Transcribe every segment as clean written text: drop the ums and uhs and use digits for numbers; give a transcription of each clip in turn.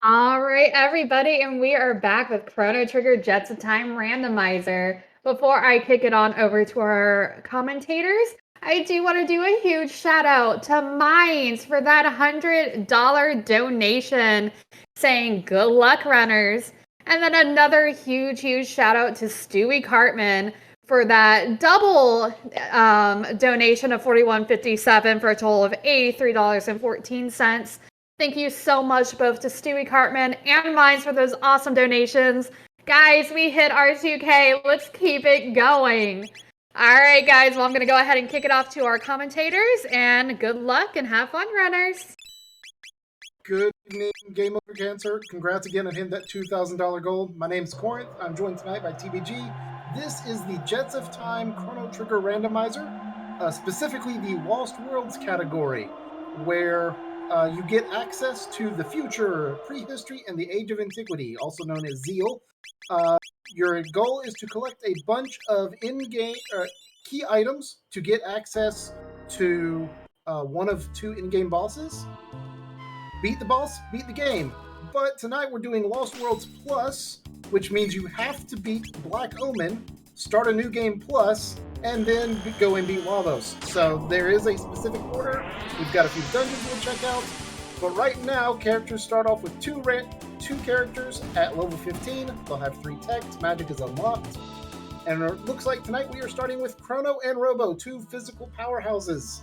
All right, everybody, and we are back with Chrono Trigger Jets of Time Randomizer. Before I kick it on over to our commentators, I do want to do a huge shout out to Mines for that $100 donation saying good luck, runners. And then another huge shout out to Stewie Cartman for that double donation of $41.57 for a total of $83.14. Thank you so much both to Stewie Cartman and Mines for those awesome donations. Guys, we hit our 2K. Let's keep it going. All right, guys. Well, I'm going to go ahead and kick it off to our commentators. And good luck and have fun, runners. Good evening, Game Over Cancer. Congrats again on hitting that $2,000 goal. My name is Corinth. I'm joined tonight by TBG. This is the Jets of Time Chrono Trigger Randomizer, specifically the Lost Worlds category, where you get access to the future, prehistory, and the age of antiquity, also known as Zeal. Your goal is to collect a bunch of in-game key items to get access to one of two in-game bosses. Beat the boss, beat the game. But tonight we're doing Lost Worlds Plus, which means you have to beat Black Omen, start a new game plus, and then go and beat Lavos. So there is a specific order. We've got a few dungeons we'll check out. But right now, characters start off with two characters at level 15. They'll have 3 techs. Magic is unlocked. And it looks like tonight we are starting with Chrono and Robo, 2 physical powerhouses.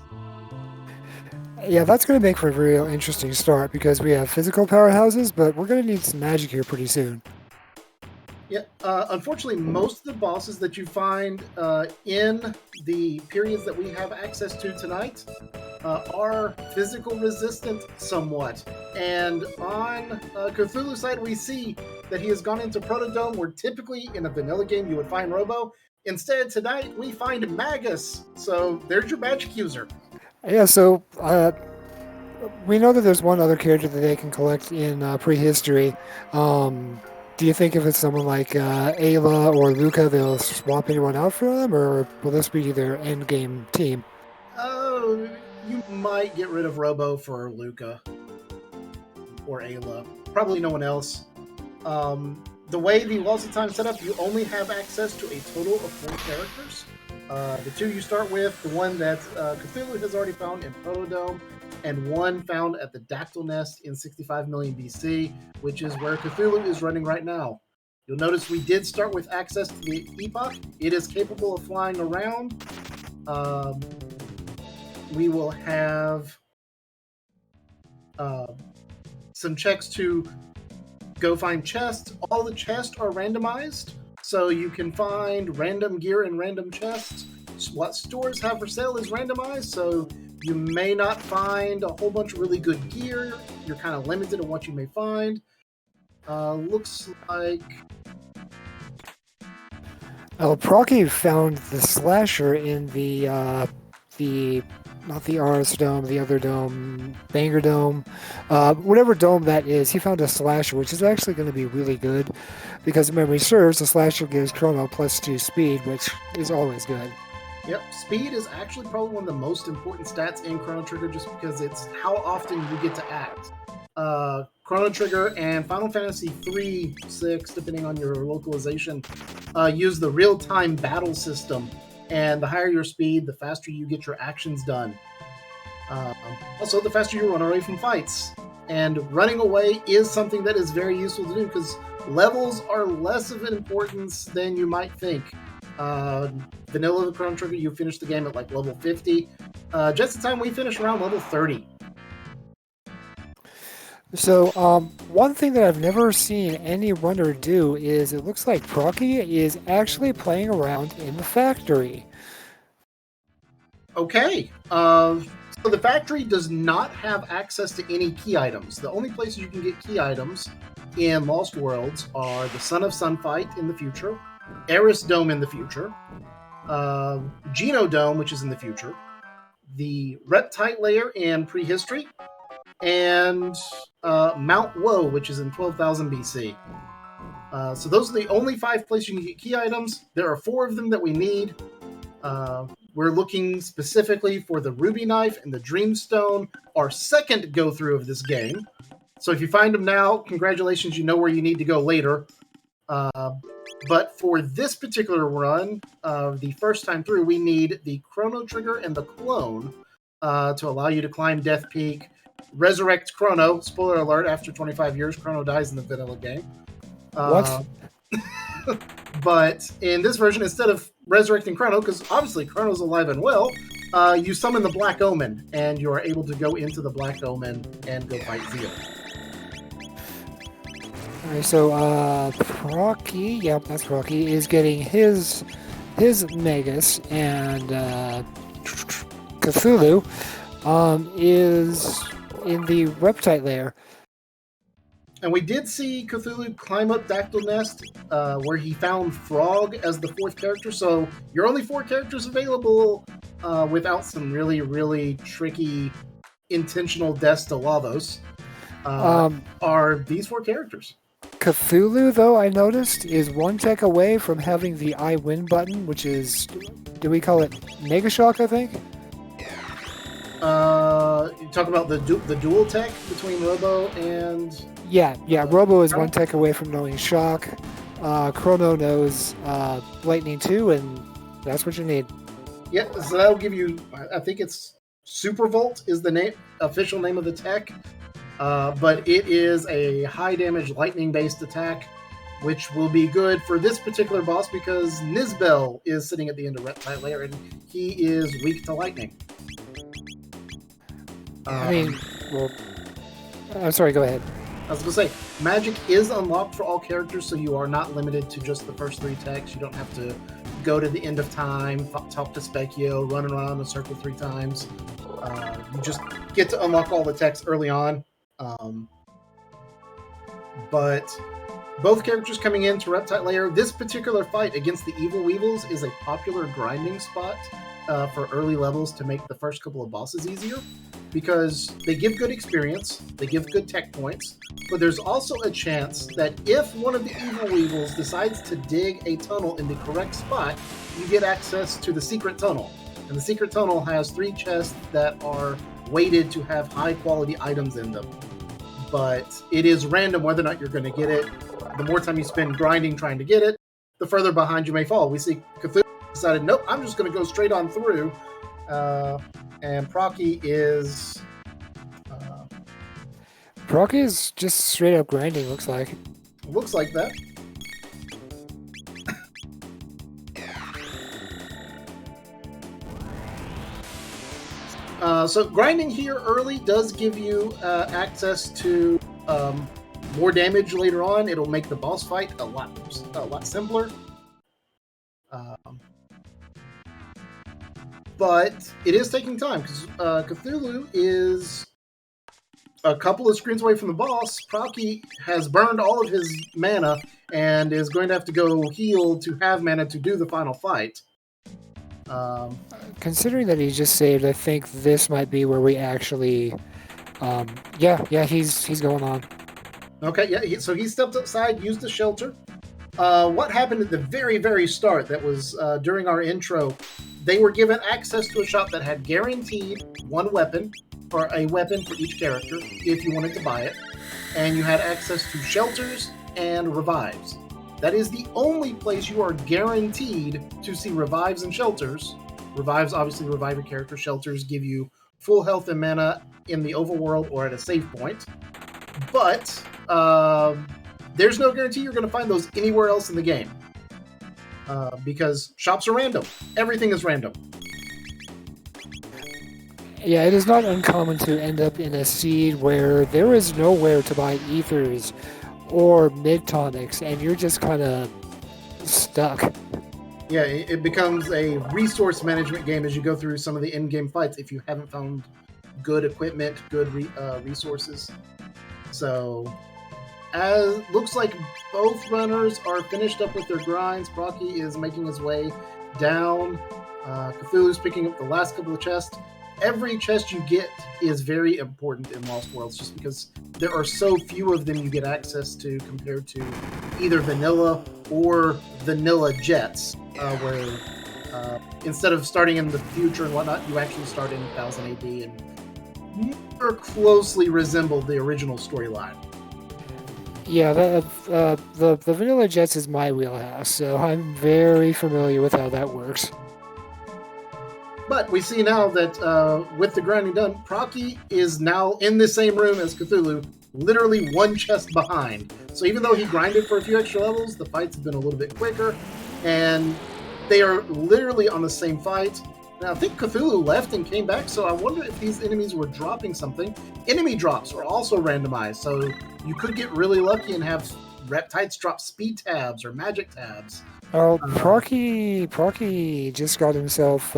Yeah, that's going to make for a real interesting start because we have physical powerhouses, but we're going to need some magic here pretty soon. Yeah, unfortunately, most of the bosses that you find in the periods that we have access to tonight are physical resistant somewhat. And on Cthulhu's side, we see that he has gone into Protodome, where typically in a vanilla game you would find Robo. Instead, tonight we find Magus. So there's your magic user. Yeah, so we know that there's one other character that they can collect in prehistory. Do you think if it's someone like Ayla or Luca, they'll swap anyone out for them, or will this be their end game team? Oh, you might get rid of Robo for Luca or Ayla. Probably no one else. The way the Walls of Time set up, you only have access to a total of 4 characters. The 2 you start with, the one that Cthulhu has already found in Protodome, and one found at the Dactyl Nest in 65 million BC, which is where Cthulhu is running right now. You'll notice we did start with access to the Epoch. It is capable of flying around. We will have some checks to go find chests. All the chests are randomized, so you can find random gear in random chests. What stores have for sale is randomized, so you may not find a whole bunch of really good gear. You're kind of limited in what you may find. Looks like... Proccy found the slasher in the not the Ars Dome, the other dome, Banger Dome, whatever dome that is. He found a slasher, which is actually going to be really good because, if memory serves, the slasher gives Chrono +2 speed, which is always good. Yep, speed is actually probably one of the most important stats in Chrono Trigger just because it's how often you get to act. Chrono Trigger and Final Fantasy 3, 6, depending on your localization, use the real-time battle system. And the higher your speed, the faster you get your actions done. Also, the faster you run away from fights. And running away is something that is very useful to do because levels are less of an importance than you might think. Vanilla Chrono Trigger, you finish the game at like level 50. Just the time we finish around level 30. So, one thing that I've never seen any runner do is it looks like Proccy is actually playing around in the factory. Okay. So the factory does not have access to any key items. The only places you can get key items in Lost Worlds are the Son of Sunfight in the future, Eris Dome in the future, Geno Dome, which is in the future, the Reptite Layer in prehistory, and Mount Woe, which is in 12,000 BC. So those are the only 5 places you can get key items. There are 4 of them that we need. We're looking specifically for the Ruby Knife and the Dreamstone, our second go-through of this game. So if you find them now, congratulations, you know where you need to go later. But for this particular run, the first time through, we need the Chrono Trigger and the Clone to allow you to climb Death Peak, resurrect Chrono. Spoiler alert, after 25 years, Chrono dies in the vanilla game. What? But in this version, instead of resurrecting Chrono, because obviously Chrono's alive and well, you summon the Black Omen, and you are able to go into the Black Omen and go fight Zeal. Alright, so Proccy, yep, that's Proccy, is getting his Magus, and Cthulhu is in the Reptite lair. And we did see Cthulhu climb up Dactyl Nest, where he found Frog as the fourth character. So you're only 4 characters available without some really, really tricky intentional deaths to Lavos. Are these 4 characters. Cthulhu, though, I noticed, is one tech away from having the I win button, which is, do we call it Mega Shock, I think? You talk about the dual tech between Robo and... Yeah, Robo is one tech away from knowing Shock. Chrono knows Lightning 2, and that's what you need. Yeah, so that'll give you, I think it's Super Volt is the official name of the tech. But it is a high damage lightning based attack, which will be good for this particular boss because Nizbel is sitting at the end of Reptile Lair and he is weak to lightning. I'm sorry, go ahead. I was going to say, magic is unlocked for all characters, so you are not limited to just the first 3 techs. You don't have to go to the end of time, talk to Specchio, run around in a circle 3 times. You just get to unlock all the techs early on. But both characters coming into Reptite Lair, this particular fight against the Evil Weevils is a popular grinding spot for early levels to make the first couple of bosses easier, because they give good experience, they give good tech points, but there's also a chance that if one of the Evil Weevils decides to dig a tunnel in the correct spot, you get access to the secret tunnel. And the secret tunnel has 3 chests that are weighted to have high quality items in them. But it is random whether or not you're going to get it. The more time you spend grinding trying to get it, the further behind you may fall. We see Cthulhu decided, nope, I'm just going to go straight on through. And Proccy is... Proccy is just straight up grinding, looks like. Looks like that. So grinding here early does give you access to more damage later on. It'll make the boss fight a lot simpler. But it is taking time because Cthulhu is a couple of screens away from the boss. Proccy has burned all of his mana and is going to have to go heal to have mana to do the final fight. Considering that he just saved, I think this might be where we actually... he's going on. Okay, yeah, so he stepped outside, used the shelter. What happened at the very, very start, that was during our intro, they were given access to a shop that had guaranteed one weapon, or a weapon for each character, if you wanted to buy it. And you had access to shelters and revives. That is the only place you are guaranteed to see revives and shelters. Revives obviously revive your character. Shelters give you full health and mana in the overworld or at a save point. But there's no guarantee you're going to find those anywhere else in the game. Because shops are random. Everything is random. Yeah, it is not uncommon to end up in a seed where there is nowhere to buy ethers or mid-tonics, and you're just kind of stuck. Yeah, it becomes a resource management game as you go through some of the in-game fights if you haven't found good equipment, good resources. So, looks like both runners are finished up with their grinds. Proccy is making his way down. Cthulhu's picking up the last couple of chests. Every chest you get is very important in Lost Worlds just because there are so few of them you get access to compared to either vanilla or vanilla jets, where instead of starting in the future and whatnot, you actually start in 1000 AD and more closely resembled the original storyline. Yeah, the Vanilla Jets is my wheelhouse, so I'm very familiar with how that works. But we see now that with the grinding done, Proccy is now in the same room as Cthulhu, literally one chest behind. So even though he grinded for a few extra levels, the fights have been a little bit quicker, and they are literally on the same fight. Now, I think Cthulhu left and came back, so I wonder if these enemies were dropping something. Enemy drops are also randomized, so you could get really lucky and have reptiles drop speed tabs or magic tabs. Oh, Proccy just got himself.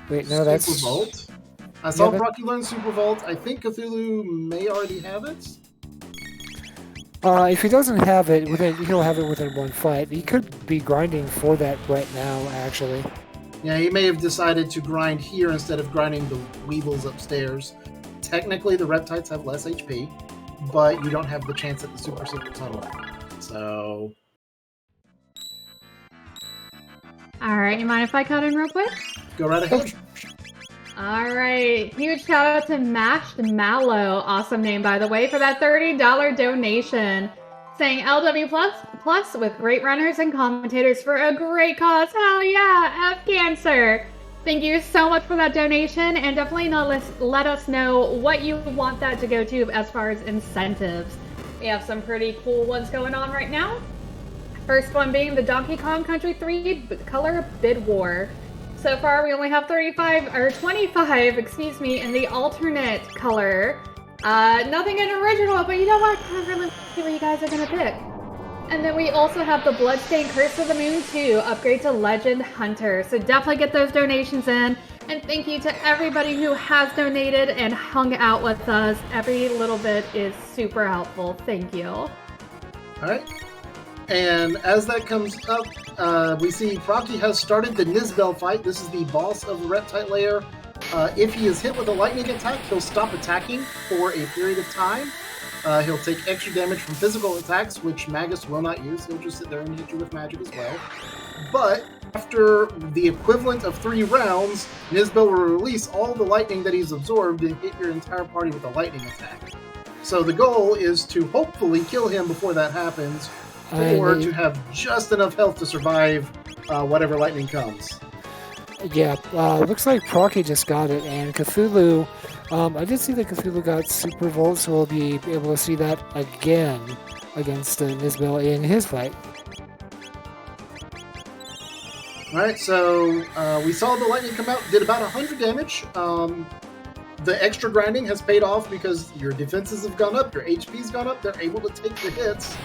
Wait, no, that's Super Vault. I saw that- Proccy learn Super Vault. I think Cthulhu may already have it. If he doesn't have it, he'll have it within one fight. He could be grinding for that right now, actually. Yeah, he may have decided to grind here instead of grinding the Weebles upstairs. Technically, the Reptiles have less HP, but you don't have the chance at the Super Secret Tunnel. So... Alright, you mind if I cut in real quick? Go right ahead. Alright, huge shout out to Mashed Mallow, awesome name by the way, for that $30 donation. Saying LW plus with great runners and commentators for a great cause. Hell yeah, F Cancer. Thank you so much for that donation, and definitely let us know what you want that to go to as far as incentives. We have some pretty cool ones going on right now. First one being the Donkey Kong Country 3 color bid war. So far, we only have 25 in the alternate color. Nothing in original, but you know what? I kind of really see what you guys are gonna pick. And then we also have the Bloodstained Curse of the Moon 2 upgrade to Legend Hunter. So definitely get those donations in. And thank you to everybody who has donated and hung out with us. Every little bit is super helpful. Thank you. All right. And as that comes up, we see Proccy has started the Nizbel fight. This is the boss of the Reptile Lair. If he is hit with a lightning attack, he'll stop attacking for a period of time. He'll take extra damage from physical attacks, which Magus will not use. He'll just sit there and hit you with magic as well. But after the equivalent of 3 rounds, Nizbel will release all the lightning that he's absorbed and hit your entire party with a lightning attack. So the goal is to hopefully kill him before that happens, or to have just enough health to survive whatever lightning comes. Yeah, looks like Proccy just got it, and Cthulhu, I did see that Cthulhu got Super Volt, so we'll be able to see that again against Nizbel in his fight. Alright, so we saw the lightning come out, did about 100 damage. The extra grinding has paid off because your defenses have gone up, your HP's gone up, they're able to take the hits.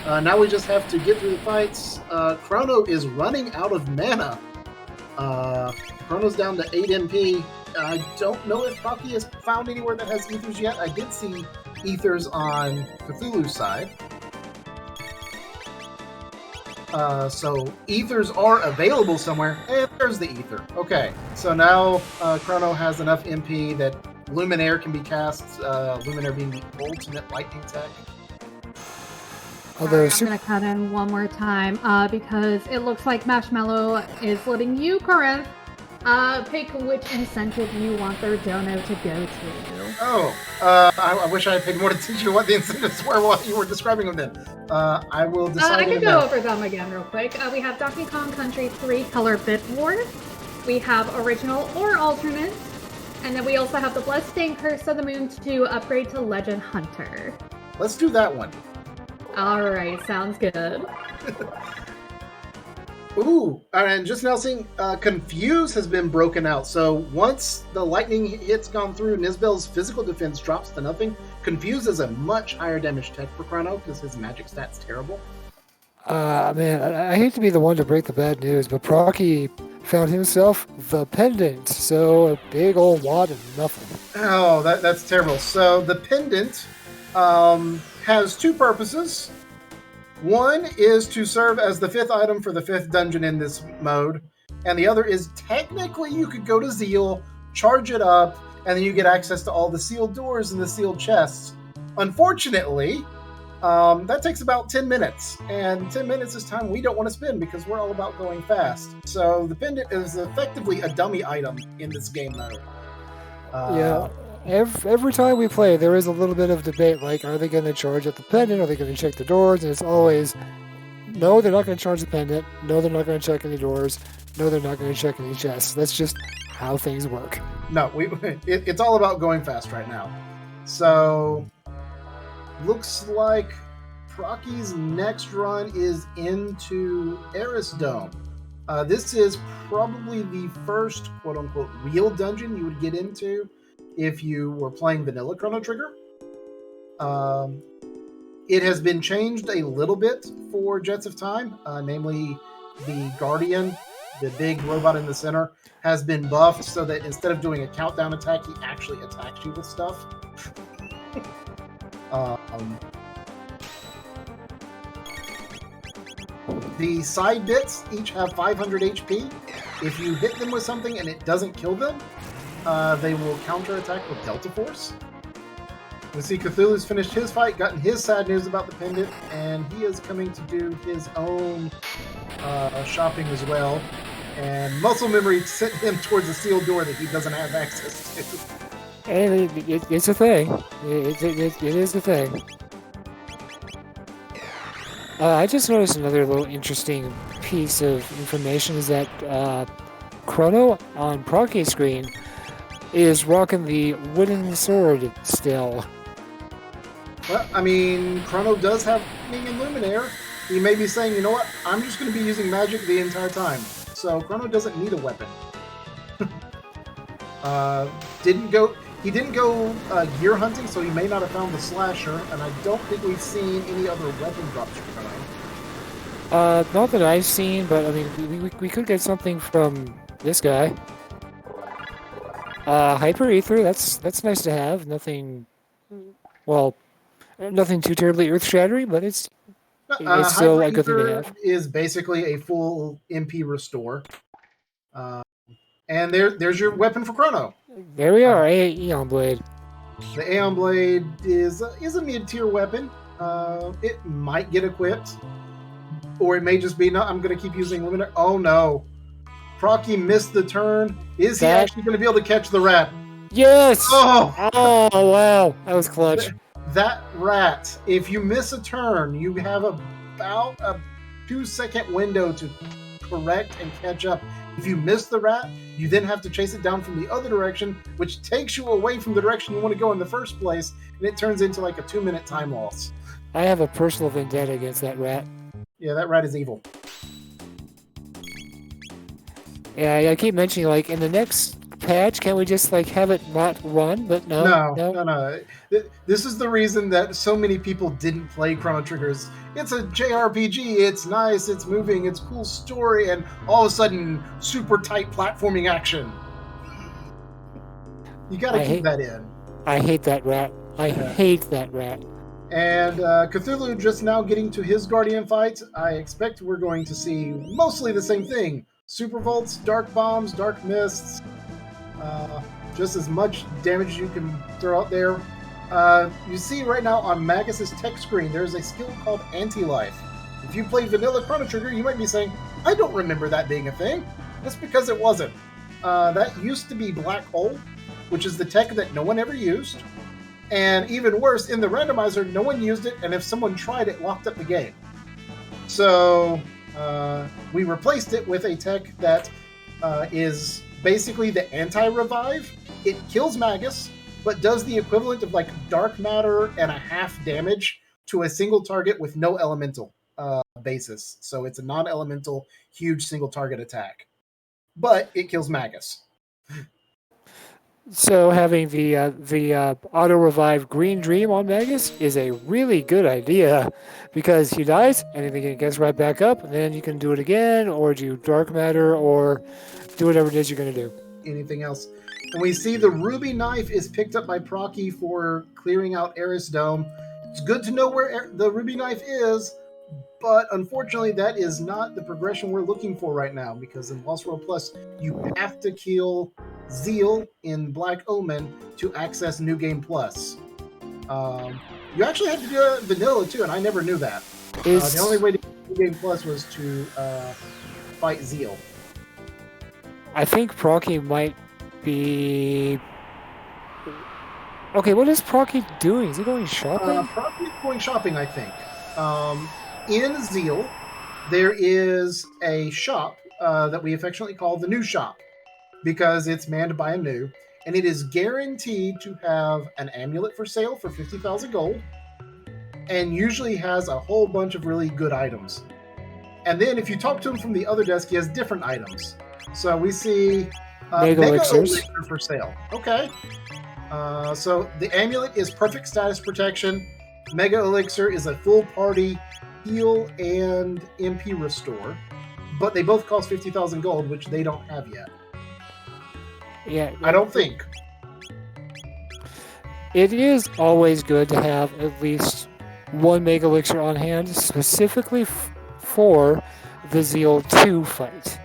Now we just have to get through the fights. Chrono is running out of mana. Chrono's down to 8 MP. I don't know if Proccy has found anywhere that has ethers yet. I did see ethers on Cthulhu's side. So ethers are available somewhere. And there's the ether. Okay, so now Chrono has enough MP that Luminaire can be cast. Luminaire being the ultimate lightning tech. I'm going to cut in one more time because it looks like Marshmallow is letting you, Corinth, pick which incentive you want their dono to go to. Oh, I wish I had paid more attention to what the incentives were while you were describing them then. I will decide. I can go over them again real quick. We have Donkey Kong Country 3 color bit war. We have original or alternate. And then we also have the Bloodstained Curse of the Moon 2 upgrade to Legend Hunter. Let's do that one. Alright, sounds good. Ooh, and just now seeing Confuse has been broken out. So once the lightning hit's gone through, Nizbel's physical defense drops to nothing. Confuse is a much higher damage tech for Chrono because his magic stat's terrible. Man, I hate to be the one to break the bad news, but Proccy found himself the pendant. So a big old wad of nothing. Oh, that's terrible. So the pendant has 2 purposes. One is to serve as the 5th item for the 5th dungeon in this mode, and the other is technically you could go to Zeal, charge it up, and then you get access to all the sealed doors and the sealed chests. Unfortunately, that takes about 10 minutes, and 10 minutes is time we don't want to spend because we're all about going fast. So the pendant is effectively a dummy item in this game mode. Yeah, every time we play, there is a little bit of debate. Like, are they going to charge at the pendant? Are they going to check the doors? And it's always, no, they're not going to charge the pendant. No, they're not going to check any doors. No, they're not going to check any chests. That's just how things work. No, it's all about going fast right now. So, looks like Procky's next run is into Eris Dome. This is probably the first quote-unquote real dungeon you would get into if you were playing vanilla Chrono Trigger. It has been changed a little bit for Jets of Time, namely the Guardian, the big robot in the center, has been buffed so that instead of doing a countdown attack, he actually attacks you with stuff. The side bits each have 500 HP. If you hit them with something and it doesn't kill them, they will counterattack with Delta Force. We see Cthulhu's finished his fight, gotten his sad news about the pendant, and he is coming to do his own shopping as well. And muscle memory sent him towards a sealed door that he doesn't have access to. And it's a thing. It is a thing. I just noticed another little interesting piece of information is that Chrono on Proccy's screen is rocking the wooden sword still. Well, I mean, Chrono does have Lightning and Luminaire. He may be saying, you know what, I'm just going to be using magic the entire time. So Chrono doesn't need a weapon. He didn't go gear hunting, so he may not have found the slasher, and I don't think we've seen any other weapon drops from Chrono. Not that I've seen, but I mean, we could get something from this guy. Hyper Ether, that's nice to have. Nothing too terribly earth-shattering, but it's still a good thing to have. Is basically a full MP restore. And there's your weapon for Chrono. There we are, Aeon Blade. The Aeon Blade is a mid-tier weapon. It might get equipped. Or it may just be, no, I'm going to keep using Luminaire. Oh no. Procky missed the turn. Is he actually going to be able to catch the rat? Yes! Oh wow. That was clutch. That rat, if you miss a turn, you have about a 2-second window to correct and catch up. If you miss the rat, you then have to chase it down from the other direction, which takes you away from the direction you want to go in the first place, and it turns into like a 2-minute time loss. I have a personal vendetta against that rat. Yeah, that rat is evil. Yeah, I keep mentioning, like, in the next patch, can't we just, like, have it not run? But no. This is the reason that so many people didn't play Chrono Triggers. It's a JRPG, it's nice, it's moving, it's cool story, and all of a sudden, super tight platforming action. You gotta keep that in. I hate that rat. I hate that rat. And Cthulhu just now getting to his Guardian fight. I expect we're going to see mostly the same thing. Super Volts, Dark Bombs, Dark Mists, just as much damage you can throw out there. You see right now on Magus's tech screen, there's a skill called Anti-Life. If you play vanilla Chrono Trigger, you might be saying, I don't remember that being a thing. That's because it wasn't. That used to be Black Hole, which is the tech that no one ever used. And even worse, in the randomizer, no one used it, and if someone tried it, locked up the game. So we replaced it with a tech that is basically the anti-revive. It kills Magus, but does the equivalent of like dark matter and a half damage to a single target with no elemental basis. So it's a non-elemental, huge single target attack. But it kills Magus. So having the auto-revive Green Dream on Magus is a really good idea, because he dies, anything gets right back up, and then you can do it again, or do Dark Matter, or do whatever it is you're going to do. Anything else. And we see the Ruby Knife is picked up by Procky for clearing out Eris Dome. It's good to know where the Ruby Knife is, but unfortunately that is not the progression we're looking for right now, because in Lost World Plus, you have to kill Zeal in Black Omen to access New Game Plus. You actually had to do it vanilla too, and I never knew that. The only way to get New Game Plus was to fight Zeal. I think Procky might be Okay, what is Procky doing? Is he going shopping? Probably going shopping, I think. In Zeal, there is a shop that we affectionately call the New Shop because it's manned by a new, and it is guaranteed to have an amulet for sale for 50,000 gold, and usually has a whole bunch of really good items. And then if you talk to him from the other desk, he has different items. So we see Mega Mega elixirs. Elixir for sale. Okay. So the amulet is perfect status protection. Mega Elixir is a full party heal and MP restore. But they both cost 50,000 gold, which they don't have yet. Yeah, I don't think. it is always good to have at least one Mega Elixir on hand, specifically for the Zeal 2 fight.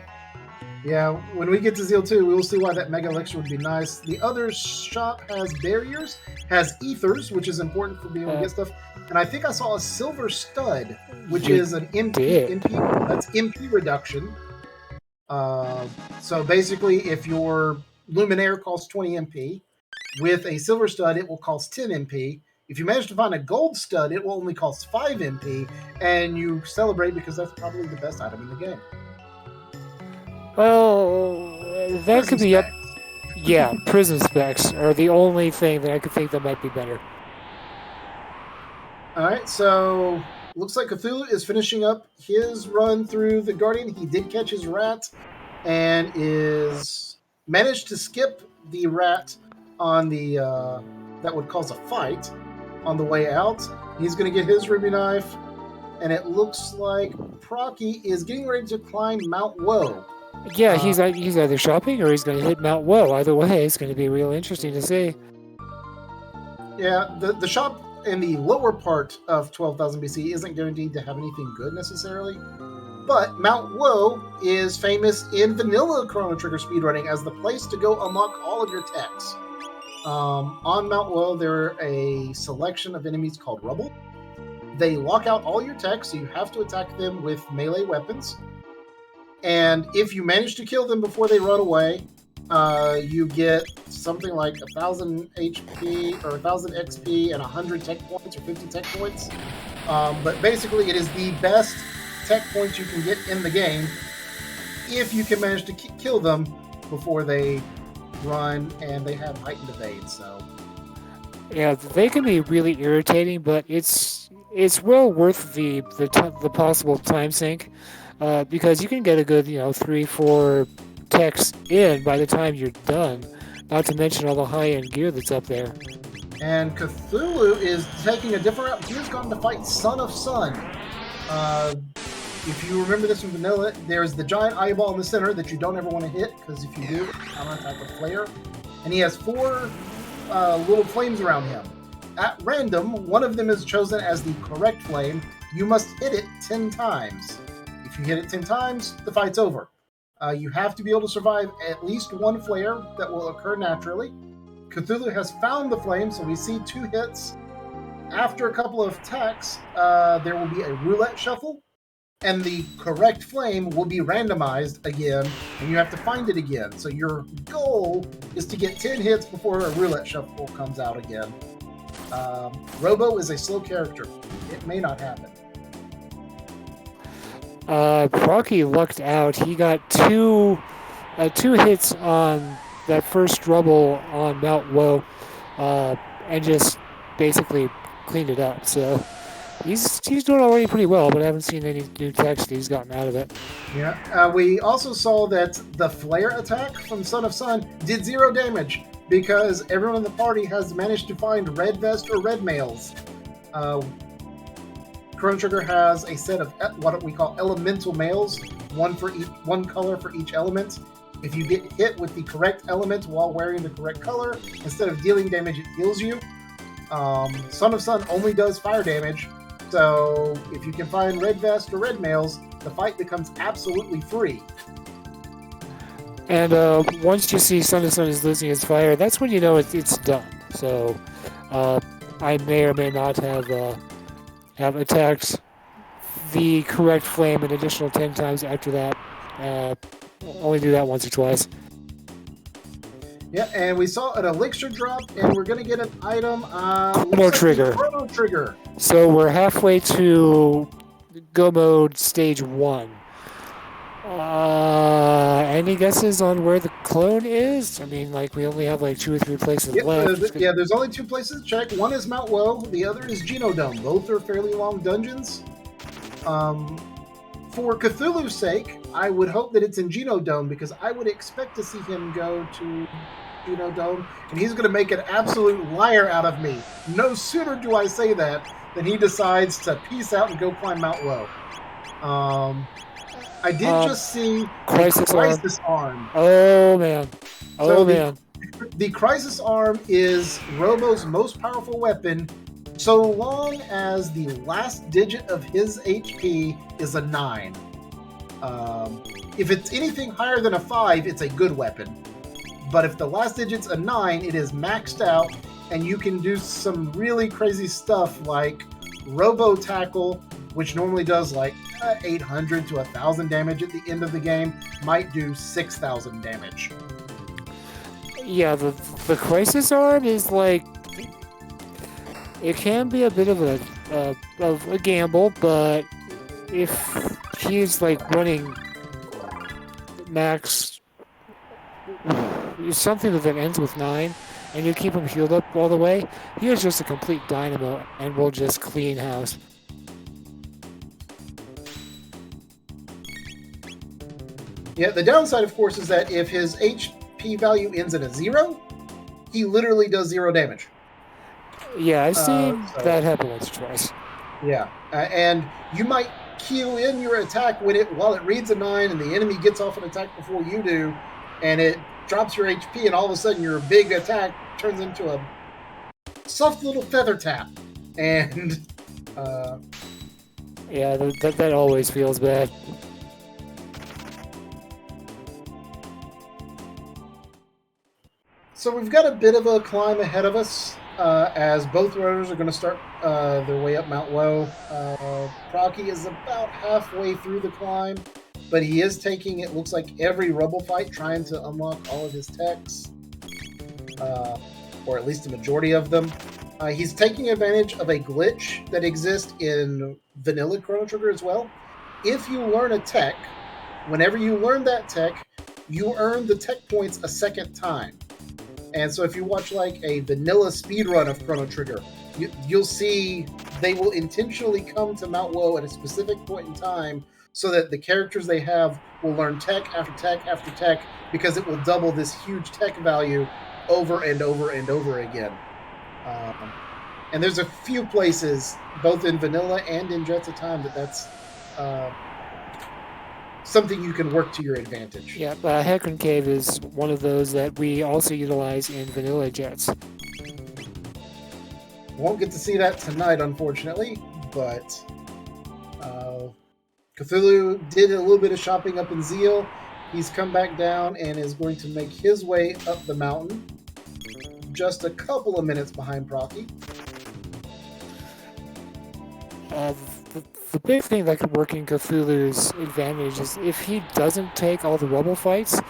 Yeah, when we get to Zeal 2, we will see why that Mega Elixir would be nice. The other shop has barriers, has ethers, which is important for being able to get stuff. And I think I saw a silver stud, which is an MP. That's MP reduction. So basically, if your Luminaire costs 20 MP, with a silver stud, it will cost 10 MP. If you manage to find a gold stud, it will only cost 5 MP, and you celebrate because that's probably the best item in the game. Well, that Prison could be up. specs. Yeah, prison specs are the only thing that I could think that might be better. All right, so looks like Cthulhu is finishing up his run through the Guardian. He did catch his rat and is managed to skip the rat on the that would cause a fight on the way out. He's going to get his ruby knife, and it looks like Proccy is getting ready to climb Mount Woe. Yeah, he's either shopping or he's going to hit Mount Woe. Either way, it's going to be real interesting to see. Yeah, the shop in the lower part of 12,000 BC isn't guaranteed to have anything good necessarily, but Mount Woe is famous in vanilla Chrono Trigger speedrunning as the place to go unlock all of your techs. On Mount Woe, there are a selection of enemies called Rubble. They lock out all your techs, so you have to attack them with melee weapons. And if you manage to kill them before they run away, you get something like 1,000 HP or 1,000 XP and 100 tech points or 50 tech points. But basically, it is the best tech points you can get in the game if you can manage to kill them before they run and they have heightened evade. So yeah, they can be really irritating, but it's well worth the possible time sink because you can get a good 3-4 techs in by the time you're done. Not to mention all the high-end gear that's up there. And Cthulhu is taking a different route. He has gone to fight Son of Sun. If you remember this from Vanilla, there's the giant eyeball in the center that you don't ever want to hit, because if you do, it's counterattack with Flare. And he has 4 little flames around him. At random, one of them is chosen as the correct flame. You must hit it 10 times. If you hit it 10 times, the fight's over. You have to be able to survive at least 1 flare that will occur naturally. Cthulhu has found the flame, so we see 2 hits. After a couple of attacks, there will be a roulette shuffle, and the correct flame will be randomized again, and you have to find it again. So your goal is to get 10 hits before a roulette shuffle comes out again. Robo is a slow character. It may not happen. Procky lucked out. He got 2 hits on that first Rubble on Mount Woe, and just basically cleaned it up. So he's doing already pretty well, but I haven't seen any new text he's gotten out of it. Yeah. We also saw that the flare attack from Son of Sun did 0 damage because everyone in the party has managed to find red vest or red mails. Chrono Trigger has a set of what we call elemental mails, one color for each element. If you get hit with the correct element while wearing the correct color, instead of dealing damage, it heals you. Son of Sun only does fire damage, so if you can find red vest or red mails, the fight becomes absolutely free. And once you see Son of Sun is losing his fire, that's when you know it's done. So I may or may not have attacked the correct flame an additional 10 times after that. Only do that once or twice. Yeah, and we saw an elixir drop, and we're gonna get an item. Chrono Trigger. Chrono Trigger. So we're halfway to Go Mode Stage 1. Any guesses on where the clone is? I mean, like, we only have like 2 or 3 places left. There's only 2 places to check. One is Mount Woe, the other is Genodome. Both are fairly long dungeons. For Cthulhu's sake, I would hope that it's in Genodome because I would expect to see him go to Genodome, and he's going to make an absolute liar out of me. No sooner do I say that than he decides to peace out and go climb Mount Woe. I did just see Crisis Arm. Oh, man. The Crisis Arm is Robo's most powerful weapon so long as the last digit of his HP is a 9. If it's anything higher than a 5, it's a good weapon. But if the last digit's a 9, it is maxed out, and you can do some really crazy stuff like Robo Tackle, which normally does like 800 to 1,000 damage at the end of the game, might do 6,000 damage. Yeah, the Crisis Arm is like, it can be a bit of a gamble, but if he's like running max something that ends with 9, and you keep him healed up all the way, he is just a complete dynamo and will just clean house. Yeah, the downside, of course, is that if his HP value ends at a 0, he literally does 0 damage. Yeah, I've seen that happen once or twice. Yeah, and you might queue in your attack while it reads a 9 and the enemy gets off an attack before you do, and it drops your HP, and all of a sudden your big attack turns into a soft little feather tap. And yeah, that always feels bad. So we've got a bit of a climb ahead of us as both runners are going to start their way up Mount Woe. Proccy is about halfway through the climb, but he is taking, it looks like, every rubble fight, trying to unlock all of his techs, or at least the majority of them. He's taking advantage of a glitch that exists in vanilla Chrono Trigger as well. If you learn a tech, whenever you learn that tech, you earn the tech points a second time. And so if you watch like a vanilla speedrun of Chrono Trigger, you'll see they will intentionally come to Mount Woe at a specific point in time so that the characters they have will learn tech after tech after tech, because it will double this huge tech value over and over and over again. And there's a few places, both in vanilla and in Jets of Time, that's something you can work to your advantage. Yeah, Hecarim Cave is one of those that we also utilize in vanilla Jets. Won't get to see that tonight, unfortunately, but Cthulhu did a little bit of shopping up in Zeal. He's come back down and is going to make his way up the mountain, just a couple of minutes behind Proccy. The big thing that could work in Cthulhu's advantage is if he doesn't take all the rubble fights.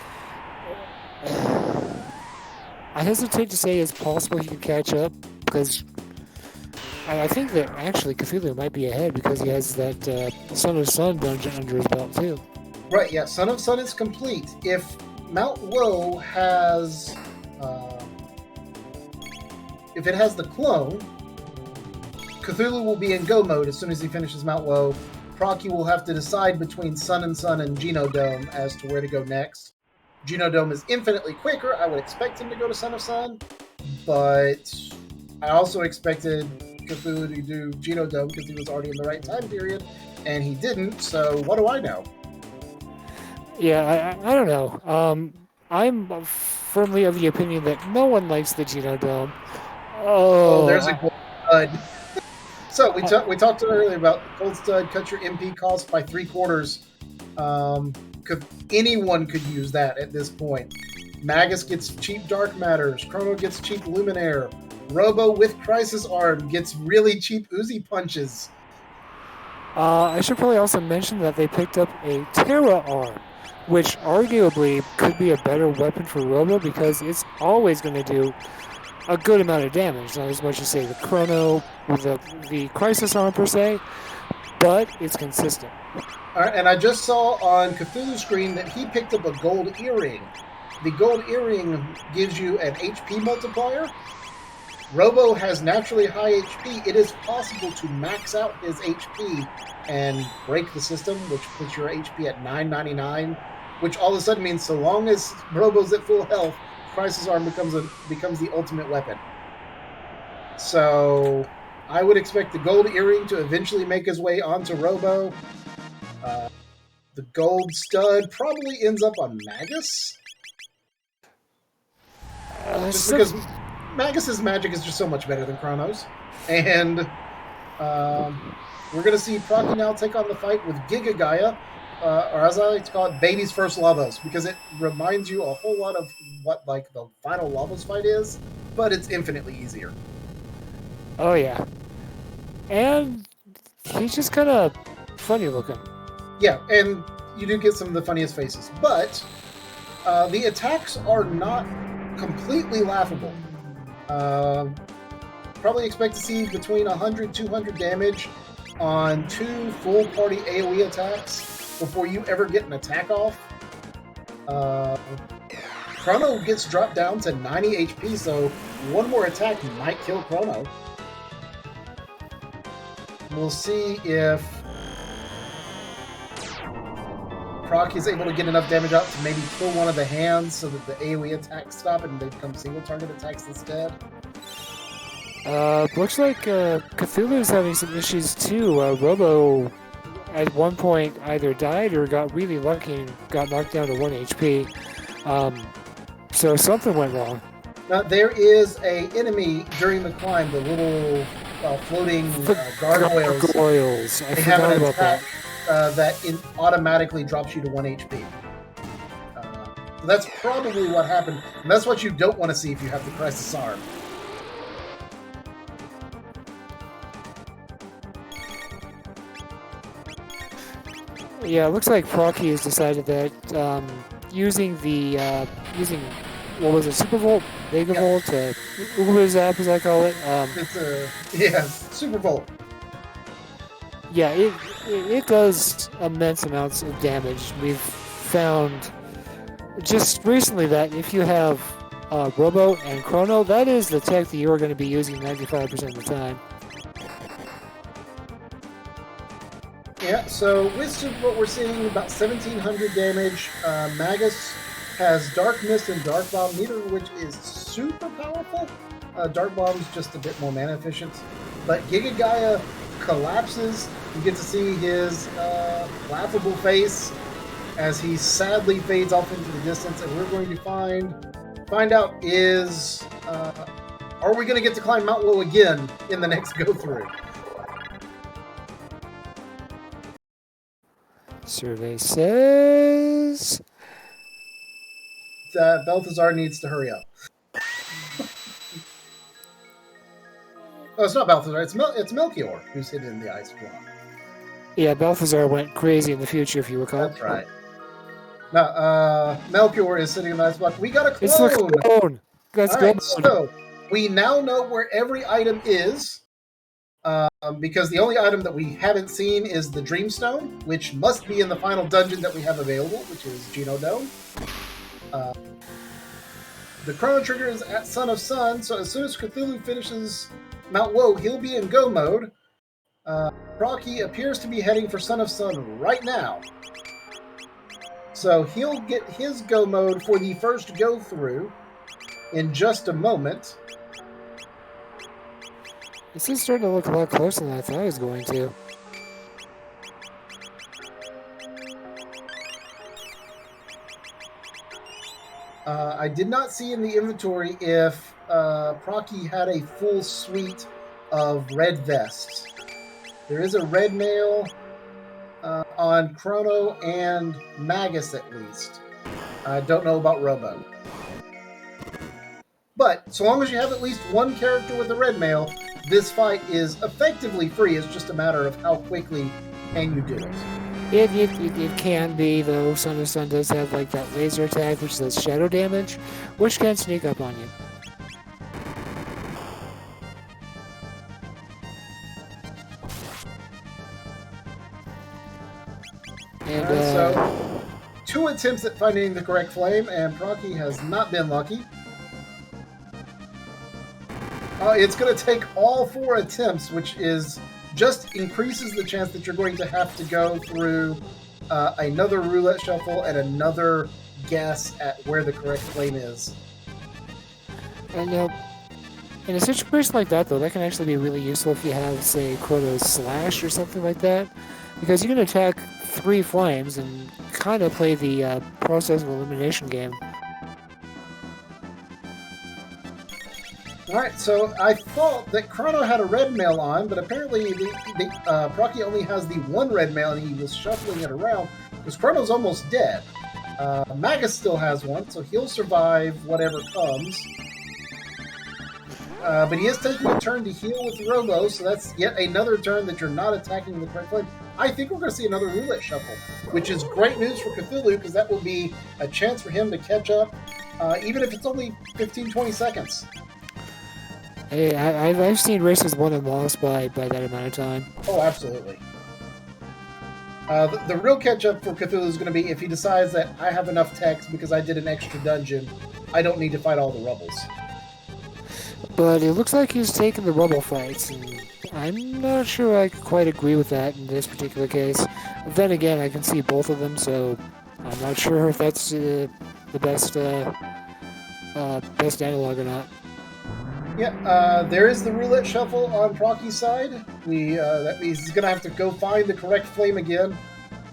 I hesitate to say it's possible he could catch up, because I think that actually Cthulhu might be ahead because he has that Son of Sun dungeon under his belt too. Right, yeah, Son of Sun is complete. If Mount Woe has... if it has the clone, Cthulhu will be in go mode as soon as he finishes Mount Woe. Proccy will have to decide between Sun and Genodome as to where to go next. Genodome is infinitely quicker. I would expect him to go to Son of Sun, but I also expected Cthulhu to do Genodome because he was already in the right time period, and he didn't, so what do I know? Yeah, I don't know. I'm firmly of the opinion that no one likes the Genodome. Oh, there's a gold stud. So we talked earlier about gold stud, cut your MP cost by 3/4. Anyone could use that at this point. Magus gets cheap dark matters. Chrono gets cheap luminaire. Robo with Crisis Arm gets really cheap Uzi punches. I should probably also mention that they picked up a Terra Arm. which arguably could be a better weapon for Robo because it's always going to do a good amount of damage. Not as much as, say, the Chrono or the Crisis arm per se, but it's consistent. All right, and I just saw on Cthulhu's screen that he picked up a gold earring. The gold earring gives you an HP multiplier. Robo has naturally high HP. It is possible to max out his HP and break the system, which puts your HP at 999, which all of a sudden means so long as Robo's at full health, Crisis Arm becomes the ultimate weapon. So I would expect the gold earring to eventually make his way onto Robo. The gold stud probably ends up on Magus. Just because Magus's magic is just so much better than Chrono's. And we're going to see Proccy now take on the fight with Giga Gaia, or as I like to call it, Baby's First Lavos, because it reminds you a whole lot of what like the final Lavos fight is, but it's infinitely easier. Oh, yeah. And he's just kind of funny looking. Yeah, and you do get some of the funniest faces. But the attacks are not completely laughable. Probably expect to see between 100 200 damage on 2 full party AoE attacks before you ever get an attack off. Chrono gets dropped down to 90 HP, so one more attack might kill Chrono. We'll see if Proccy is able to get enough damage out to maybe kill one of the hands so that the AoE attacks stop and they become single target attacks instead. Looks like Cthulhu is having some issues too. Robo at one point either died or got really lucky and got knocked down to 1 HP. So something went wrong. Now, there is a enemy during the climb, the little floating gargoyles. Gargoyles. I They have forgot an about that. attack that automatically drops you to 1 HP. So that's probably what happened. And that's what you don't want to see if you have the Crisis Arm. Yeah, it looks like Proccy has decided that using what was it, Super Volt, Mega Volt, Uber Zap as I call it. It's Super Volt. Yeah, it does immense amounts of damage. We've found just recently that if you have Robo and Chrono, that is the tech that you are going to be using 95% of the time. Yeah, so with Super Volt, we're seeing about 1,700 damage. Magus has Dark Mist and Dark Bomb, neither of which is super powerful. Dark Bomb's just a bit more mana efficient. But Giga Gaia collapses. You get to see his laughable face as he sadly fades off into the distance. And we're going to find out is, are we going to get to climb Mount Woe again in the next go-through? Survey says that Balthazar needs to hurry up. Oh, it's not Balthazar. It's Melchior who's hidden in the ice block. Yeah, Balthazar went crazy in the future, if you recall. That's right. Now, Melchior is sitting in the ice block. We got a clone! It's the clone! Let's go. Right, so, we now know where every item is, because the only item that we haven't seen is the Dreamstone, which must be in the final dungeon that we have available, which is Geno Dome. The Chrono Trigger is at Son of Sun, so as soon as Cthulhu finishes Mount Woe, he'll be in Go mode. Proccy appears to be heading for Son of Sun right now. So he'll get his Go mode for the first go-through in just a moment. This is starting to look a lot closer than I thought it was going to. I did not see in the inventory if Proccy had a full suite of red vests. There is a red mail on Chrono and Magus at least. I don't know about Robo. But so long as you have at least one character with a red mail, this fight is effectively free. It's just a matter of how quickly can you do it. It can be, though. Son of Sun does have like that laser attack, which does shadow damage, which can sneak up on you. And so 2 attempts at finding the correct flame, and Proccy has not been lucky. It's going to take all 4 attempts, which is just increases the chance that you're going to have to go through another roulette shuffle and another guess at where the correct flame is. And in a situation like that, though, that can actually be really useful if you have, say, Chrono's Slash or something like that, because you can attack 3 flames and kind of play the process of elimination game. Alright, so I thought that Chrono had a red mail on, but apparently Proccy only has the 1 red mail, and he was shuffling it around, because Chrono's almost dead. Magus still has 1, so he'll survive whatever comes. But he is taking a turn to heal with Robo, so that's yet another turn that you're not attacking the correct flame. I think we're going to see another roulette shuffle, which is great news for Cthulhu, because that will be a chance for him to catch up, even if it's only 15-20 seconds. Hey, I've seen races won and lost by that amount of time. Oh, absolutely. The real catch-up for Cthulhu is going to be if he decides that I have enough text because I did an extra dungeon, I don't need to fight all the rebels. But it looks like he's taking the rubble fights, and I'm not sure I quite agree with that in this particular case. Then again, I can see both of them, so I'm not sure if that's the best analog or not. Yeah, there is the roulette shuffle on Proccy's side. That means he's going to have to go find the correct flame again.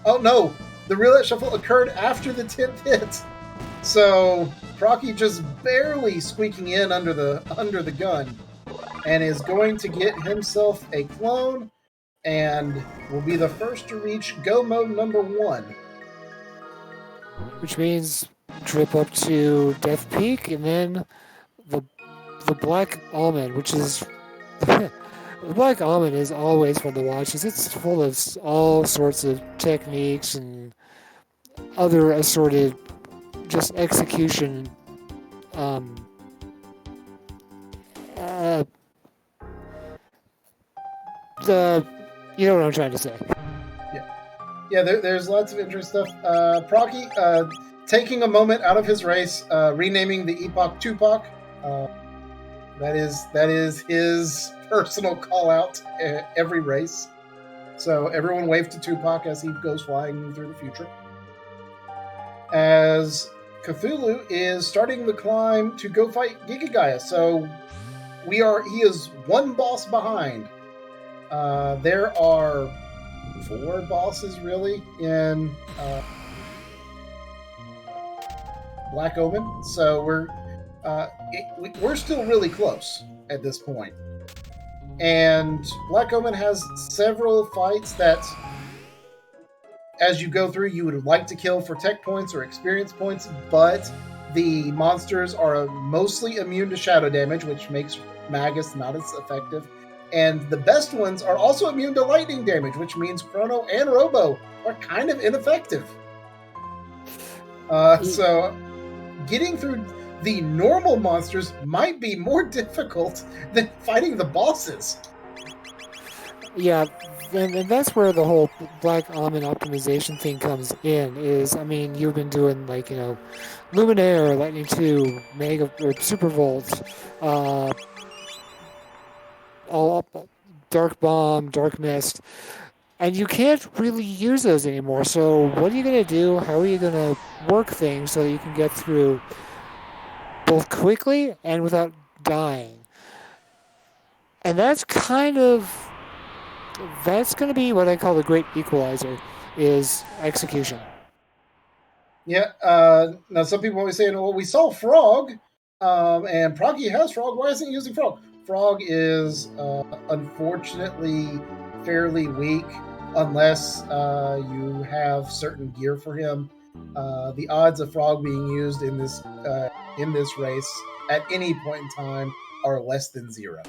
Oh, no! The roulette shuffle occurred after the 10th hit. So Proccy just barely squeaking in under the gun, and is going to get himself a clone, and will be the first to reach go mode number 1. Which means trip up to Death Peak, and then the Black Almond, which is the Black Almond is always fun to watch. It's full of all sorts of techniques and other assorted just execution. You know what I'm trying to say. Yeah. There's lots of interesting stuff. Proccy taking a moment out of his race, renaming the epoch Tupac. That is his personal call out every race. So everyone wave to Tupac as he goes flying through the future. As Cthulhu is starting the climb to go fight Gigagaia. So he is 1 boss behind. There are 4 bosses really in Black Omen. So we're still really close at this point. And Black Omen has several fights that, as you go through, you would like to kill for tech points or experience points, but the monsters are mostly immune to shadow damage, which makes Magus not as effective. And the best ones are also immune to lightning damage, which means Chrono and Robo are kind of ineffective. So getting through the normal monsters might be more difficult than fighting the bosses. Yeah, and that's where the whole Black Almond optimization thing comes in. You've been doing Luminaire, Lightning 2, Mega or Super Volt, all Dark Bomb, Dark Mist, and you can't really use those anymore. So what are you gonna do? How are you gonna work things so that you can get through both quickly and without dying? And that's going to be what I call the great equalizer, is execution. Yeah, now some people always say, well, we saw Frog, and Proccy has Frog, why isn't he using Frog? Frog is, unfortunately, fairly weak, unless you have certain gear for him. The odds of Frog being used in this race at any point in time are less than 0.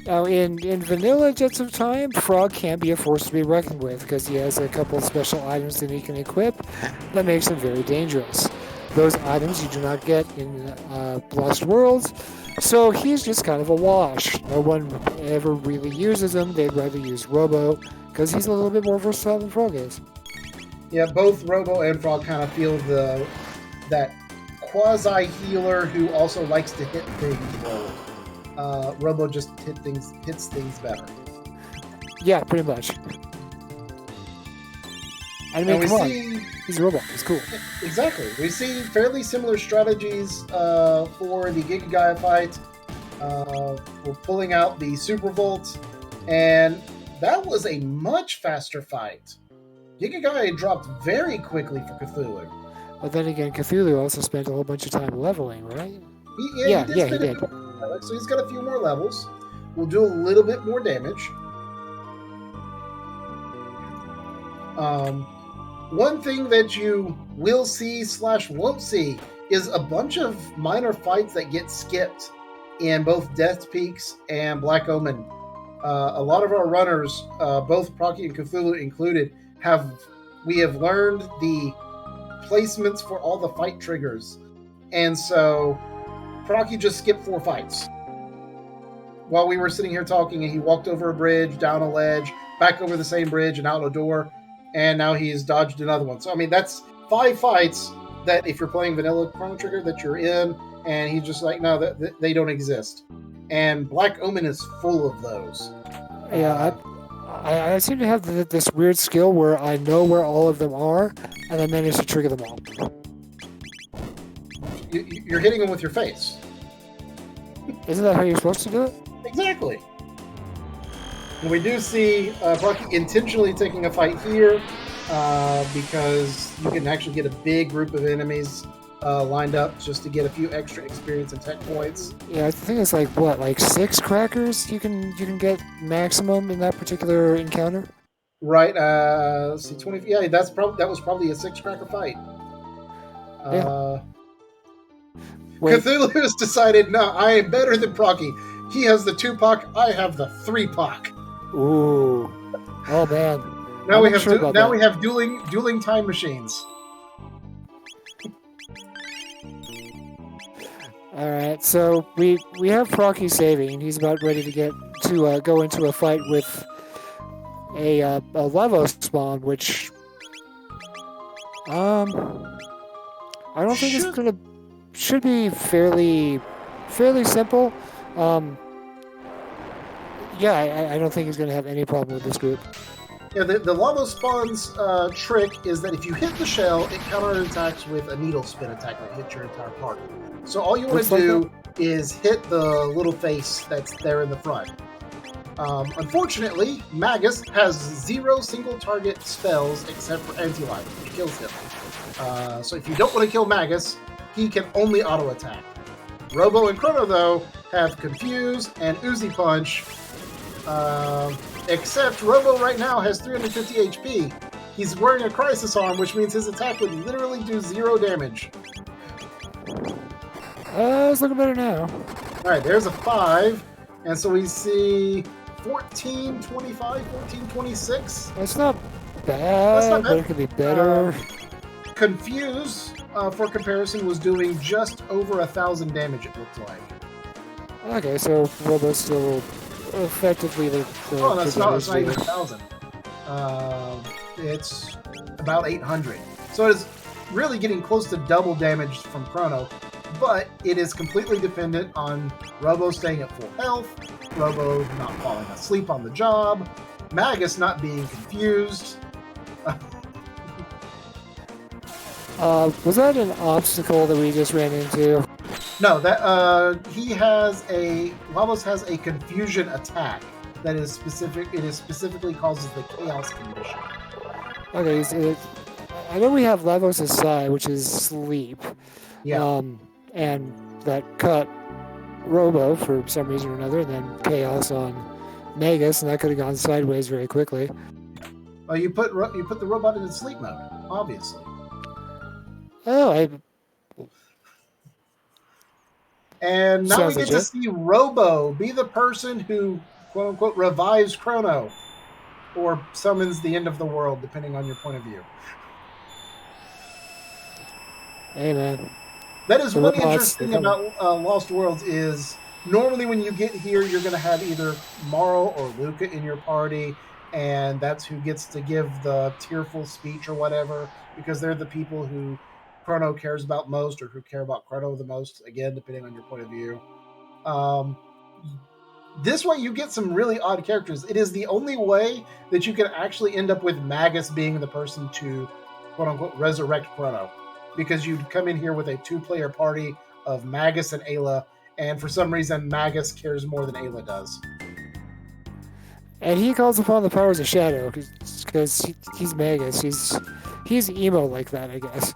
Now, in vanilla Jets of Time, Frog can be a force to be reckoned with because he has a couple of special items that he can equip that makes him very dangerous. Those items you do not get in Lost Worlds, so he's just kind of a wash. No one ever really uses him. They'd rather use Robo because he's a little bit more versatile than Frog is. Yeah, both Robo and Frog kind of feel that quasi healer who also likes to hit things role. Robo just hits things better. Yeah, pretty much. I mean, come on. He's a robot. He's cool. Exactly. We see fairly similar strategies for the Giga Gaia fight. We're pulling out the Super Volt, and that was a much faster fight. Giga Gaia dropped very quickly for Cthulhu. But then again, Cthulhu also spent a whole bunch of time leveling, right? He did. So he's got a few more levels. We'll do a little bit more damage. One thing that you will see / won't see is a bunch of minor fights that get skipped in both Death Peaks and Black Omen. A lot of our runners, both Proccy and Cthulhu included, we have learned the placements for all the fight triggers. And so Proccy just skipped 4 fights. While we were sitting here talking, and he walked over a bridge, down a ledge, back over the same bridge, and out a door, and now he's dodged another one. So, I mean, that's 5 fights that if you're playing vanilla Chrono Trigger that you're in, and he's just like, no, they don't exist. And Black Omen is full of those. Yeah, I seem to have this weird skill where I know where all of them are, and I manage to trigger them all. You're hitting them with your face. Isn't that how you're supposed to do it? Exactly. And we do see Proccy intentionally taking a fight here because you can actually get a big group of enemies lined up just to get a few extra experience and tech points. Yeah, I think it's like 6 crackers you can get maximum in that particular encounter. Right. Let's see, 20. Yeah, that was probably a 6 cracker fight. Yeah. Cthulhu has decided, no, I am better than Proccy. He has the 2-pack, I have the 3-pack. Ooh. Oh man. Now we have dueling time machines. All right, so we have Proccy saving. He's about ready to get to go into a fight with a lava spawn, which I don't think should be fairly simple. Yeah, I don't think he's gonna have any problem with this group. Yeah, the lava spawn's trick is that if you hit the shell, it counterattacks with a needle spin attack that hits your entire party. So all you want to do is hit the little face that's there in the front. Unfortunately, Magus has 0 single target spells except for anti-life, which kills him. So if you don't want to kill Magus, he can only auto-attack. Robo and Chrono, though, have Confuse and Uzi Punch, except Robo right now has 350 HP. He's wearing a Crisis Arm, which means his attack would literally do 0 damage. It's looking better now. Alright, there's a 5, and so we see 1425, 1426. That's not bad, but it could be better. Confuse, for comparison, was doing just over 1,000 damage, it looked like. Okay, so Robo's still effectively the oh, that's not even 1,000. It's about 800. So it is really getting close to double damage from Chrono, but it is completely dependent on Robo staying at full health, Robo not falling asleep on the job, Magus not being confused. Was that an obstacle that we just ran into? No, that Lavos has a confusion attack that is specific. It is specifically causes the chaos condition. Okay, I know we have Lavos' side, which is sleep. Yeah. And that cut Robo for some reason or another, and then chaos on Magus, and that could have gone sideways very quickly. Well, you put the robot in sleep mode, obviously. And now we get to see Robo be the person who quote-unquote revives Chrono or summons the end of the world, depending on your point of view. Hey, man. That is The one robots, interesting about Lost Worlds is normally when you get here, you're going to have either Morrow or Luca in your party, and that's who gets to give the tearful speech or whatever, because they're the people who Chrono cares about most or who care about Chrono the most, again, depending on your point of view. This way, you get some really odd characters. It is the only way that you can actually end up with Magus being the person to, quote-unquote, resurrect Chrono. Because you'd come in here with a two-player party of Magus and Ayla, and for some reason, Magus cares more than Ayla does. And he calls upon the powers of Shadow, because he's Magus. He's emo like that, I guess.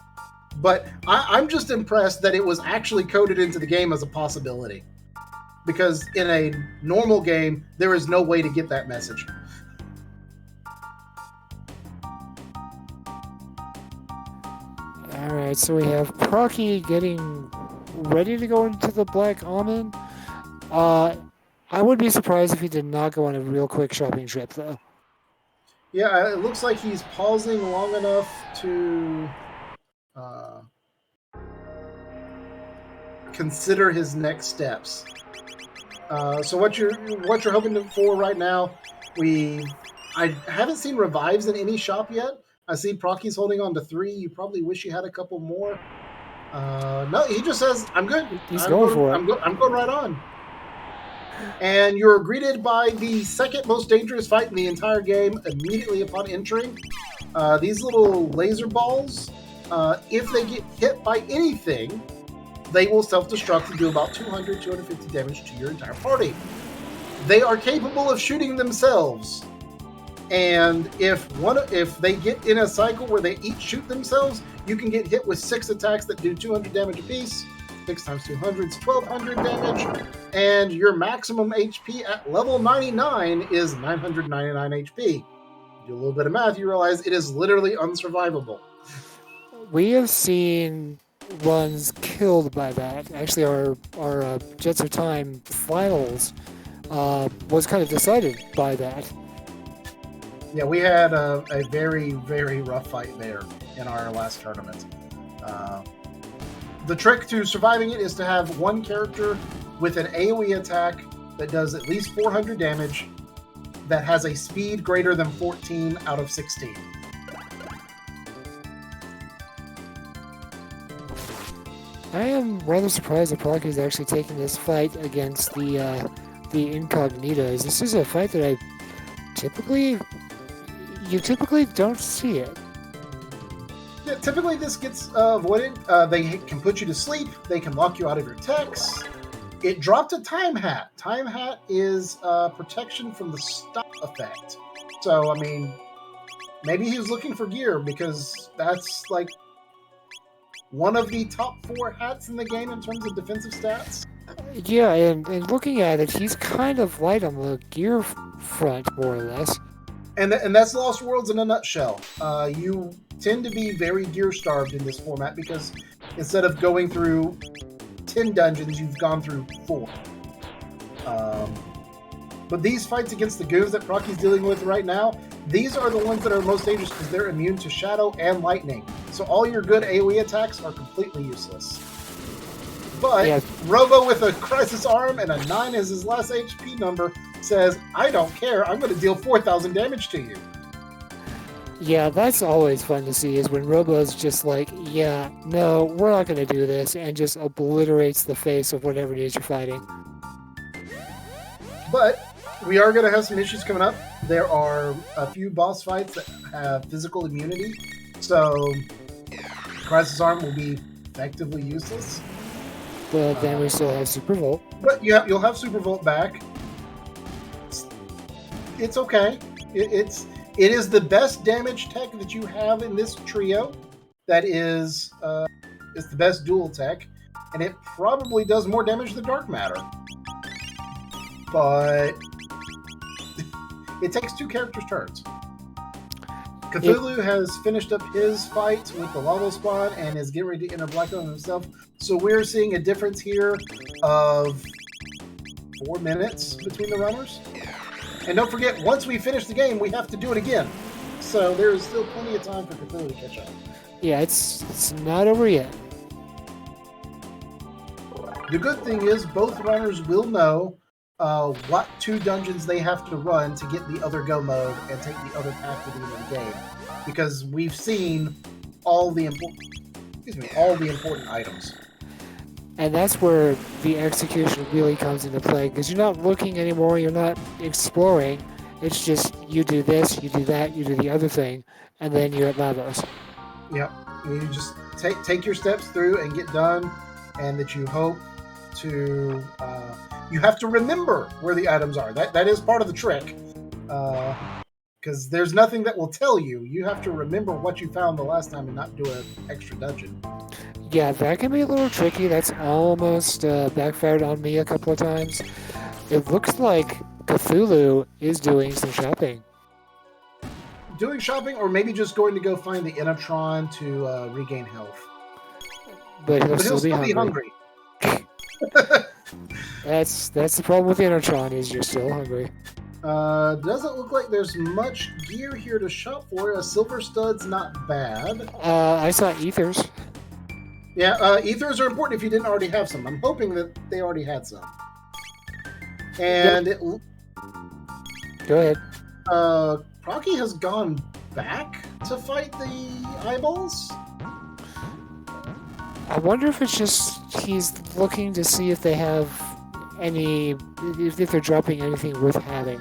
But I'm just impressed that it was actually coded into the game as a possibility. Because in a normal game, there is no way to get that message. Alright, so we have Proccy getting ready to go into the Black Almond. I would be surprised if he did not go on a real quick shopping trip, though. Yeah, it looks like he's pausing long enough to consider his next steps. So what you're hoping for right now? I haven't seen revives in any shop yet. I see Proccy's holding on to 3. You probably wish you had a couple more. No, he just says, "I'm good. He's going for it. I'm going right on." And you're greeted by the second most dangerous fight in the entire game immediately upon entering. These little laser balls, if they get hit by anything, they will self-destruct and do about 250 damage to your entire party. They are capable of shooting themselves. And if they get in a cycle where they each shoot themselves, you can get hit with 6 attacks that do 200 damage apiece. 6 times 200 is 1,200 damage. And your maximum HP at level 99 is 999 HP. Do a little bit of math, you realize it is literally unsurvivable. We have seen runs killed by that. Actually, our Jets of Time finals was kind of decided by that. Yeah, we had a very, very rough fight there in our last tournament. The trick to surviving it is to have one character with an AoE attack that does at least 400 damage that has a speed greater than 14 out of 16. I am rather surprised that Proccy is actually taking this fight against the Incognitas. This is a fight that you typically don't see it. Yeah, typically this gets avoided. They can put you to sleep. They can lock you out of your techs. It dropped a Time Hat. Time Hat is protection from the stop effect. So, I mean, maybe he was looking for gear because that's like one of the top 4 hats in the game in terms of defensive stats. Yeah, and looking at it, he's kind of light on the gear front, more or less. And that's Lost Worlds in a nutshell. You tend to be very gear-starved in this format because instead of going through 10 dungeons, you've gone through 4. But these fights against the goons that Proccy's dealing with right now, these are the ones that are most dangerous because they're immune to shadow and lightning. So all your good AoE attacks are completely useless. But yeah. Robo with a crisis arm and a 9 as his last HP number says, "I don't care, I'm going to deal 4,000 damage to you." Yeah, that's always fun to see, is when Robo's just like, "Yeah, no, we're not going to do this," and just obliterates the face of whatever it is you're fighting. But we are going to have some issues coming up. There are a few boss fights that have physical immunity, so Crisis Arm will be effectively useless. But then we still have Super Volt. But you'll have Super Volt back. It's okay. It is the best damage tech that you have in this trio. That is, it's the best dual tech, and it probably does more damage than Dark Matter. But it takes 2 characters' turns. Cthulhu has finished up his fight with the Lava Spawn and is getting ready to enter Black Almond himself. So we're seeing a difference here of 4 minutes between the runners. And don't forget, once we finish the game, we have to do it again. So there is still plenty of time for Cthulhu to catch up. Yeah, it's not over yet. The good thing is both runners will know what 2 dungeons they have to run to get the other go mode and take the other path to the end of the game. Because we've seen all the important items. And that's where the execution really comes into play, because you're not looking anymore, you're not exploring. It's just you do this, you do that, you do the other thing, and then you're at Lavos. Yep. You just take your steps through and get done, and that you hope to... you have to remember where the items are. That is part of the trick. Because there's nothing that will tell you. You have to remember what you found the last time and not do an extra dungeon. Yeah, that can be a little tricky. That's almost backfired on me a couple of times. It looks like Cthulhu is doing some shopping. Doing shopping, or maybe just going to go find the Inatron to regain health. But he'll But still be hungry. That's the problem with Inatron, is you're still hungry. Doesn't look like there's much gear here to shop for. A silver stud's not bad. I saw ethers. Yeah, ethers are important if you didn't already have some. I'm hoping that they already had some. And Go ahead. Proccy has gone back to fight the eyeballs? I wonder if it's just he's looking to see if they have any, if they're dropping anything worth having.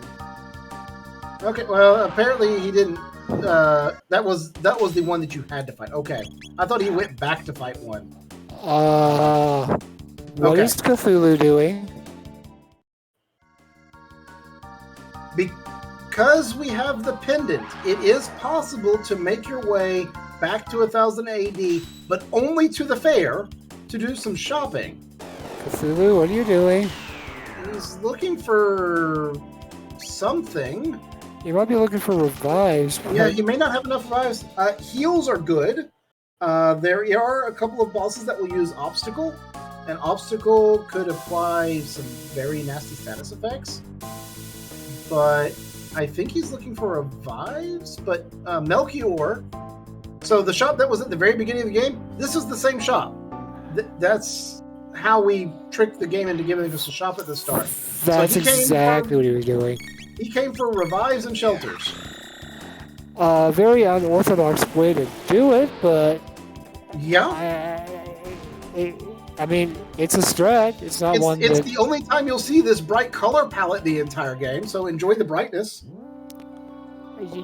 Okay, well, apparently he didn't. That was the one that you had to fight. Okay, I thought he went back to fight one. What is Cthulhu doing? Because we have the pendant, it is possible to make your way back to 1000 AD, but only to the fair to do some shopping. Cthulhu, what are you doing? He's looking for something. You might be looking for revives. Yeah, he may not have enough revives. Heals are good. There are a couple of bosses that will use Obstacle. An Obstacle could apply some very nasty status effects. But I think he's looking for revives. But Melchior... So the shop that was at the very beginning of the game, this is the same shop. That's how we tricked the game into giving us a shop at the start. That's exactly what he was doing. He came for revives and shelters. Very unorthodox way to do it, but... Yeah. I mean, it's a strat. It's not one It's the only time you'll see this bright color palette the entire game, so enjoy the brightness.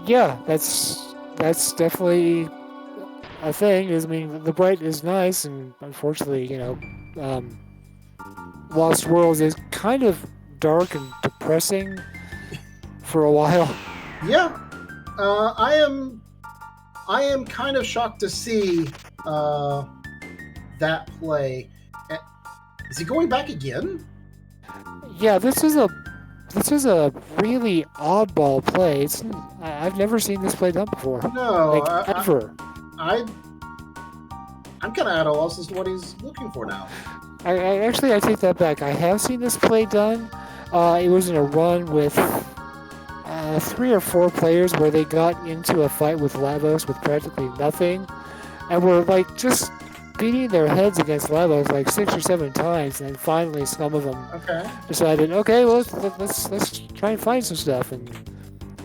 Yeah, that's definitely a thing. I mean, the bright is nice, and unfortunately, Lost Worlds is kind of dark and depressing for a while. Yeah, I am kind of shocked to see that play. Is he going back again? Yeah, this is a really oddball play. I've never seen this play done before. No, ever. I'm kind of at a loss as to what he's looking for now. I take that back. I have seen this play done. It was in a run with 3 or 4 players where they got into a fight with Lavos with practically nothing, and were just beating their heads against Lavos 6 or 7 times, and finally some of them decided, okay, well let's try and find some stuff, and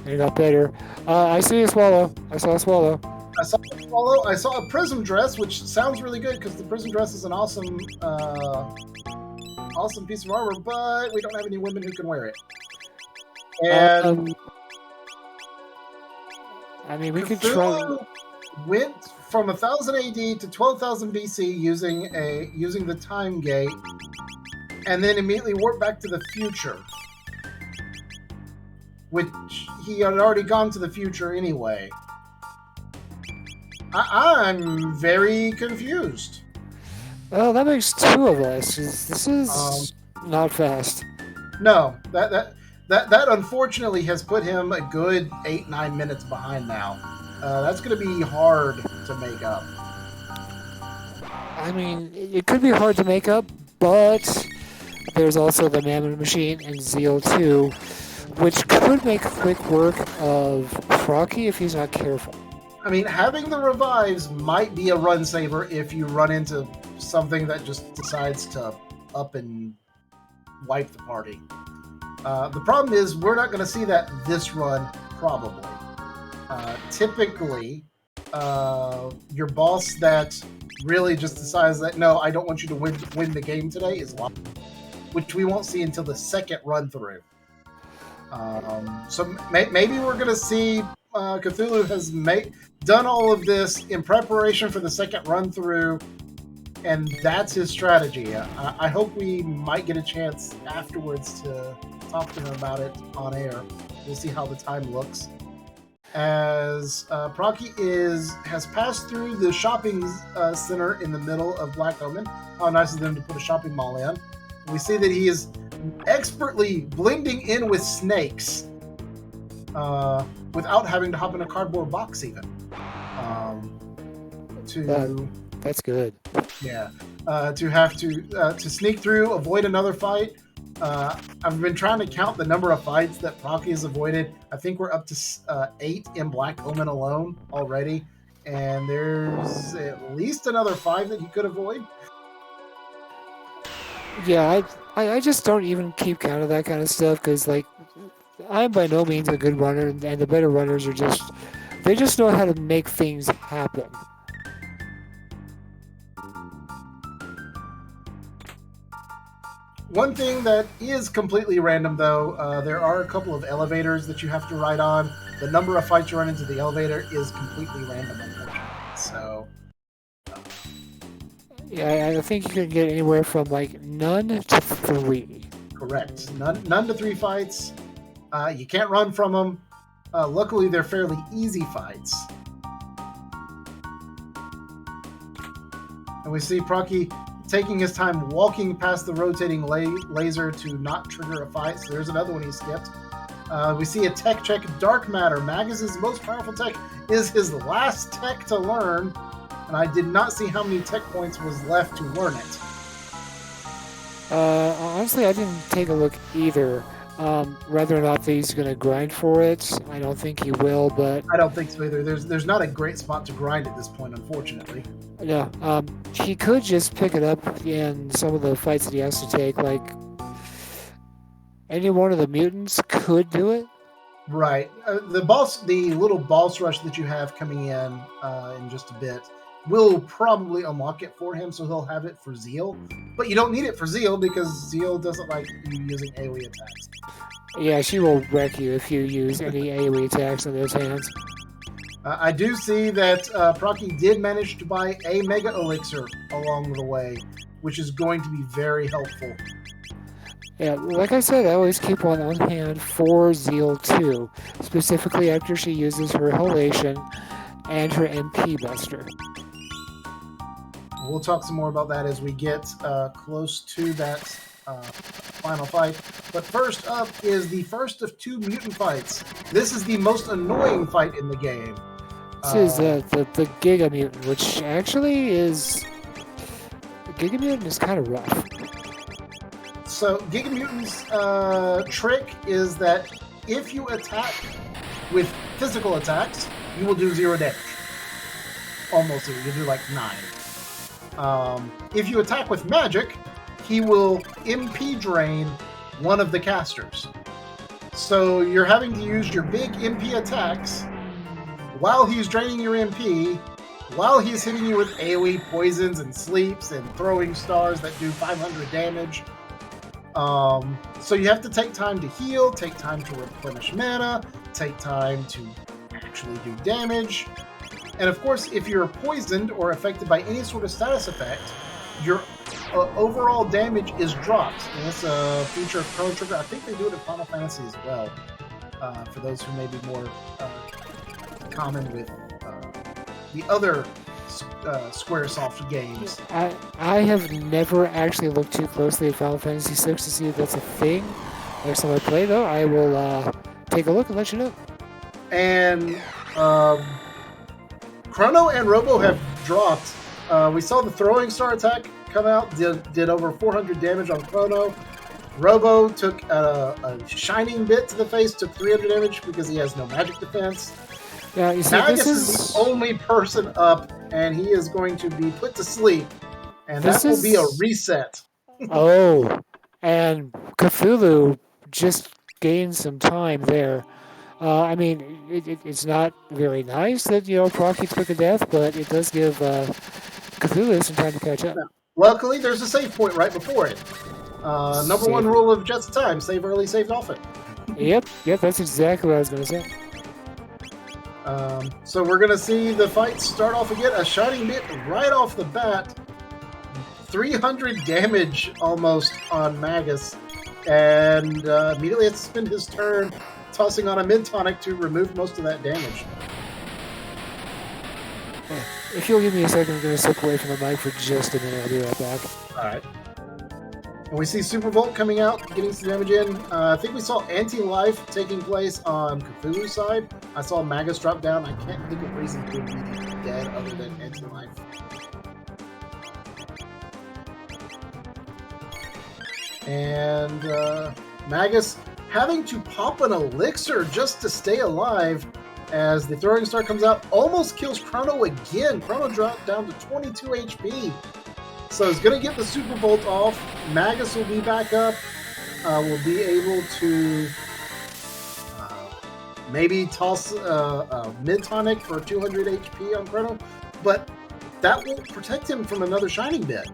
it got better. I see a swallow. I saw a swallow. I saw a swallow. I saw a prism dress, which sounds really good because the prism dress is an awesome piece of armor, but we don't have any women who can wear it. And I mean, we could try. Went from 1000 AD to 12,000 BC using the time gate, and then immediately warped back to the future, which he had already gone to the future anyway. I'm very confused. Well, that makes 2 of us. This is not fast. No, that unfortunately has put him a good 8-9 minutes behind now. That's going to be hard to make up. I mean, it could be hard to make up, but there's also the Mammon Machine and Zeal 2, which could make quick work of Proccy if he's not careful. I mean, having the revives might be a run saver if you run into something that just decides to up and wipe the party. The problem is we're not going to see that this run, probably. Typically, your boss that really just decides that, no, I don't want you to win the game today is locked, which we won't see until the second run through. So maybe we're going to see Cthulhu has done all of this in preparation for the second run through, and that's his strategy. I hope we might get a chance afterwards to talk to him about it on air. We'll see how the time looks. As Proccy has passed through the shopping center in the middle of Black Omen. How nice of them to put a shopping mall in. We see that he is expertly blending in with snakes without having to hop in a cardboard box even. That's good. Yeah. To have to sneak through, avoid another fight. I've been trying to count the number of fights that Proccy has avoided. I think we're up to 8 in Black Omen alone already, and there's at least another 5 that he could avoid. Yeah, I just don't even keep count of that kind of stuff because, like, I'm by no means a good runner, and the better runners are they just know how to make things happen. One thing that is completely random, though, there are a couple of elevators that you have to ride on. The number of fights you run into the elevator is completely random, unfortunately. So, yeah, I think you can get anywhere from like none to 3. Correct. None to 3 fights. You can't run from them. Luckily, they're fairly easy fights. And we see Proccy taking his time walking past the rotating laser to not trigger a fight. So there's another one he skipped. We see a tech check. Dark Matter, Magus' most powerful tech, is his last tech to learn. And I did not see how many tech points was left to learn it. Honestly, I didn't take a look either. Whether or not he's going to grind for it, I don't think he will, but... I don't think so either. There's not a great spot to grind at this point, unfortunately. Yeah, he could just pick it up in some of the fights that he has to take, like... Any one of the mutants could do it. Right. The little boss rush that you have coming in just a bit will probably unlock it for him, so he'll have it for Zeal. But you don't need it for Zeal because Zeal doesn't like you using AoE attacks. Yeah, she will wreck you if you use any AoE attacks in those hands. I do see that Proccy did manage to buy a Mega Elixir along the way, which is going to be very helpful. Yeah, like I said, I always keep one on hand for Zeal 2, specifically after she uses her Halation and her MP Buster. We'll talk some more about that as we get close to that final fight. But first up is the first of 2 mutant fights. This is the most annoying fight in the game. This is the Giga Mutant, which actually is... Giga Mutant is kind of rough. So Giga Mutant's trick is that if you attack with physical attacks, you will do 0 damage. Almost 0. You'll do like 9. If you attack with magic, he will MP drain one of the casters. So you're having to use your big MP attacks while he's draining your MP, while he's hitting you with AoE poisons and sleeps and throwing stars that do 500 damage. So you have to take time to heal, take time to replenish mana, take time to actually do damage. And of course, if you're poisoned or affected by any sort of status effect, your overall damage is dropped. And that's a feature of Chrono Trigger. I think they do it in Final Fantasy as well, for those who may be more common with the other Squaresoft games. I have never actually looked too closely at Final Fantasy VI to see if that's a thing. Next time I play, though, I will take a look and let you know. And Chrono and Robo have dropped. We saw the throwing star attack come out, did over 400 damage on Chrono. Robo took a shining bit to the face, took 300 damage because he has no magic defense. Yeah, you see, Magus this is the only person up, and he is going to be put to sleep, and This that will be a is- reset. Oh, and Cthulhu just gained some time there. I mean, it's not very nice that, Proccy took a death, but it does give Cthulhu some time to catch up. Luckily, there's a save point right before it. Number Save one it. rule of Jets of Time: save early, save often. Yep, that's exactly what I was going to say. So we're going to see the fight start off again. A shining bit right off the bat. 300 damage almost on Magus. And immediately has to spend his turn tossing on a mid-tonic to remove most of that damage. If you'll give me a second, I'm going to step away from the mic for just a minute. I'll be right back. All right. And we see Super Volt coming out, getting some damage in. I think we saw anti-life taking place on Cthulhu's side. I saw Magus drop down. I can't think of reason he would be dead other than anti-life. And Magus having to pop an elixir just to stay alive as the throwing star comes out, almost kills Chrono again. Chrono dropped down to 22 HP. So he's going to get the Super Volt off. Magus will be back up. Will be able to maybe toss a mid-tonic for 200 HP on Chrono. But that won't protect him from another Shining Bit.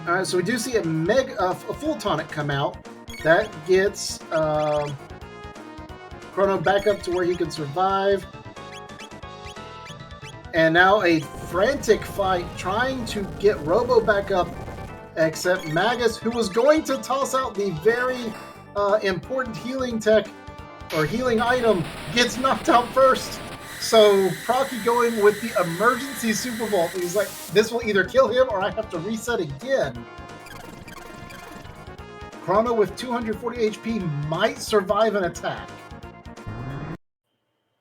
Alright, so we do see a full tonic come out. That gets Chrono back up to where he can survive. And now a frantic fight trying to get Robo back up, except Magus, who was going to toss out the very important healing tech or healing item, gets knocked out first. So Proccy going with the emergency Super Volt. He's like, this will either kill him or I have to reset again. Chrono with 240 HP might survive an attack.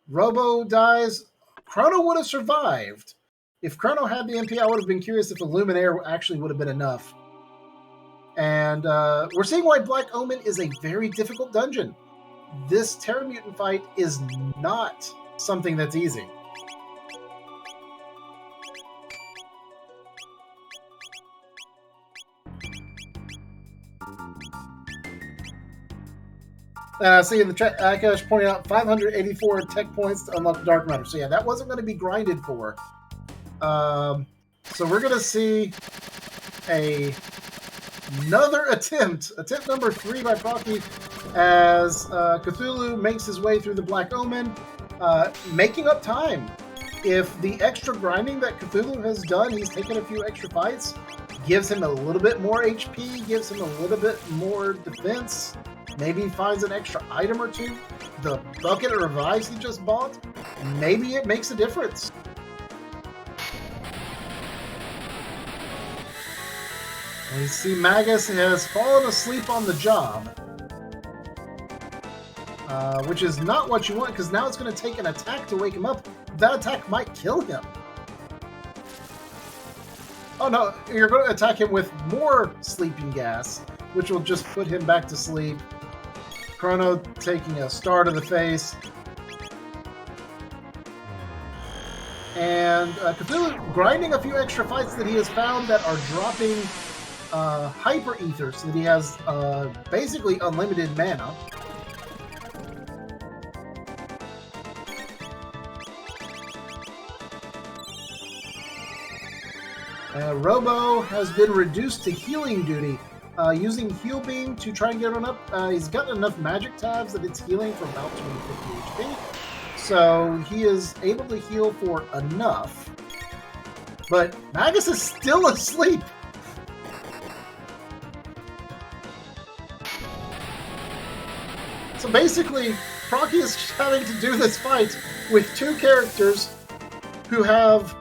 Robo dies. Chrono would have survived. If Chrono had the MP, I would have been curious if a Luminaire actually would have been enough. And we're seeing why Black Omen is a very difficult dungeon. This Terra Mutant fight is not something that's easy. See in the chat, Akash pointed out 584 tech points to unlock Dark Matter. So yeah, that wasn't going to be grinded for. So we're going to see another attempt number 3 by Proccy, as Cthulhu makes his way through the Black Omen, making up time. If the extra grinding that Cthulhu has done, he's taken a few extra fights, gives him a little bit more HP, gives him a little bit more defense, maybe he finds an extra item or two, the bucket of revives he just bought, maybe it makes a difference. We see Magus has fallen asleep on the job, which is not what you want, because now it's going to take an attack to wake him up. That attack might kill him. Oh no, you're going to attack him with more sleeping gas, which will just put him back to sleep. Chrono taking a star to the face. And Cthulhu grinding a few extra fights that he has found that are dropping Hyper Ether, so that he has basically unlimited mana. Robo has been reduced to healing duty, using Heal Beam to try and get on up. He's got enough magic tabs that it's healing for about 250 HP, so he is able to heal for enough. But Magus is still asleep. So basically, Proccy is having to do this fight with two characters who have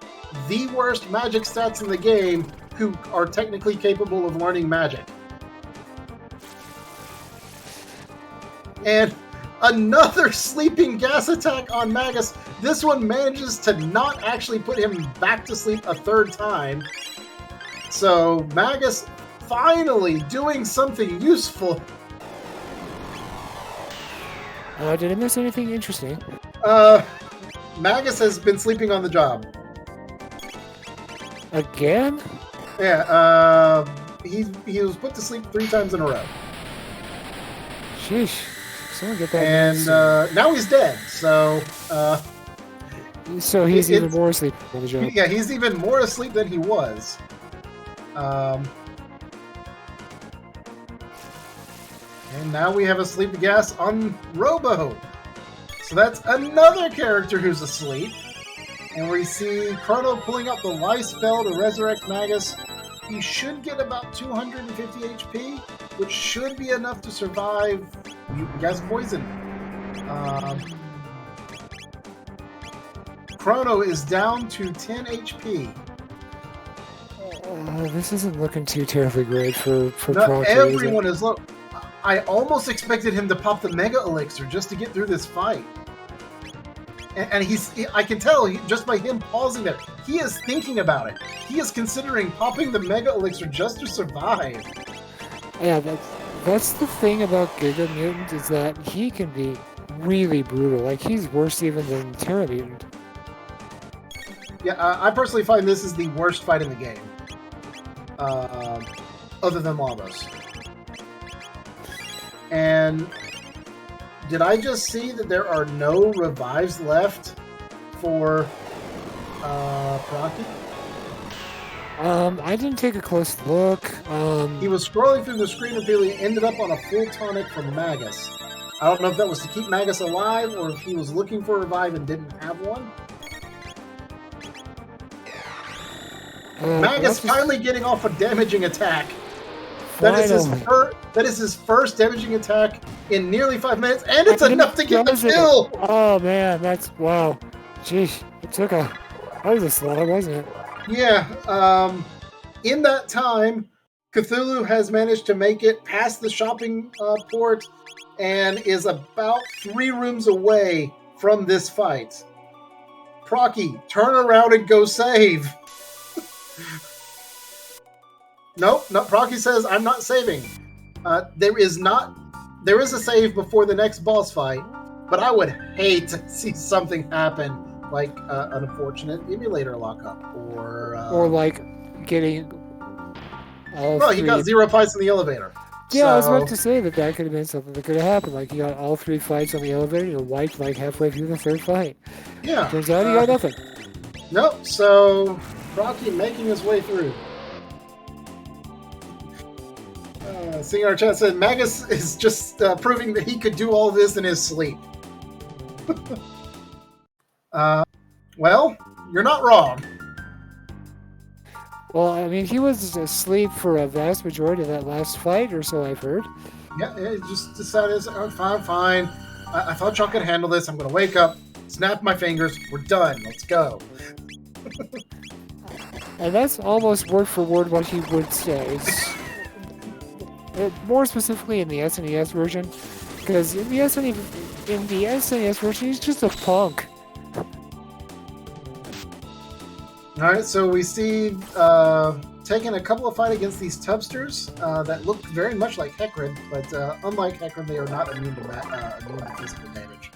the worst magic stats in the game, who are technically capable of learning magic. And Another sleeping gas attack on Magus. This one manages to not actually put him back to sleep a third time. So Magus finally doing something useful. Did I miss anything interesting? Magus has been sleeping on the job. Again? Yeah, he was put to sleep 3 times in a row. Sheesh. Someone get that. And now he's dead, so... so he's even more asleep on the job. Yeah, he's even more asleep than he was. And now we have a sleepy gas on Robo. So that's another character who's asleep. And we see Chrono pulling out the life spell to resurrect Magus. He should get about 250 HP, which should be enough to survive mutant gas poison. Chrono is down to 10 HP. This isn't looking too terribly great for Not Proccy, everyone is low. I almost expected him to pop the Mega Elixir just to get through this fight. And I can tell just by him pausing there, he is thinking about it. He is considering popping the Mega Elixir just to survive. Yeah, that's the thing about Giga Mutant, is that he can be really brutal. Like, he's worse even than Terra Mutant. Yeah, I personally find this is the worst fight in the game. Other than Lagos. And did I just see that there are no revives left for Proccy? I didn't take a close look. He was scrolling through the screen until he ended up on a full tonic from Magus. I don't know if that was to keep Magus alive or if he was looking for a revive and didn't have one. Magus finally getting off a damaging attack. That is his first damaging attack in nearly 5 minutes, and it's enough to get the kill! Oh man, wow. Jeez, that was a slaughter, wasn't it? Yeah, in that time, Cthulhu has managed to make it past the shopping port and is about 3 rooms away from this fight. Proccy, turn around and go save! Nope, Proccy says, I'm not saving. There is a save before the next boss fight, but I would hate to see something happen, like an unfortunate emulator lockup, or like getting all well, he got 0 fights in the elevator. Yeah, so... I was about to say that could have been something that could have happened. Like, you got all 3 fights on the elevator, you're wiped like halfway through the 3rd fight. Yeah. Turns out he got nothing. Nope, so Proccy making his way through. Seeing our chat said, Magus is just proving that he could do all this in his sleep. Well, you're not wrong. Well, I mean, he was asleep for a vast majority of that last fight, or so I've heard. Yeah, he just decided, oh, fine. I thought y'all could handle this. I'm going to wake up, snap my fingers, we're done, let's go. And that's almost word for word what he would say. More specifically in the SNES version, because in the SNES version, he's just a punk. Alright, so we see taking a couple of fights against these tubsters that look very much like Hecarim, but unlike Hecarim, they are not immune to physical damage.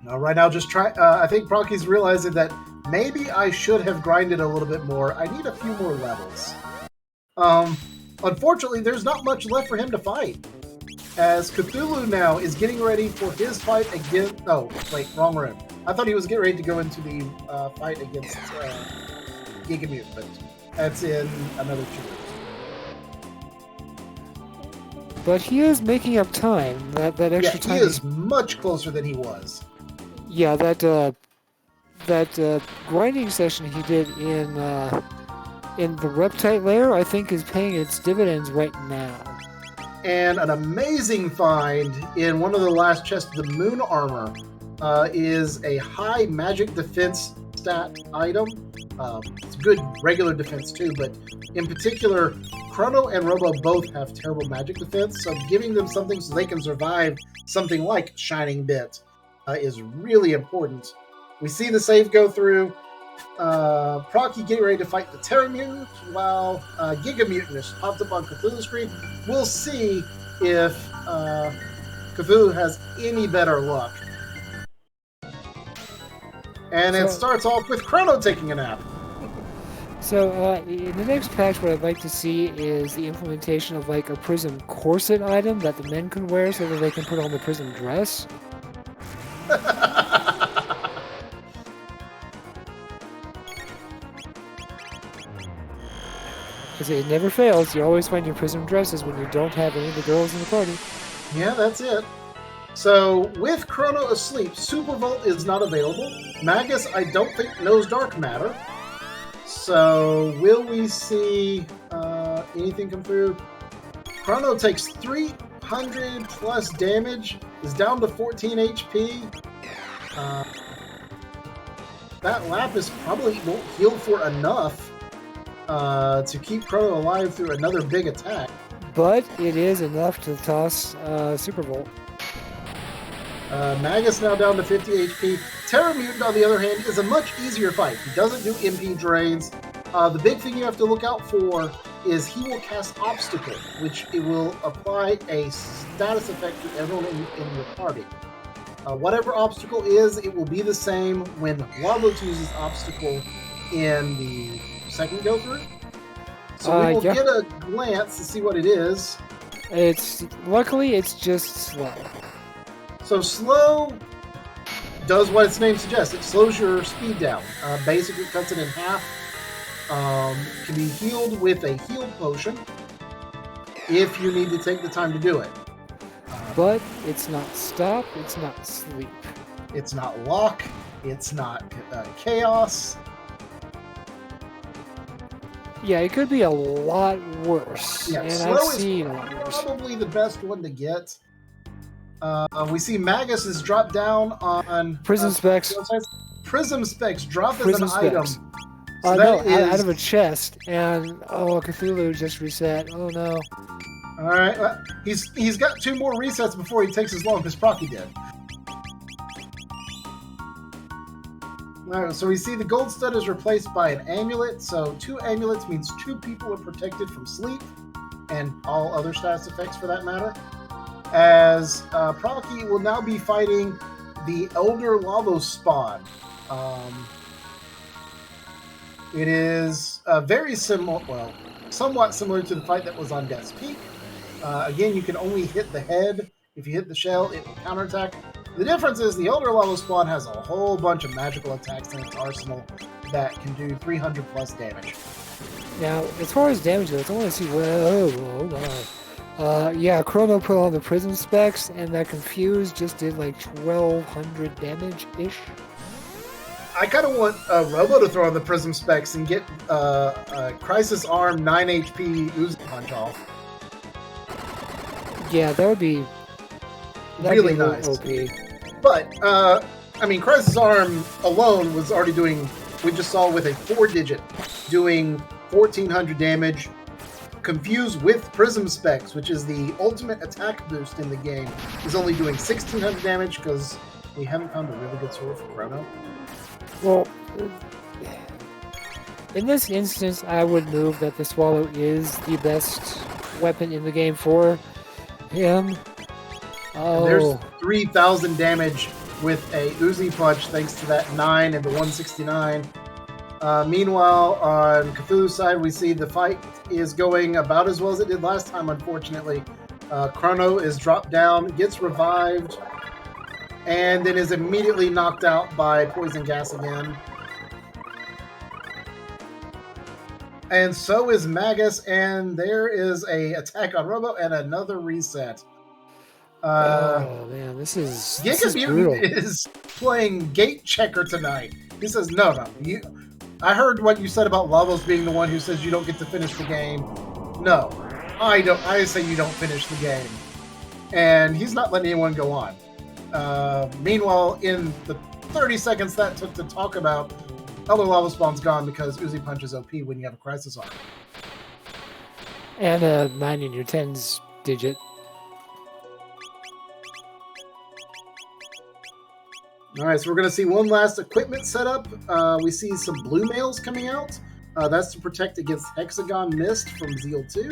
Right now, just try. I think Proccy's realizing that maybe I should have grinded a little bit more. I need a few more levels. Unfortunately, there's not much left for him to fight, as Cthulhu now is getting ready for his fight against... Oh, wait, wrong room. I thought he was getting ready to go into the fight against Gigamute, but that's in another 2 rooms. But he is making up time. That extra time. He is much closer than he was. Yeah, that grinding session he did in the Reptite lair, I think, is paying its dividends right now. And an amazing find in one of the last chests, the Moon Armor, is a high magic defense stat item. It's good regular defense too, but in particular, Chrono and Robo both have terrible magic defense, so giving them something so they can survive something like Shining Bit is really important. We see the save go through. Proccy getting ready to fight the Terra Mutant, while Giga Mutant pops up on Cthulhu's screen. We'll see if Cthulhu has any better luck. And it starts off with Chrono taking a nap. So in the next patch, what I'd like to see is the implementation of like a prism corset item that the men can wear so that they can put on the prism dress. Because it never fails. You always find your prism dresses when you don't have any of the girls in the party. Yeah, that's it. So, with Chrono asleep, Supervolt is not available. Magus, I don't think, knows Dark Matter. So, will we see anything come through? Chrono takes 300 plus damage, is down to 14 HP. That Lapis probably won't heal for enough to keep Chrono alive through another big attack. But it is enough to toss Supervolt. Magus now down to 50 HP. Terra Mutant, on the other hand, is a much easier fight. He doesn't do MP drains. The big thing you have to look out for is he will cast Obstacle, which it will apply a status effect to everyone in your party. Whatever Obstacle is, it will be the same when Lavos uses Obstacle in the second go-through. So we will get a glance to see what it is. Luckily, it's just slow. So slow does what its name suggests. It slows your speed down. Basically cuts it in half. Can be healed with a heal potion if you need to take the time to do it. But it's not stop, it's not sleep. It's not lock, it's not chaos. Yeah, it could be a lot worse. Yeah, and slow I've seen a lot worse. Probably the best one to get. We see Magus is dropped down on Prism Specs. Prism Specs drop Prism as an Specs. item. So out of a chest, and Cthulhu just reset. Oh no! All right, he's got 2 more resets before he takes as long as Proccy did. All right, so we see the gold stud is replaced by an amulet. So 2 amulets means 2 people are protected from sleep and all other status effects for that matter. As Proccy will now be fighting the Elder Lavos spawn. It is very similar, well, somewhat similar to the fight that was on Death's Peak. Again, you can only hit the head. If you hit the shell, it will counterattack. The difference is the Elder Lavos spawn has a whole bunch of magical attacks in its arsenal that can do 300 plus damage. Now, as far as damage goes, I want to see yeah, Chrono put on the Prism Specs, and that Confuse just did like 1,200 damage-ish. I kind of want Robo to throw on the Prism Specs and get Crisis Arm 9 HP Uzi Punch off. Yeah, that would be really nice. OP. But, I mean, Crisis Arm alone was already doing, we just saw with a 4-digit, doing 1,400 damage. Confused with Prism Specs, which is the ultimate attack boost in the game, is only doing 1,600 damage because we haven't found a really good sword for Chrono. Well, in this instance, I would move that the Swallow is the best weapon in the game for him. Oh. There's 3,000 damage with a Uzi Punch thanks to that 9 and the 169. Meanwhile, on Cthulhu's side, we see the fight is going about as well as it did last time, unfortunately. Chrono is dropped down, gets revived, and then is immediately knocked out by poison gas again. And so is Magus, and there is a attack on Robo and another reset. Oh man, this is Giga is playing gate checker tonight. He says, no, I heard what you said about Lavos being the one who says you don't get to finish the game. No, I don't. I say you don't finish the game. And he's not letting anyone go on. Meanwhile, in the 30 seconds that took to talk about, Elder Lavos spawn's gone because Uzi Punch is OP when you have a Crisis Arm. And a 9 in your tens digit. All right, so we're going to see one last equipment setup. We see some blue mails coming out. That's to protect against Hexagon Mist from Zeal 2.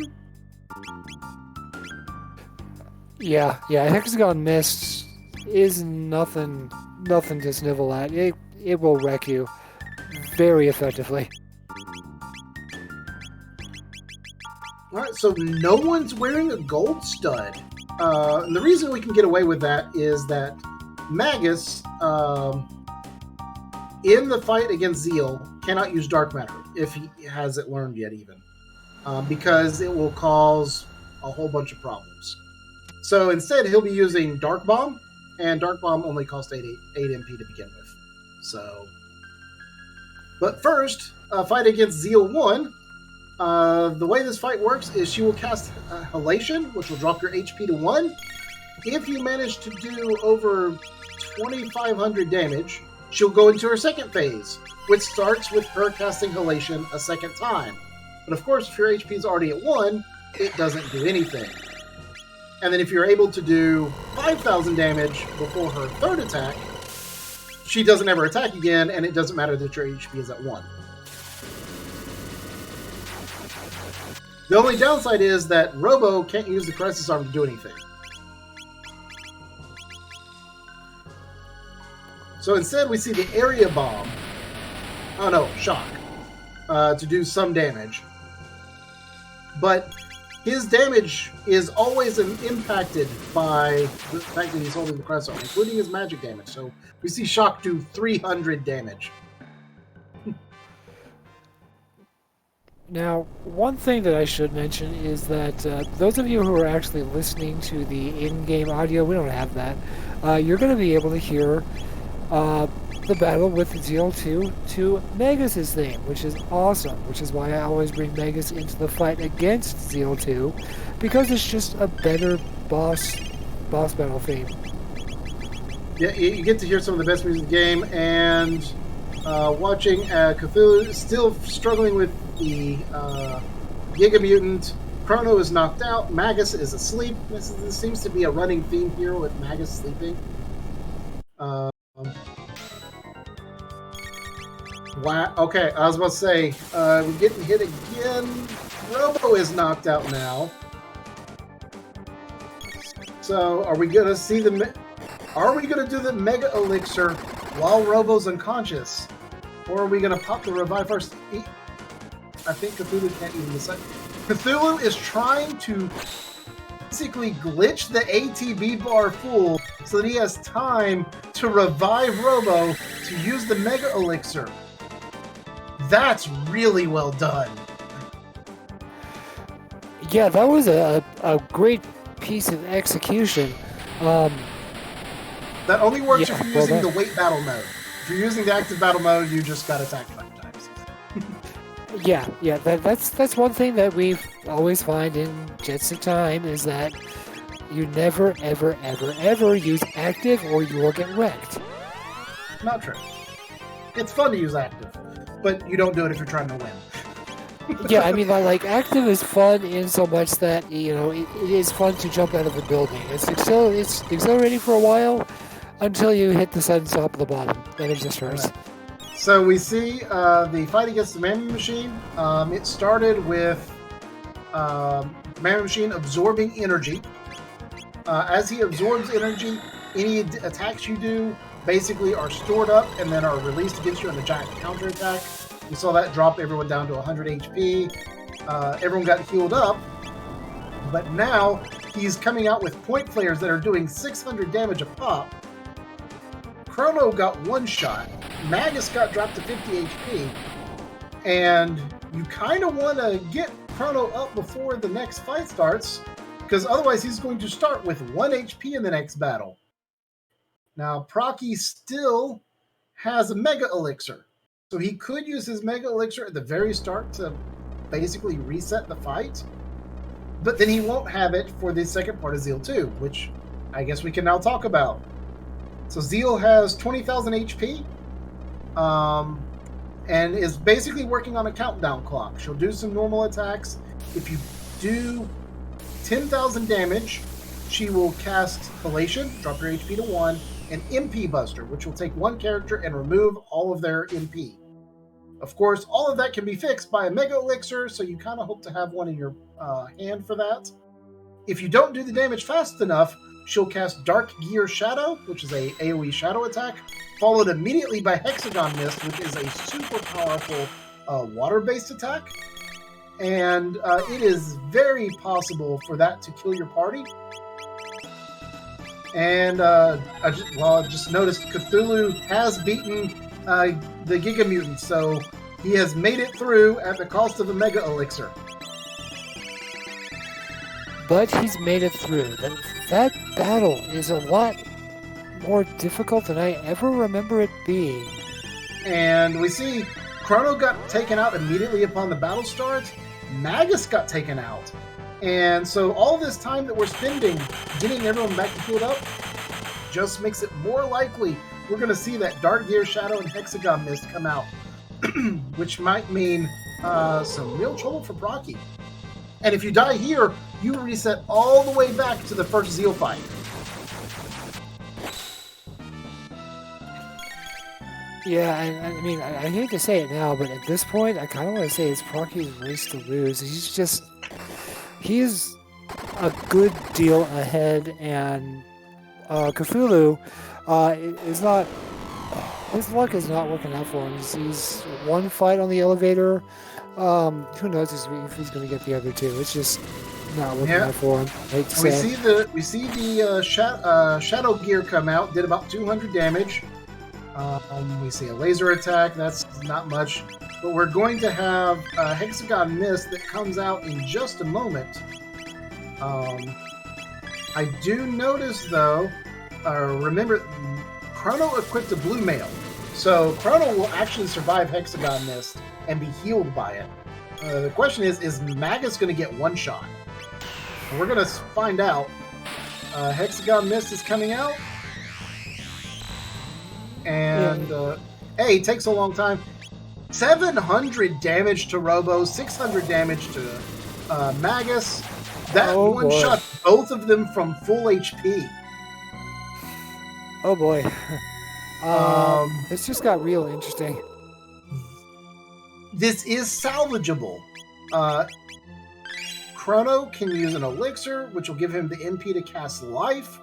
Yeah, Hexagon Mist is nothing to snivel at. It will wreck you very effectively. All right, so no one's wearing a gold stud. And the reason we can get away with that is that Magus, in the fight against Zeal, cannot use dark matter if he hasn't learned yet even. Because it will cause a whole bunch of problems. So instead, he'll be using Dark Bomb, and Dark Bomb only costs 8 MP to begin with. So, but first, fight against Zeal 1. The way this fight works is she will cast Halation, which will drop your HP to 1. If you manage to do over 2,500 damage, she'll go into her second phase, which starts with her casting Halation a second time. But of course, if your HP is already at 1, it doesn't do anything. And then if you're able to do 5,000 damage before her third attack, she doesn't ever attack again, and it doesn't matter that your HP is at 1. The only downside is that Robo can't use the Crisis Arm to do anything. So instead, we see the Area Bomb. Oh no, Shock. To do some damage. But his damage is always impacted by the fact that he's holding the Crisis Arm, including his magic damage. So we see Shock do 300 damage. Now, one thing that I should mention is that those of you who are actually listening to the in-game audio, we don't have that. You're going to be able to hear the battle with Zeal 2 to Magus' theme, which is awesome, which is why I always bring Magus into the fight against Zeal 2, because it's just a better boss battle theme. Yeah, you get to hear some of the best music in the game, and watching Cthulhu still struggling with the Giga Mutant. Chrono is knocked out. Magus is asleep. This seems to be a running theme here with Magus sleeping. Wow. Okay, I was about to say, we're getting hit again. Robo is knocked out now. So, are we gonna see Are we gonna do the Mega Elixir while Robo's unconscious, or are we gonna pop the revive first? I think Cthulhu can't even decide. Cthulhu is trying to basically glitch the ATB bar full so that he has time to revive Robo to use the Mega Elixir. That's really well done. Yeah, that was a great piece of execution. That only works if you're using the wait battle mode. If you're using the active battle mode, you just got attacked 5 times. Yeah, that's one thing that we always find in Jets of Time is that you never, ever, ever, ever use active or you will get wrecked. Not true. It's fun to use active, but you don't do it if you're trying to win. Yeah, I mean, like active is fun in so much that, it is fun to jump out of a building. It's exhilarating for a while until you hit the sudden stop at the bottom, and it just hurts. So we see the fight against the Mammoth Machine. It started with Mammoth Machine absorbing energy. As he absorbs energy, any attacks you do basically are stored up and then are released against you in a giant counterattack. We saw that drop everyone down to 100 HP. Everyone got healed up, but now he's coming out with point flares that are doing 600 damage a pop. Chrono got one shot. Magus got dropped to 50 HP. And you kind of want to get Chrono up before the next fight starts, because otherwise he's going to start with 1 HP in the next battle. Now, Proccy still has a Mega Elixir. So he could use his Mega Elixir at the very start to basically reset the fight. But then he won't have it for the second part of Zeal 2, which I guess we can now talk about. So Zeal has 20,000 HP and is basically working on a countdown clock. She'll do some normal attacks. If you do 10,000 damage, she will cast Halation, drop your HP to 1, and MP Buster, which will take one character and remove all of their MP. Of course, all of that can be fixed by a Mega Elixir, so you kind of hope to have one in your hand for that. If you don't do the damage fast enough, she'll cast Dark Gear Shadow, which is a AoE shadow attack, followed immediately by Hexagon Mist, which is a super powerful water-based attack. And it is very possible for that to kill your party. And I just noticed Cthulhu has beaten the Giga Mutant, so he has made it through at the cost of a Mega Elixir. But he's made it through. That battle is a lot more difficult than I ever remember it being. And we see Chrono got taken out immediately upon the battle start. Magus got taken out. And so all this time that we're spending getting everyone back to healed up just makes it more likely we're going to see that Dark Gear Shadow and Hexagon Mist come out, which might mean some real trouble for Proccy. And if you die here, you reset all the way back to the first Zeal fight. Yeah, I mean, I hate to say it now, but at this point, I kind of want to say it's Proccy's race to lose. He's a good deal ahead, and Cthulhu is not, his luck is not working out for him. He's one fight on the elevator. Who knows if he's going to get the other two? It's just not working out for him. I hate to say. We see the Shadow Gear come out, did about 200 damage. We see a laser attack, that's not much. But we're going to have a Hexagon Mist that comes out in just a moment. I do notice, though, remember, Chrono equipped a blue mail. So Chrono will actually survive Hexagon Mist and be healed by it. The question is Magus going to get one shot? And we're going to find out. Hexagon Mist is coming out. And, hey, it takes a long time. 700 damage to Robo, 600 damage to Magus. That one shot both of them from full HP. Oh boy. This just got real interesting. This is salvageable. Chrono can use an elixir, which will give him the MP to cast life.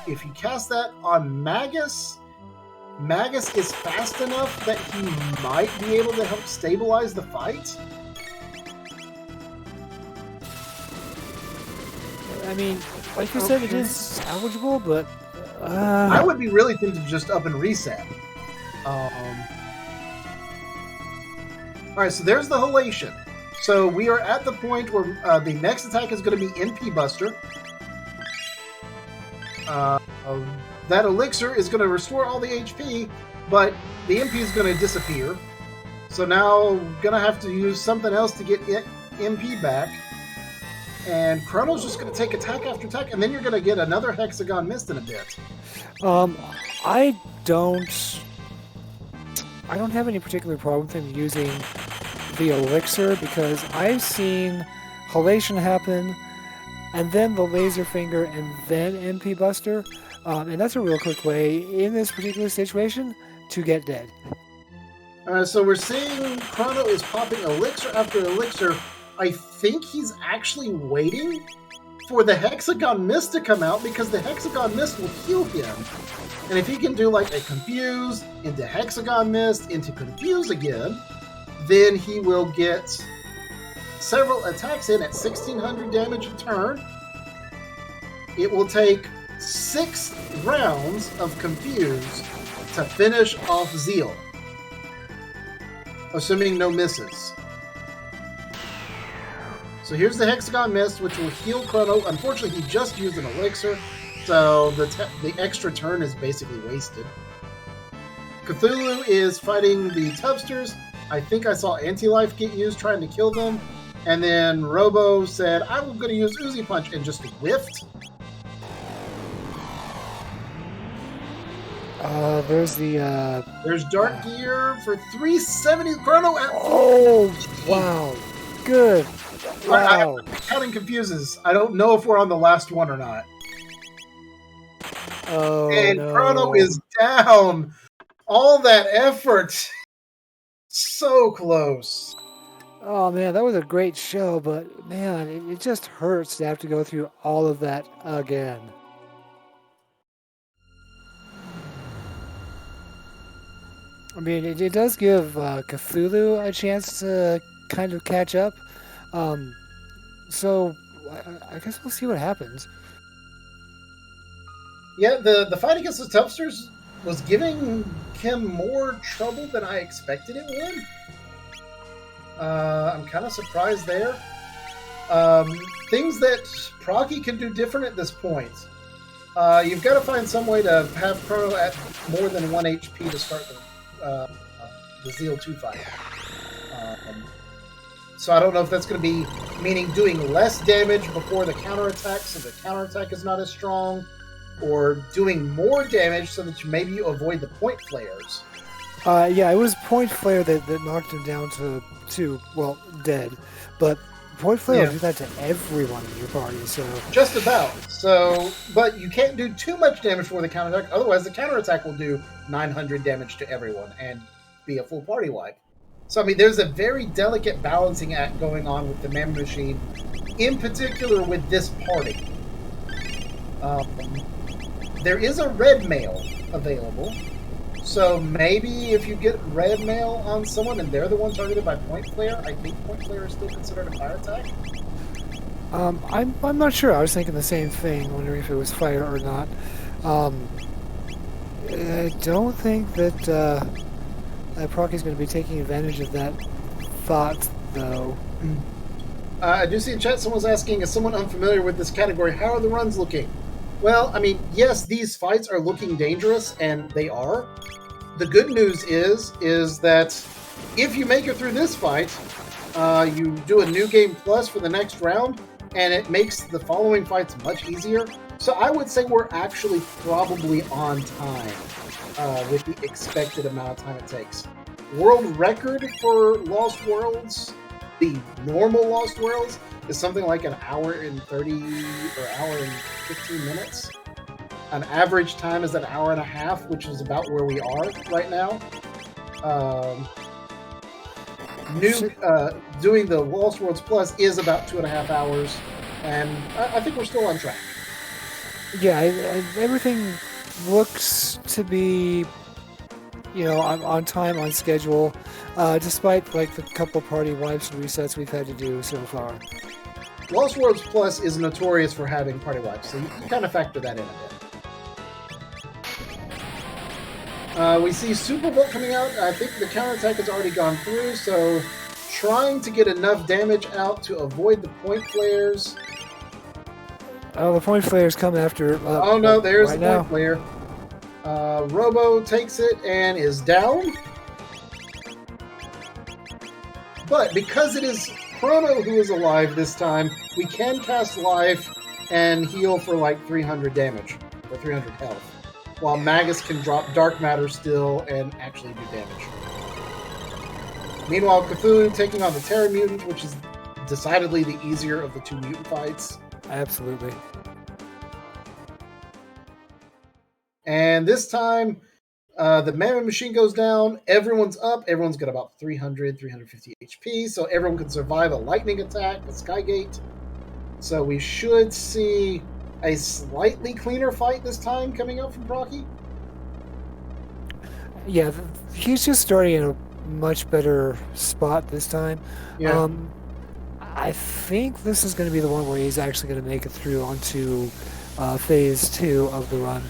If you cast that on Magus is fast enough that he might be able to help stabilize the fight. I mean, like you said, it is salvageable, but I would be really tempted to just up and reset. Alright, so there's the halation. So we are at the point where the next attack is going to be MP Buster. That elixir is going to restore all the HP, but the MP is going to disappear. So now we're going to have to use something else to get MP back. And Chrono's just going to take attack after attack, and then you're going to get another Hexagon Mist in a bit. I don't have any particular problem with him using the elixir, because I've seen halation happen, and then the laser finger, and then MP Buster. And that's a real quick way, in this particular situation, to get dead. So we're seeing Chrono is popping elixir after elixir. I think he's actually waiting for the Hexagon Mist to come out, because the Hexagon Mist will heal him. And if he can do like a Confuse into Hexagon Mist into Confuse again, then he will get several attacks in at 1600 damage a turn. It will take 6 rounds of Confuse to finish off Zeal, assuming no misses. So here's the Hexagon Mist, which will heal Chrono. Unfortunately, he just used an elixir, so the extra turn is basically wasted. Cthulhu is fighting the Tubsters. I think I saw Anti-Life get used trying to kill them, and then Robo said, I'm going to use Uzi Punch, and just whiffed. There's Dark Gear for 370 Chrono at Oh, wow. Good Wow. Counting confuses. I don't know if we're on the last one or not. Oh, And no. Chrono is down. All that effort. So close. Oh, man, that was a great show, but, man, it just hurts to have to go through all of that again. I mean, it does give Cthulhu a chance to kind of catch up. So, I guess we'll see what happens. Yeah, the fight against the Tubsters was giving him more trouble than I expected it would. I'm kind of surprised there. Things that Proccy can do different at this point. You've got to find some way to have Chrono at more than 1 HP to start the Zeal 2 fight. So I don't know if that's going to be meaning doing less damage before the counterattack, so the counterattack is not as strong, or doing more damage so that maybe you avoid the point flares. Yeah, it was Point Flare that knocked him down to well, dead. But Point Flare will do that to everyone in your party, so... Just about. So, but you can't do too much damage for the counterattack, otherwise the counterattack will do 900 damage to everyone and be a full party wipe. So, I mean, there's a very delicate balancing act going on with the Mammoth Machine, in particular with this party. There is a red mail available, so maybe if you get red mail on someone and they're the one targeted by Point Flare, I think Point Flare is still considered a fire attack. I'm not sure. I was thinking the same thing, wondering if it was fire or not. I don't think that Proccy's going to be taking advantage of that thought, though. I do see in chat someone's asking, is someone unfamiliar with this category, how are the runs looking? Well, I mean, yes, these fights are looking dangerous, and they are. The good news is that if you make it through this fight, you do a new game plus for the next round, and it makes the following fights much easier. So I would say we're actually probably on time with the expected amount of time it takes. World record for Lost Worlds, the normal Lost Worlds, is something like an hour and 30 or hour and 15 minutes. An average time is an hour and a half, which is about where we are right now. Doing the Lost Worlds Plus is about 2.5 hours, and I think we're still on track. Yeah, everything looks to be, on time, on schedule, despite like the couple party wipes and resets we've had to do so far. Lost Worlds Plus is notorious for having party wipes, so you can kind of factor that in a bit. We see Super Bolt coming out. I think the counterattack has already gone through, so trying to get enough damage out to avoid the point flares. Oh, the point flares come after. Oh no, there's right the point flare. Robo takes it and is down. But because it is Chrono who is alive this time, we can cast Life and heal for like 300 damage, or 300 health, while Magus can drop Dark Matter still and actually do damage. Meanwhile, Cthulhu taking on the Terra Mutant, which is decidedly the easier of the two mutant fights. Absolutely. And this time, the Mammoth Machine goes down, everyone's up, everyone's got about 300, 350 HP, so everyone can survive a lightning attack, a Skygate. So we should see a slightly cleaner fight this time coming up from Proccy. Yeah, he's just starting in a much better spot this time. Yeah. I think this is going to be the one where he's actually going to make it through onto phase 2 of the run.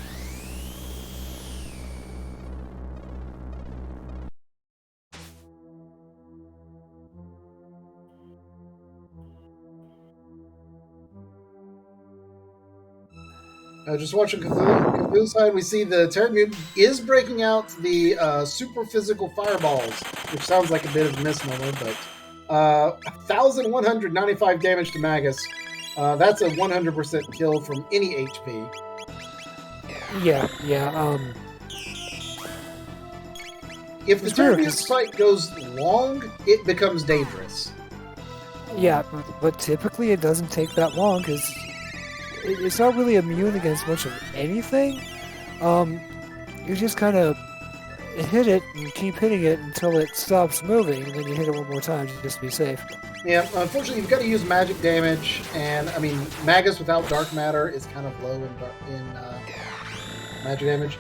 Just watching Cthulhu's side, we see the Terra Mutant is breaking out the super physical fireballs, which sounds like a bit of a misnomer, but 1,195 damage to Magus. That's a 100% kill from any HP. Yeah. If the Terra Mutant fight goes long, it becomes dangerous. Yeah, but typically it doesn't take that long because it's not really immune against much of anything. You just kind of hit it and keep hitting it until it stops moving, and then you hit it one more time just to be safe. Yeah, unfortunately, you've got to use magic damage, and I mean, Magus without dark matter is kind of low in magic damage.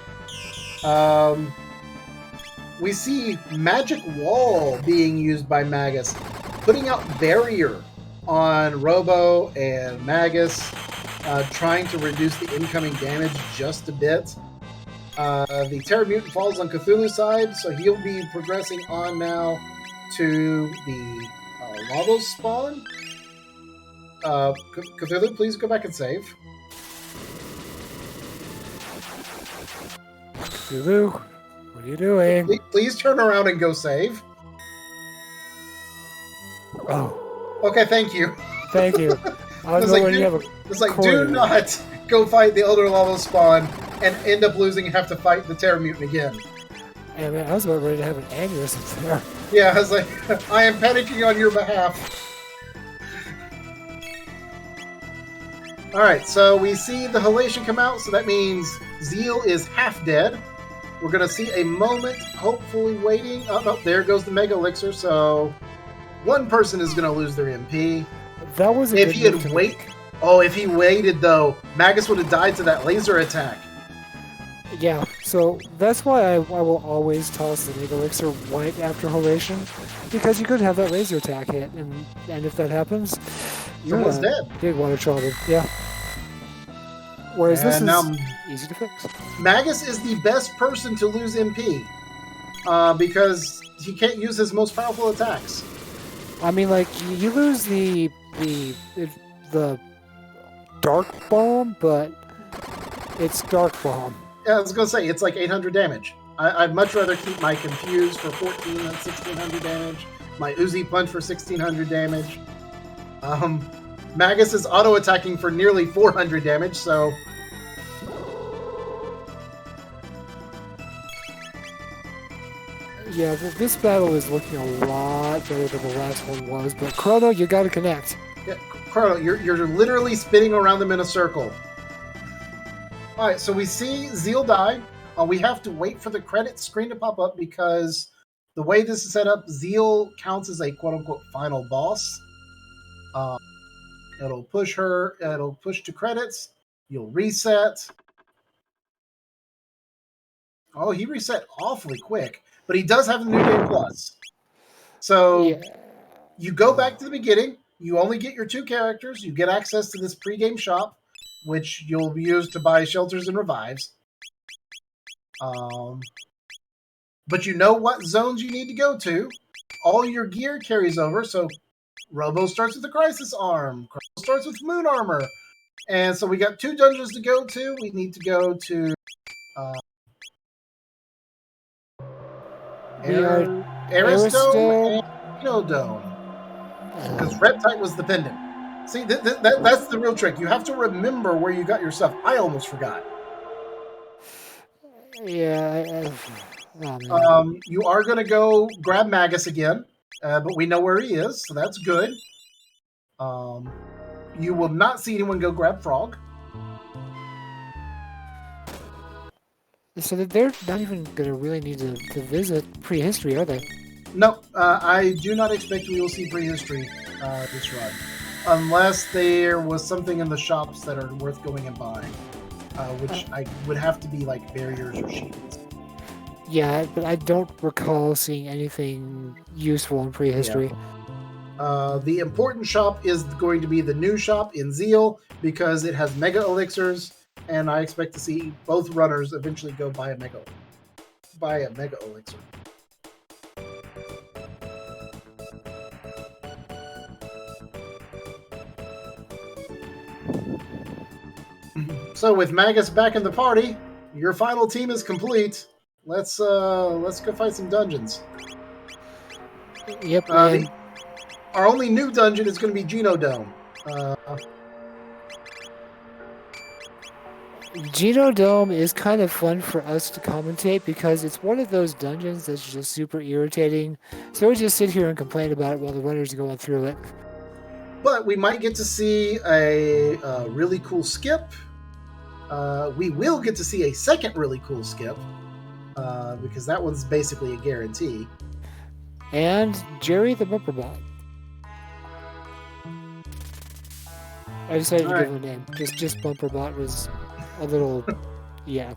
We see magic wall being used by Magus, putting out barrier on Robo and Magus, trying to reduce the incoming damage just a bit. The Terra Mutant falls on Cthulhu's side, so he'll be progressing on now to the Lavos spawn. Cthulhu, please go back and save. Cthulhu, what are you doing? Please turn around and go save. Oh, okay, thank you. Thank you. I was like, when you have a it's like, do not go fight the Elder Lavos spawn and end up losing and have to fight the Terra Mutant again. Yeah, man, I was about ready to have an aneurysm there. Yeah, I was like, I am panicking on your behalf. Alright, so we see the halation come out, so that means Zeal is half dead. We're going to see a moment, hopefully waiting. Oh, no, there goes the Mega Elixir, so one person is going to lose their MP. That was if he had waited. Oh, if he waited, though, Magus would have died to that laser attack. Yeah, so that's why I will always toss the Mega Elixir right after halation, because you could have that laser attack hit, and if that happens, someone's dead. Big water trouble. Yeah. Whereas this is easy to fix. Magus is the best person to lose MP, because he can't use his most powerful attacks. I mean, like, you lose the Dark Bomb, but it's Dark Bomb. Yeah, I was going to say, it's like 800 damage. I'd much rather keep my Confuse for 14 than 1600 damage, my Uzi Punch for 1600 damage. Magus is auto-attacking for nearly 400 damage, so... Yeah, this battle is looking a lot better than the last one was, but Chrono, you gotta connect. Yeah, Chrono, you're literally spinning around them in a circle. Alright, so we see Zeal die. We have to wait for the credits screen to pop up because the way this is set up, Zeal counts as a quote-unquote final boss. It'll push to credits. You'll reset. Oh, he reset awfully quick, but he does have the New Game Plus. So you go back to the beginning. You only get your 2 characters. You get access to this pre-game shop, which you'll use to buy shelters and revives. But you know what zones you need to go to. All your gear carries over, so Robo starts with the Crisis Arm. Chrono starts with Moon Armor. And so we got 2 dungeons to go to. We need to go to Arisdome and Dome. Because Reptite was the pendant. See, that's the real trick. You have to remember where you got your stuff. I almost forgot. Yeah. You are going to go grab Magus again, but we know where he is, so that's good. You will not see anyone go grab Frog. So they're not even going to really need to visit prehistory, are they? No, I do not expect we will see prehistory this run. Unless there was something in the shops that are worth going and buying, which I would have to be like barriers or shields. Yeah, but I don't recall seeing anything useful in prehistory. Yeah. The important shop is going to be the new shop in Zeal because it has Mega Elixirs, and I expect to see both runners eventually go buy a Mega Elixir. So with Magus back in the party, your final team is complete. Let's go fight some dungeons. Yep. Our only new dungeon is going to be Genodome. Genodome is kind of fun for us to commentate because it's one of those dungeons that's just super irritating. So we just sit here and complain about it while the runners are going through it. But we might get to see a really cool skip. We will get to see a second really cool skip, because that one's basically a guarantee. And Jerry the Bumper Bot. I decided to give him a name. Just Bumper Bot was a little, yeah.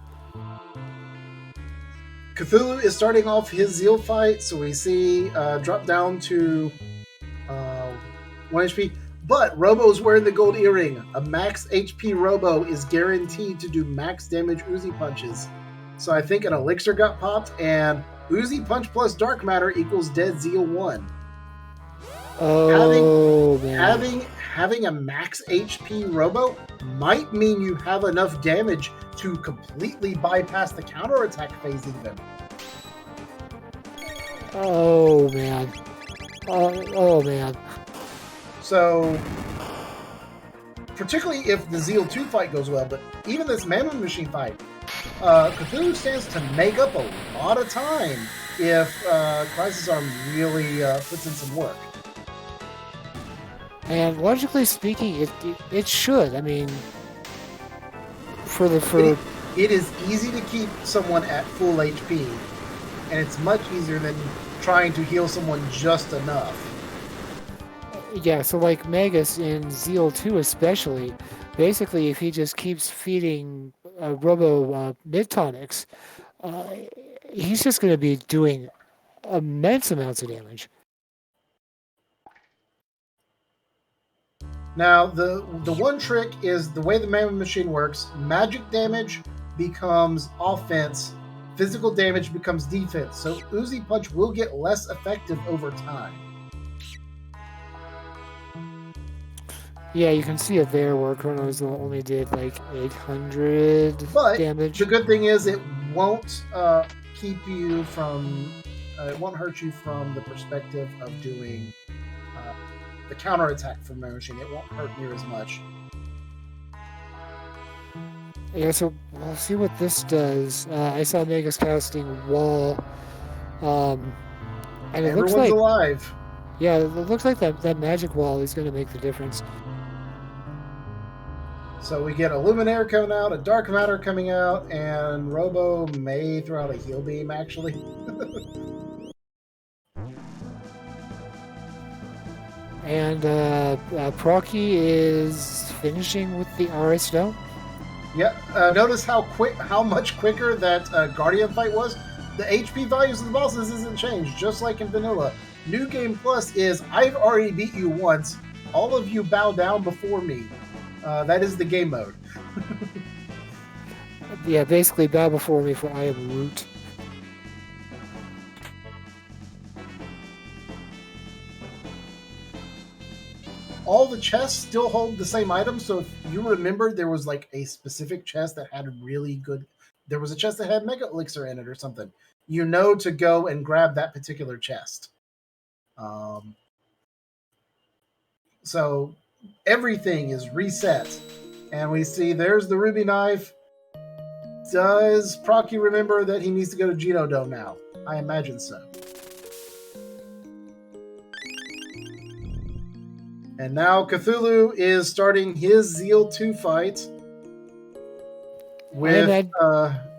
Cthulhu is starting off his Zeal fight, so we see drop down to 1 HP. But Robo's wearing the gold earring. A max HP Robo is guaranteed to do max damage Uzi punches. So I think an elixir got popped, and Uzi punch plus dark matter equals dead Zeal 1. Oh, man. Having a max HP Robo might mean you have enough damage to completely bypass the counterattack phase even. Oh, man. Oh, man. So, particularly if the Zeal 2 fight goes well, but even this Mammon Machine fight, Cthulhu stands to make up a lot of time if Crisis Arm really puts in some work. And logically speaking, it should. I mean, It is easy to keep someone at full HP, and it's much easier than trying to heal someone just enough. Yeah, so like Magus in Zeal 2 especially, basically if he just keeps feeding Robo mid-tonics, he's just going to be doing immense amounts of damage. Now, the one trick is the way the Mammon Machine works, magic damage becomes offense, physical damage becomes defense, so Uzi Punch will get less effective over time. Yeah, you can see it there where Chrono's only did like 800 damage. The good thing is it won't keep you from, it won't hurt you from the perspective of doing the counterattack from Mammon Machine. It won't hurt near as much. Yeah, so we'll see what this does. I saw Magus casting Wall, and it Everyone's looks like alive. Yeah, it looks like that magic wall is going to make the difference. So we get a Luminaire coming out, a Dark Matter coming out, and Robo may throw out a Heal Beam, actually. And Proccy is finishing with the RS Dome. Yep. Notice how much quicker that Guardian fight was? The HP values of the bosses isn't changed, just like in Vanilla. New Game Plus is, I've already beat you once. All of you bow down before me. That is the game mode. Yeah, basically bow before me for I am Root. All the chests still hold the same items, so if you remember there was like a specific chest that had really good... There was a chest that had Mega Elixir in it or something. You know to go and grab that particular chest. So everything is reset. And we see there's the Ruby Knife. Does Proccy remember that he needs to go to Genodome now? I imagine so. And now Cthulhu is starting his Zeal 2 fight with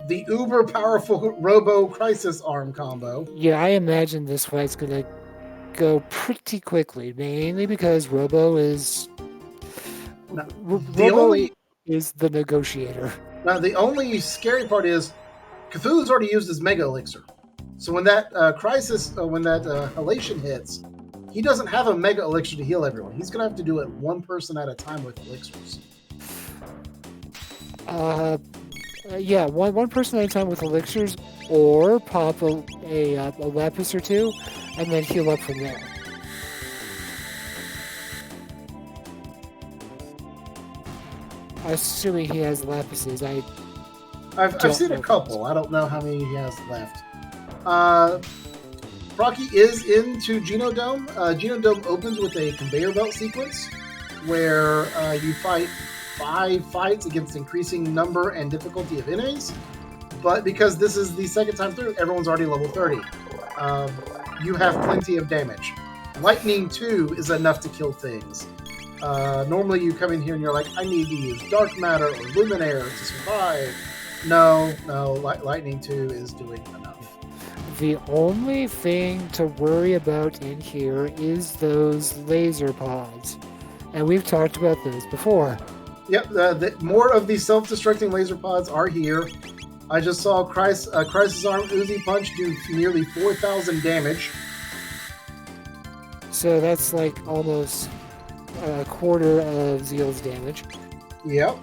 the uber powerful Robo Crisis Arm combo. Yeah, I imagine this fight's going to go pretty quickly, mainly because Robo is... is the negotiator. Now, the only scary part is Cthulhu's already used his Mega Elixir. So when that Halation hits, he doesn't have a Mega Elixir to heal everyone. He's going to have to do it one person at a time with elixirs. Yeah, one person at a time with elixirs, or pop a lapis or two, and then heal up from there. Assuming he has lapises, I've seen a couple. I don't know how many he has left. Proccy is into Genodome. Genodome opens with a conveyor belt sequence where you fight 5 fights against increasing number and difficulty of enemies. But because this is the second time through, everyone's already level 30. You have plenty of damage. Lightning 2 is enough to kill things. Normally you come in here and you're like, I need to use dark matter or luminaire to survive. No, lightning 2 is doing enough. The only thing to worry about in here is those laser pods. And we've talked about those before. Yep, more of these self-destructing laser pods are here. I just saw Crisis Arm Uzi Punch do nearly 4,000 damage. So that's like almost a quarter of Zeal's damage. Yep.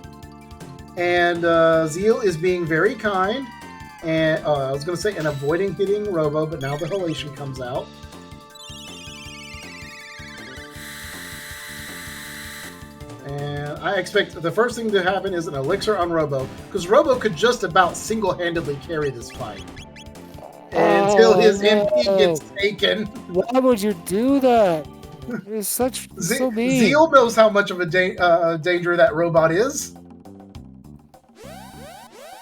And Zeal is being very kind. And I was going to say, and avoiding hitting Robo, but now the Halation comes out. And I expect the first thing to happen is an elixir on Robo, because Robo could just about single-handedly carry this fight. Until his MP gets taken. Why would you do that? It's so mean. Zeal knows how much of a danger that robot is.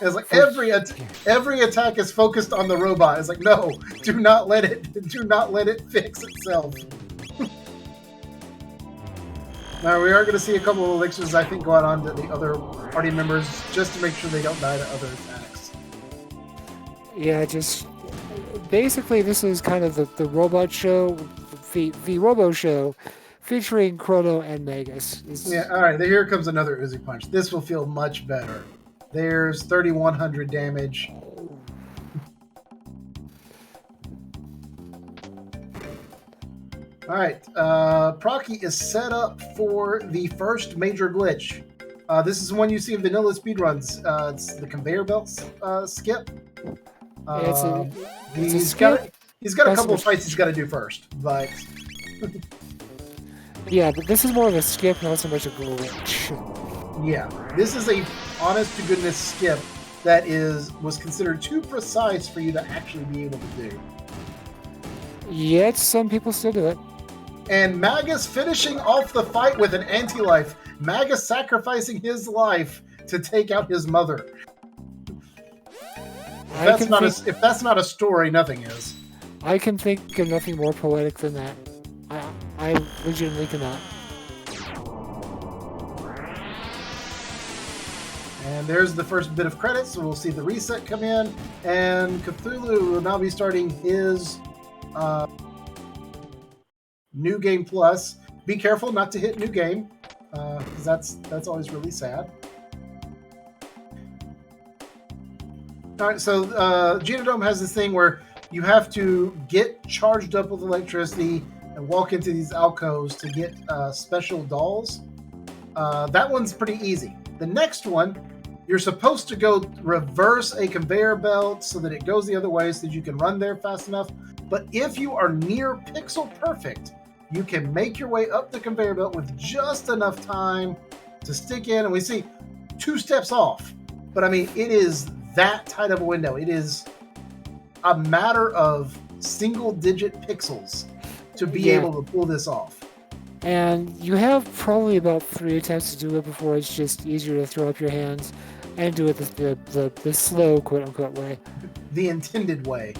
It's like every attack is focused on the robot. It's like, no, do not let it fix itself. Now we are going to see a couple of elixirs, I think, going on to the other party members just to make sure they don't die to other attacks. Yeah, just basically this is kind of the robot show, the Robo show, featuring Chrono and Magus. Yeah, all right. Here comes another Uzi Punch. This will feel much better. There's 3,100 damage. All right, Proccy is set up for the first major glitch. This is one you see in vanilla speedruns. It's the conveyor belt skip. He's got a couple of fights he's got to do first, but yeah, but this is more of a skip, not so much a glitch. Yeah, this is a honest to goodness skip that was considered too precise for you to actually be able to do. Yet some people still do it. And Magus finishing off the fight with an anti-life. Magus sacrificing his life to take out his mother. If that's not a story, nothing is. I can think of nothing more poetic than that. I legitimately cannot. And there's the first bit of credits, so we'll see the reset come in. And Cthulhu will now be starting his New Game Plus. Be careful not to hit New Game, because that's always really sad. All right, so Genodome has this thing where you have to get charged up with electricity and walk into these alcoves to get special dolls. That one's pretty easy. The next one, you're supposed to go reverse a conveyor belt so that it goes the other way so that you can run there fast enough. But if you are near pixel perfect, you can make your way up the conveyor belt with just enough time to stick in. And we see 2 steps off. But I mean, it is that tight of a window. It is a matter of single-digit pixels to be able to pull this off. And you have probably about 3 attempts to do it before it's just easier to throw up your hands and do it the slow, quote-unquote, way. The intended way.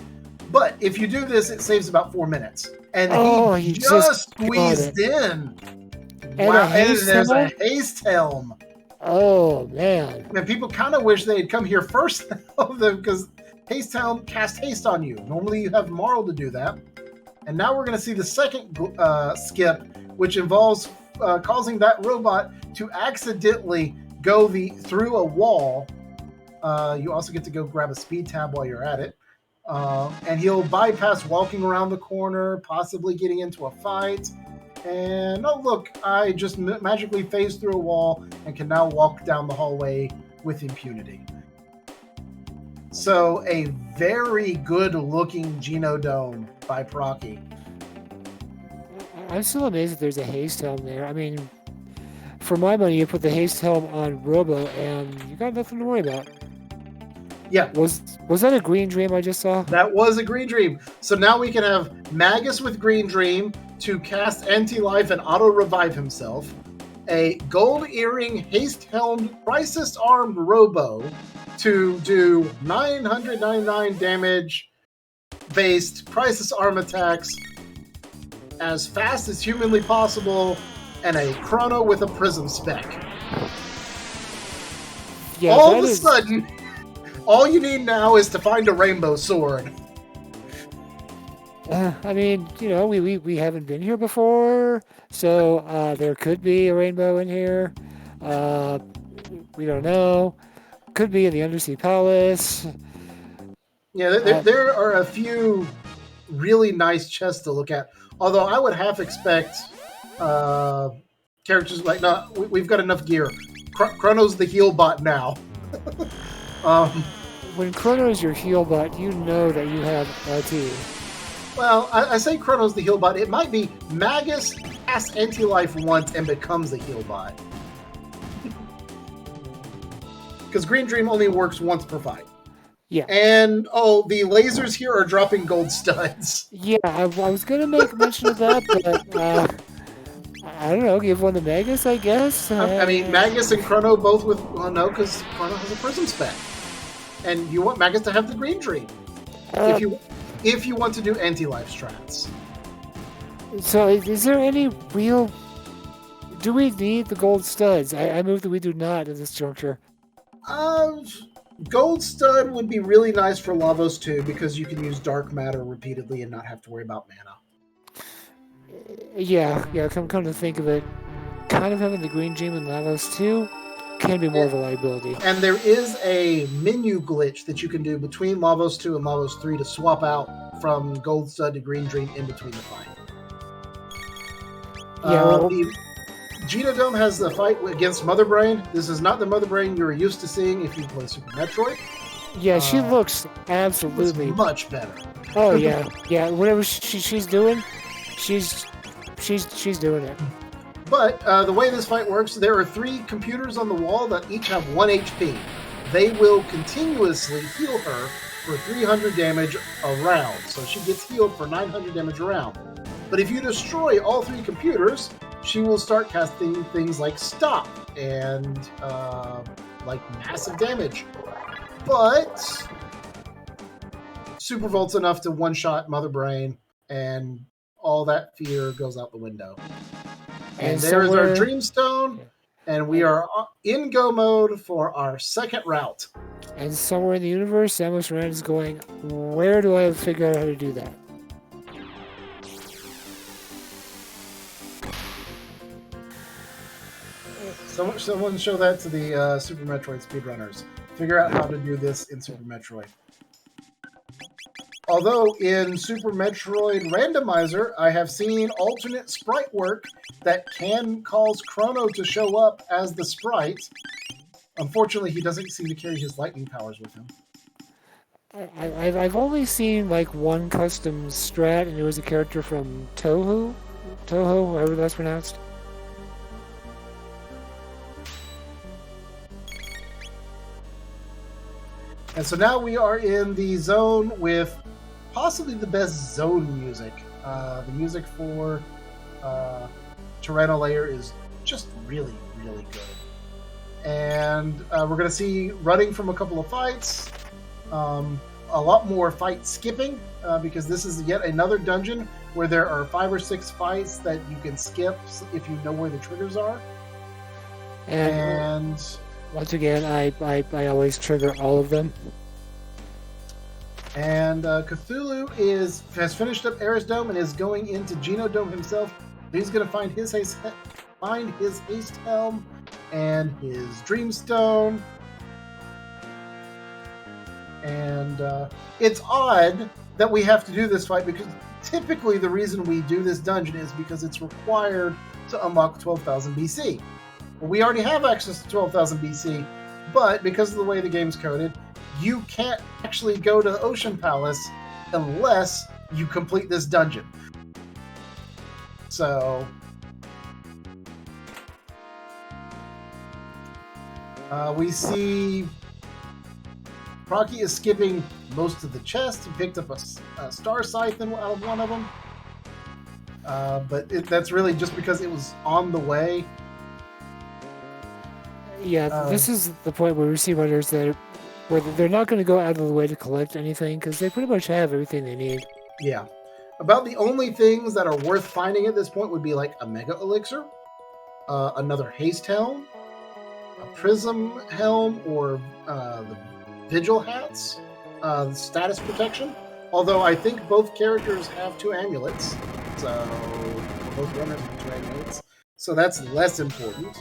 But if you do this, it saves about 4 minutes. And he just squeezed in. Wow, and there's a haste helm. Oh, man. And people kind of wish they had come here first, because haste helm cast haste on you. Normally you have Marl to do that. And now we're going to see the second skip, which involves causing that robot to accidentally go through a wall. You also get to go grab a speed tab while you're at it. And he'll bypass walking around the corner, possibly getting into a fight. And oh look, I just magically phased through a wall and can now walk down the hallway with impunity. So a very good looking Genodome by Proccy. I'm still amazed that there's a haste helm there. I mean, for my money, you put the haste helm on Robo and you got nothing to worry about. Yeah. Was that a green dream I just saw? That was a green dream. So now we can have Magus with green dream to cast anti-life and auto-revive himself. A gold earring haste-helmed crisis-armed Robo to do 999 damage based crisis arm attacks as fast as humanly possible and a Chrono with a prism spec. Yeah, All of a sudden, all you need now is to find a rainbow sword. I mean, we haven't been here before, so there could be a rainbow in here. We don't know. Could be in the Undersea Palace. Yeah, there are a few really nice chests to look at. Although I would half expect characters like, no, we've got enough gear. Chrono's the heal bot now. When Chrono is your heal bot, you know that you have a team. Well, I say Chrono's the heal bot. It might be Magus casts anti-life once and becomes the heal bot. Because Green Dream only works once per fight. Yeah. And, the lasers here are dropping gold studs. Yeah, I was going to make mention of that, but I don't know, give one to Magus, I guess? I mean, Magus and Chrono both with... Well, no, because Chrono has a prism spec. And you want Magus to have the Green Dream. If you want to do anti-life strats. So is there any real... Do we need the gold studs? I move that we do not at this juncture. Gold stud would be really nice for Lavos 2 because you can use dark matter repeatedly and not have to worry about mana. Yeah, come to think of it, kind of having the Green Dream in Lavos 2 can be more of a liability. And there is a menu glitch that you can do between Lavos 2 and Lavos 3 to swap out from Gold Stud to Green Dream in between the fight. The Genodome has the fight against Mother Brain. This is not the Mother Brain you're used to seeing if you play Super Metroid. Yeah, she looks absolutely much better. Oh yeah. Whatever she's doing, she's doing it. But the way this fight works, there are 3 computers on the wall that each have 1 HP. They will continuously heal her for 300 damage a round. So she gets healed for 900 damage a round. But if you destroy all 3 computers, she will start casting things like Stop and like massive damage. But Super Volt's enough to one-shot Mother Brain, and all that fear goes out the window. And there's our Dreamstone, and we are in go mode for our second route. And somewhere in the universe, Samus Aran is going, where do I figure out how to do that? Someone show that to the Super Metroid speedrunners. Figure out how to do this in Super Metroid. Although in Super Metroid Randomizer, I have seen alternate sprite work that can cause Chrono to show up as the sprite. Unfortunately, he doesn't seem to carry his lightning powers with him. I've only seen like one custom strat, and it was a character from Toho, however that's pronounced. And so now we are in the zone with possibly the best zone music. The music for Tyranno is just really, really good. And we're going to see running from a couple of fights, a lot more fight skipping, because this is yet another dungeon where there are 5 or 6 fights that you can skip if you know where the triggers are. And once again, I always trigger all of them. And Cthulhu has finished up Ares Dome and is going into Genodome himself. He's going to find his haste helm and his Dreamstone. And it's odd that we have to do this fight, because typically the reason we do this dungeon is because it's required to unlock 12,000 BC. Well, we already have access to 12,000 BC, but because of the way the game's coded, you can't actually go to the Ocean Palace unless you complete this dungeon. So we see Proccy is skipping most of the chests. He picked up a Star Scythe out of one of them. But that's really just because it was on the way. Yeah, this is the point where we see runners where they're not going to go out of the way to collect anything, because they pretty much have everything they need. Yeah. About the only things that are worth finding at this point would be like a Mega Elixir another haste helm, a prism helm, or the vigil hats, status protection. Although I think both characters have 2 amulets, so both runners have 2 amulets, so that's less important.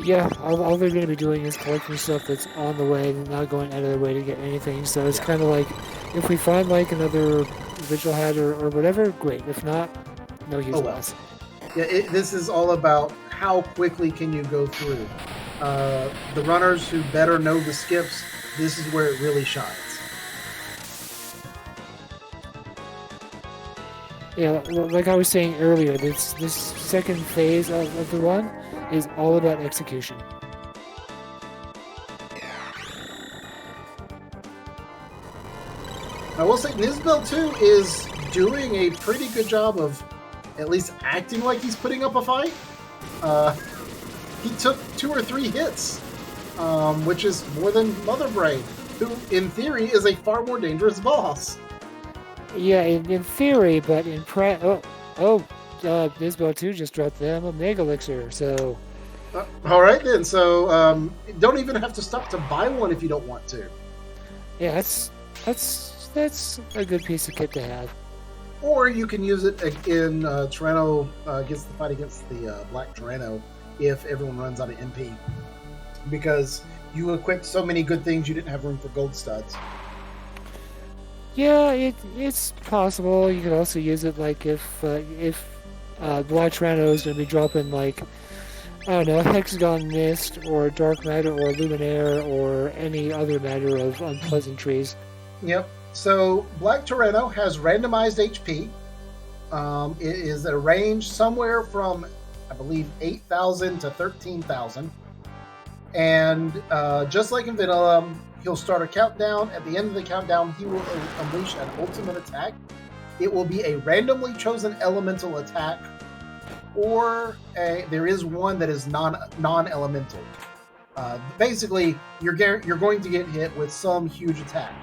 Yeah, all they're going to be doing is collecting stuff that's on the way and not going out of their way to get anything. So it's kind of like, if we find like another vigil hat or whatever, great. If not, no huge loss. Yeah, this is all about how quickly can you go through. The runners who better know the skips, this is where it really shines. Yeah, like I was saying earlier, this second phase of the run is all about execution. I will say Nisbel too is doing a pretty good job of at least acting like he's putting up a fight. He took 2 or 3 hits, which is more than Mother Brain, who in theory is a far more dangerous boss. Yeah, in theory, but in Nisbel 2 just dropped them a Mega Elixir, so... all right then, so don't even have to stop to buy one if you don't want to. Yeah, that's a good piece of kit to have. Or you can use it in Chrono against the fight against the Black Chrono if everyone runs out of MP. Because you equipped so many good things you didn't have room for gold studs. Yeah, it's possible. You could also use it like if Black Chrono is going to be dropping like, I don't know, Hexagon Mist or Dark Matter or Luminaire or any other matter of unpleasantries. Yep. So Black Tyranno has randomized HP. It is at a range somewhere from, I believe, 8,000 to 13,000. And just like in Vanilla, he'll start a countdown. At the end of the countdown, he will unleash an ultimate attack. It will be a randomly chosen elemental attack, or there is one that is non-elemental. Basically, you're going to get hit with some huge attack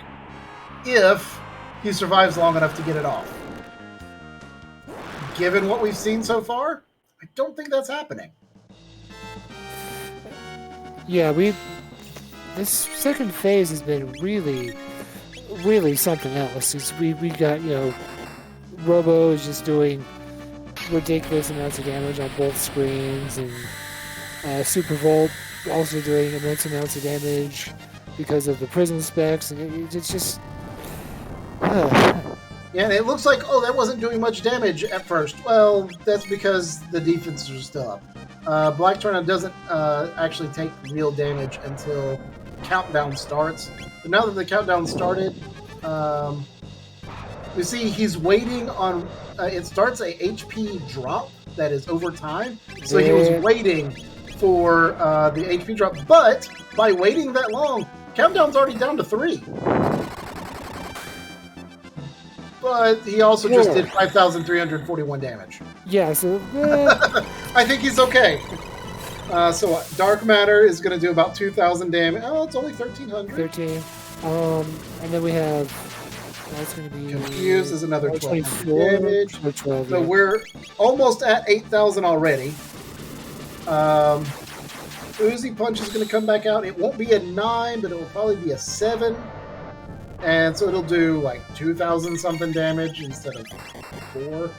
if he survives long enough to get it off. Given what we've seen so far, I don't think that's happening. Yeah, this second phase has been really, really something else. We got, Robo is just doing ridiculous amounts of damage on both screens, and Super Volt also doing immense amounts of damage because of the prison specs, and it's just... Yeah, and it looks like, that wasn't doing much damage at first. Well, that's because the defenses are still up. Black Chrono doesn't actually take real damage until countdown starts. But now that the countdown started, you see he's waiting on... it starts a HP drop that is over time. So he was waiting for the HP drop. But by waiting that long, countdown's already down to 3. But he also just did 5,341 damage. Yeah, so... I think he's okay. So Dark Matter is going to do about 2,000 damage. Oh, it's only 1,300. 13. And then we have... That's going to be... Confused is another 1,224 damage. 12, so we're almost at 8,000 already. Uzi Punch is going to come back out. It won't be a 9, but it will probably be a 7. And so it'll do like 2,000 something damage instead of 4.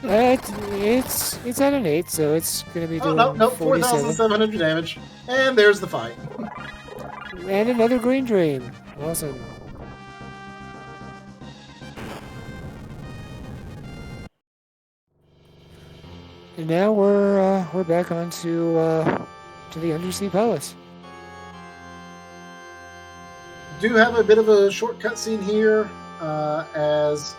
It's at an 8, so it's going to be doing 4,700 damage. And there's the fight. And another Green Dream. Awesome. And now we're back onto to the Undersea Palace. Do have a bit of a shortcut scene here as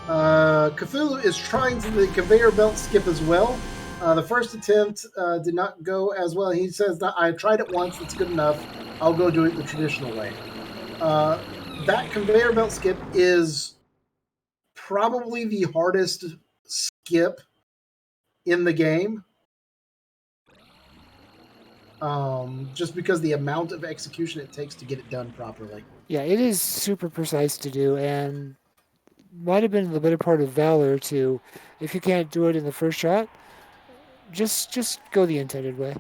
Cthulhu is trying to the conveyor belt skip as well. The first attempt did not go as well. He says that I tried it once, it's good enough. I'll go do it the traditional way. That conveyor belt skip is probably the hardest skip in the game. Just because the amount of execution it takes to get it done properly. Yeah, it is super precise to do, and might have been the better part of Valor to, if you can't do it in the first shot, just go the intended way.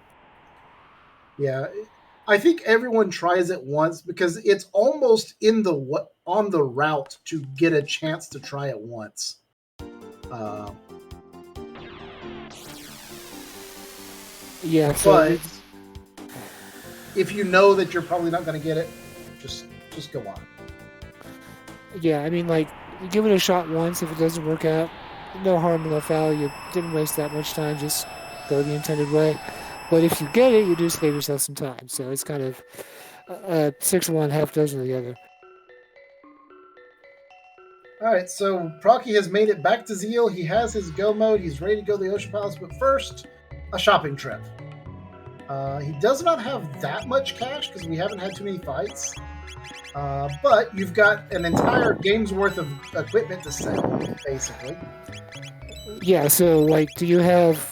Yeah, I think everyone tries it once because it's almost on the route to get a chance to try it once. Yeah, so but if you know that you're probably not going to get it, just go on. Yeah, I mean, like, you give it a shot once. If it doesn't work out, no harm, no foul. You didn't waste that much time. Just go the intended way. But if you get it, you do save yourself some time. So it's kind of 6 of one, half dozen of the other. All right, so Proccy has made it back to Zeal. He has his go mode. He's ready to go to the Ocean Palace. But first, a shopping trip. He does not have that much cash because we haven't had too many fights. But you've got an entire game's worth of equipment to sell, basically. Yeah, so, like, do you have,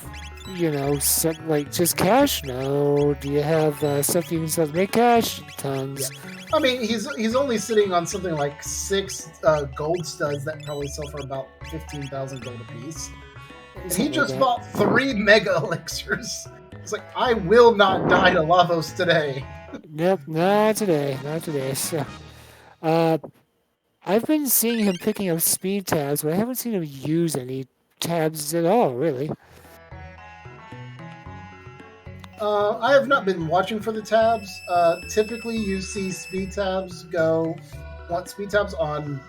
just cash? No. Do you have stuff you can sell to make cash? Tons. Yeah. I mean, he's only sitting on something like 6 gold studs that probably sell for about 15,000 gold apiece. And he just bought 3 mega elixirs. It's like, I will not die to Lavos today. Nope, not today. Not today. So, I've been seeing him picking up speed tabs, but I haven't seen him use any tabs at all, really. I have not been watching for the tabs. Typically, you see speed tabs want speed tabs on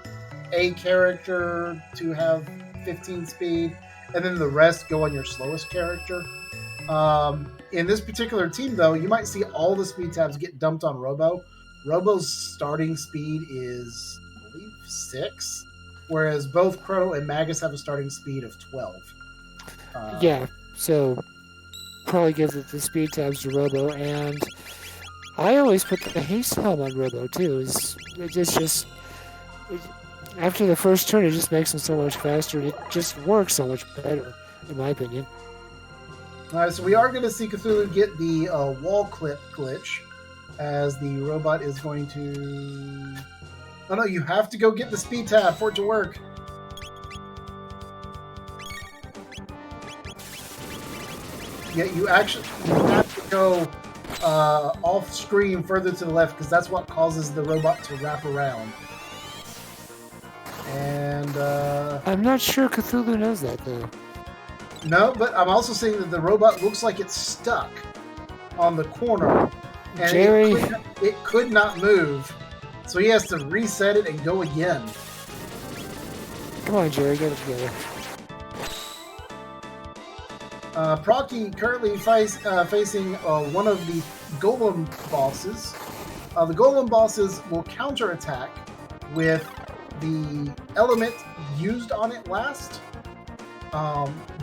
a character to have 15 speed, and then the rest go on your slowest character. In this particular team, though, you might see all the speed tabs get dumped on Robo. Robo's starting speed is, I believe, 6, whereas both Chrono and Magus have a starting speed of 12. Yeah, so probably give the speed tabs to Robo, and I always put the haste helm on Robo too. After the first turn, it just makes him so much faster. It just works so much better, in my opinion. So we are going to see Cthulhu get the wall clip glitch, as the robot is going to... Oh no, you have to go get the speed tab for it to work. Yeah, you have to go off screen further to the left, because that's what causes the robot to wrap around. And I'm not sure Cthulhu knows that, though. No, but I'm also saying that the robot looks like it's stuck on the corner. And Jerry... it could not move. So he has to reset it and go again. Come on, Jerry, get it together. Proccy currently facing one of the golem bosses. The golem bosses will counterattack with the element used on it last.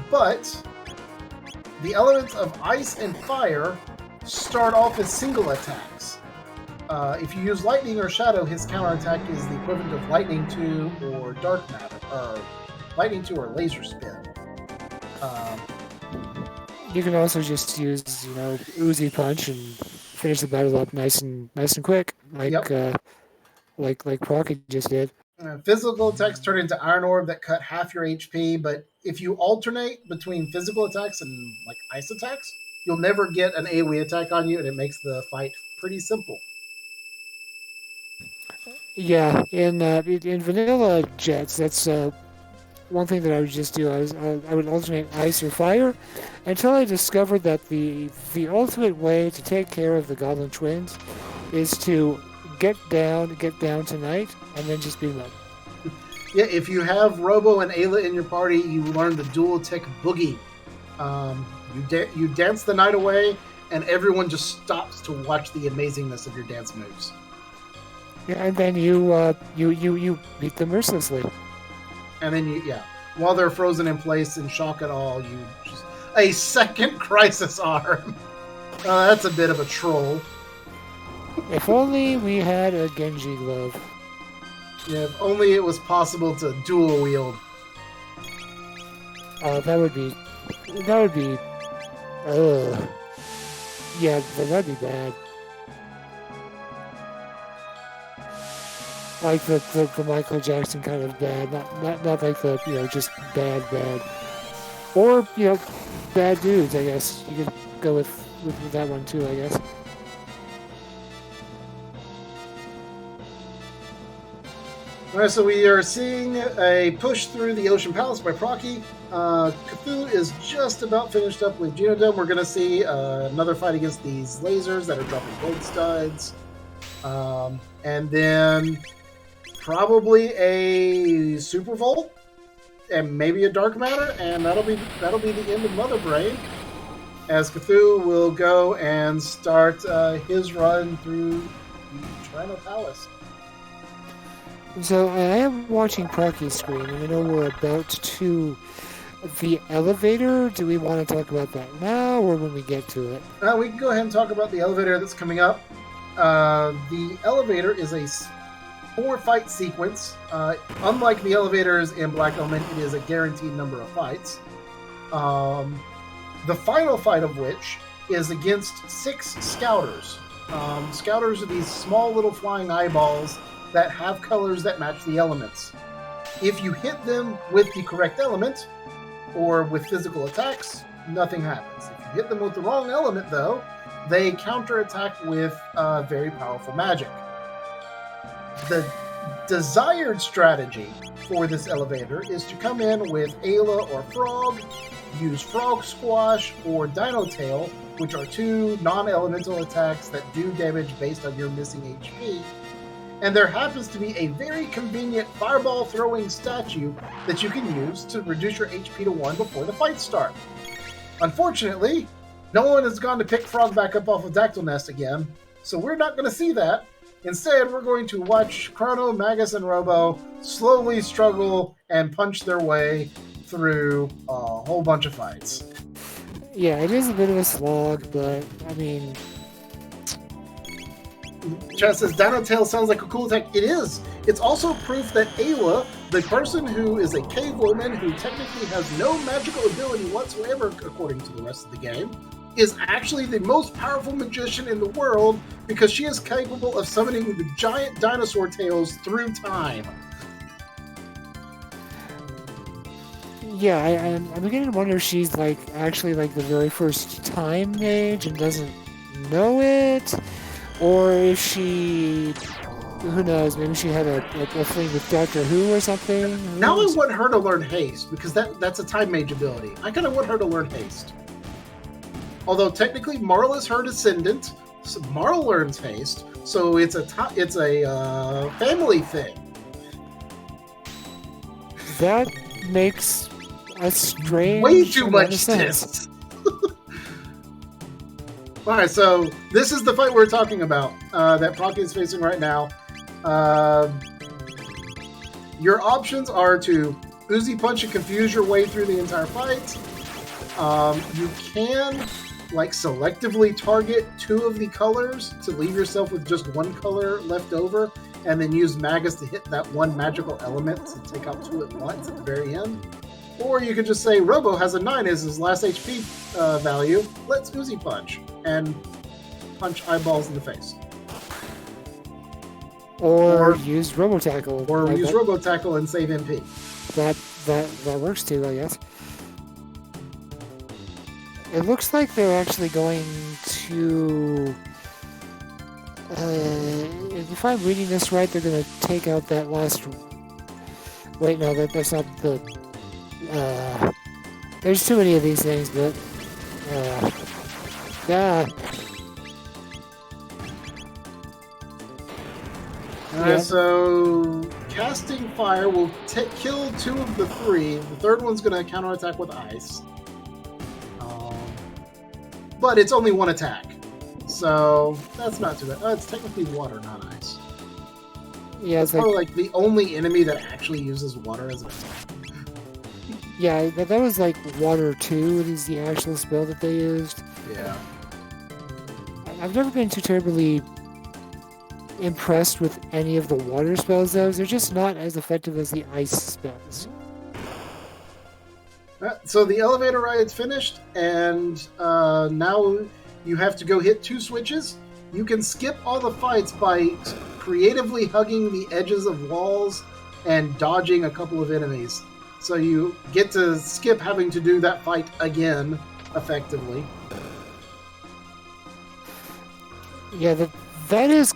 But the elements of ice and fire start off as single attacks. If you use lightning or shadow, his counterattack is the equivalent of lightning 2 or dark matter, or lightning 2 or laser spin. You can also just use, Uzi punch and finish the battle up nice and quick, like Proccy just did. Physical attacks turn into Iron Orb that cut half your HP, but if you alternate between physical attacks and like ice attacks, you'll never get an AoE attack on you, and it makes the fight pretty simple. Yeah, in vanilla jets, that's one thing that I would just do. I would alternate ice or fire until I discovered that the ultimate way to take care of the Goblin Twins is to get down tonight, and then just beat them up. Yeah, if you have Robo and Ayla in your party, you learn the dual tech boogie. You dance the night away, and everyone just stops to watch the amazingness of your dance moves. Yeah, and then you beat them mercilessly. And then while they're frozen in place in shock at all, you just a second crisis arm. That's a bit of a troll. If only we had a Genji glove. Yeah, if only it was possible to dual wield. That would be. Yeah, that'd be bad. Like the Michael Jackson kind of bad, not like the just bad. Or, bad dudes, I guess. You could go with that one too, I guess. All right, so we are seeing a push through the Ocean Palace by Proccy. Cthulhu is just about finished up with Genodome. We're going to see another fight against these lasers that are dropping gold studs. And then probably a Super Volt and maybe a Dark Matter, and that'll be the end of Mother Brain, as Cthulhu will go and start his run through the Chrono Palace. So I am watching Proccy's screen, and I know we're about to the elevator. Do we want to talk about that now, or when we get to it? We can go ahead and talk about the elevator that's coming up. The elevator is a 4-fight sequence. Unlike the elevators in Black Omen, it is a guaranteed number of fights. The final fight of which is against 6 Scouters. Scouters are these small little flying eyeballs that have colors that match the elements. If you hit them with the correct element, or with physical attacks, nothing happens. If you hit them with the wrong element, though, they counterattack with very powerful magic. The desired strategy for this elevator is to come in with Ayla or Frog, use Frog Squash or Dino Tail, which are 2 non-elemental attacks that do damage based on your missing HP. And there happens to be a very convenient fireball throwing statue that you can use to reduce your HP to 1 before the fights start. Unfortunately, no one has gone to pick Frog back up off of Dactyl Nest again, so we're not going to see that. Instead, we're going to watch Chrono, Magus, and Robo slowly struggle and punch their way through a whole bunch of fights. Yeah, it is a bit of a slog, but, I mean... Chat says, Dino Tail sounds like a cool attack. It is. It's also proof that Ayla, the person who is a cave woman who technically has no magical ability whatsoever, according to the rest of the game, is actually the most powerful magician in the world because she is capable of summoning the giant dinosaur tails through time. Yeah, I'm beginning to wonder if she's actually the very first time mage and doesn't know it. Or if she, who knows, maybe she had a fling with Doctor Who or something. Now I want her to learn haste, because that's a time mage ability. I kind of want her to learn haste. Although technically Marl is her descendant, so Marl learns haste, so it's a family thing. That makes a strange way too much sense. Alright, so this is the fight we're talking about that Proccy is facing right now. Your options are to Uzi Punch and confuse your way through the entire fight. You can selectively target 2 of the colors to leave yourself with just 1 color left over, and then use Magus to hit that 1 magical element to take out 2 at once at the very end. Or you could just say Robo has a 9 as his last HP value. Let's Uzi Punch and punch eyeballs in the face. Or use Robo Tackle. Or use Robo Tackle and save MP. That works too, I guess. It looks like they're actually going to... if I'm reading this right, they're going to take out that last... Wait, no, that's not the... there's too many of these things, but... So casting fire will kill 2 of the 3. The third one's going to counterattack with ice. But it's only 1 attack. So that's not too bad. It's technically water, not ice. Yeah, it's probably the only enemy that actually uses water as an attack. Yeah, that was Water 2 is the actual spell that they used. Yeah. I've never been too terribly impressed with any of the water spells, though. They're just not as effective as the ice spells. So the elevator ride's finished, and now you have to go hit 2 switches. You can skip all the fights by creatively hugging the edges of walls and dodging a couple of enemies. So you get to skip having to do that fight again, effectively. Yeah, those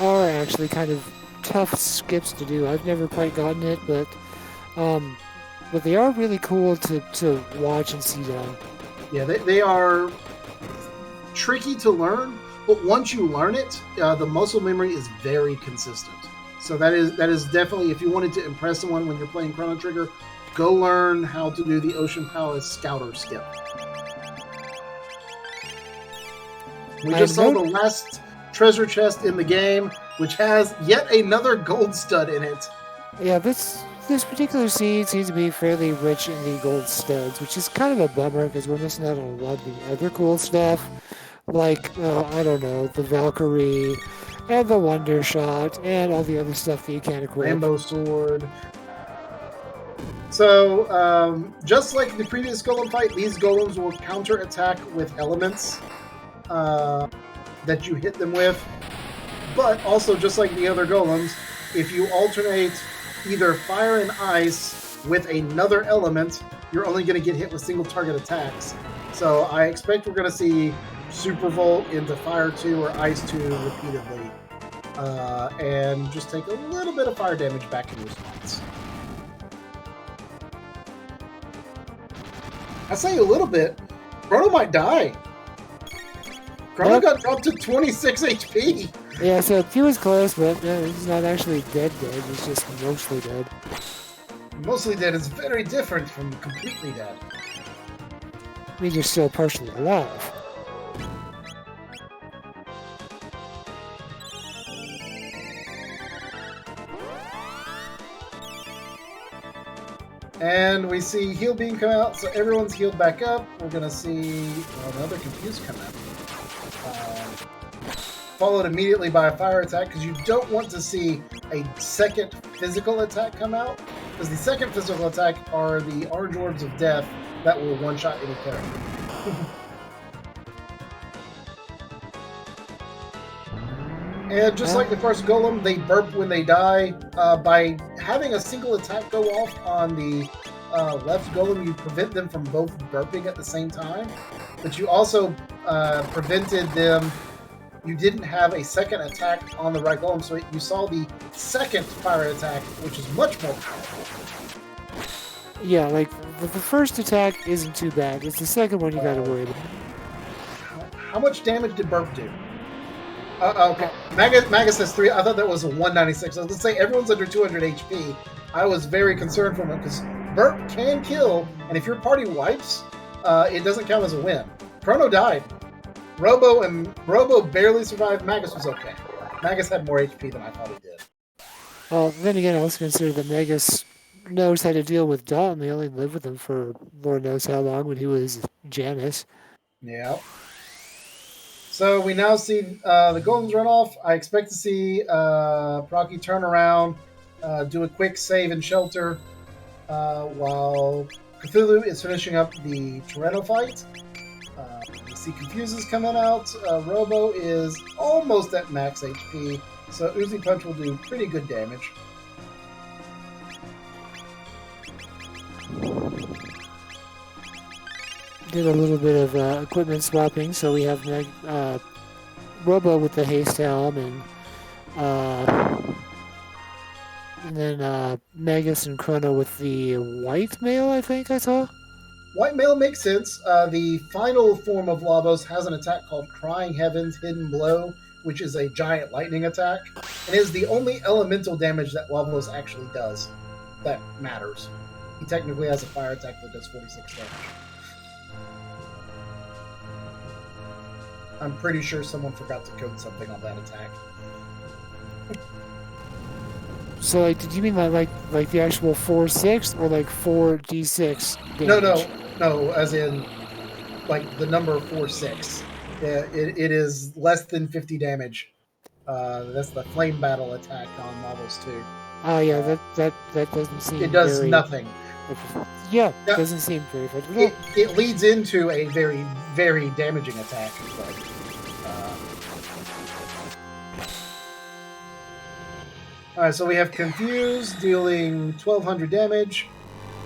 are actually kind of tough skips to do. I've never quite gotten it, but they are really cool to watch and see done. Yeah, they are tricky to learn, but once you learn it, the muscle memory is very consistent. So that is definitely, if you wanted to impress someone when you're playing Chrono Trigger, go learn how to do the Ocean Palace Scouter skip. We just saw the last treasure chest in the game, which has yet another gold stud in it. Yeah, this particular scene seems to be fairly rich in the gold studs, which is kind of a bummer because we're missing out on a lot of the other cool stuff, like, I don't know, the Valkyrie, and the Wonder Shot, and all the other stuff that you can't equip. Rainbow Sword. So, just like the previous golem fight, these golems will counter-attack with elements that you hit them with. But also, just like the other golems, if you alternate either fire and ice with another element, you're only going to get hit with single target attacks. So I expect we're going to see Super Volt into Fire 2 or Ice 2 repeatedly. And just take a little bit of fire damage back in response. I say a little bit. Chrono might die. Chrono got dropped to 26 HP. Yeah, so he was close, but he's not actually dead. He's just mostly dead. Mostly dead is very different from completely dead. I mean, you're still partially alive. And we see Heal Beam come out, so everyone's healed back up. We're going to see another Confuse come out. Followed immediately by a fire attack, because you don't want to see a second physical attack come out, because the second physical attack are the Orange Orbs of Death that will one-shot any character. And just like the first golem, they burp when they die. By having a single attack go off on the left golem, you prevent them from both burping at the same time. But you also prevented them. You didn't have a second attack on the right golem, so you saw the second fire attack, which is much more powerful. Yeah, like the first attack isn't too bad. It's the second one you gotta worry about. How much damage did burp do? Okay. Magus says 3. I thought that was a 196. I was going to say everyone's under 200 HP. I was very concerned for him because burp can kill, and if your party wipes, it doesn't count as a win. Chrono died. Robo barely survived. Magus was okay. Magus had more HP than I thought he did. Well, then again, I also consider that Magus knows how to deal with Dalton. They only lived with him for Lord knows how long when he was Janus. Yeah. So we now see the Golems run off. I expect to see Proccy turn around, do a quick save and shelter, while Cthulhu is finishing up the Chrono fight. We see Confuses coming out. Robo is almost at max HP, so Uzi Punch will do pretty good damage. Did a little bit of equipment swapping, so we have Robo with the haste helm, and then Magus and Chrono with the white mail, I think I saw. White mail makes sense. The final form of Lavos has an attack called Crying Heavens Hidden Blow, which is a giant lightning attack, and is the only elemental damage that Lavos actually does that matters. He technically has a fire attack that does 46 damage. I'm pretty sure someone forgot to code something on that attack. So, like, did you mean like the actual 4/6 or like 4d6 damage? No, as in like the number 4/6. It is less than 50 damage. That's the flame battle attack on Marvels 2. Oh yeah, that doesn't seem. It does nothing. Yeah, doesn't seem very good. It leads into a very, very damaging attack. But, Alright, so we have Confuse dealing 1200 damage.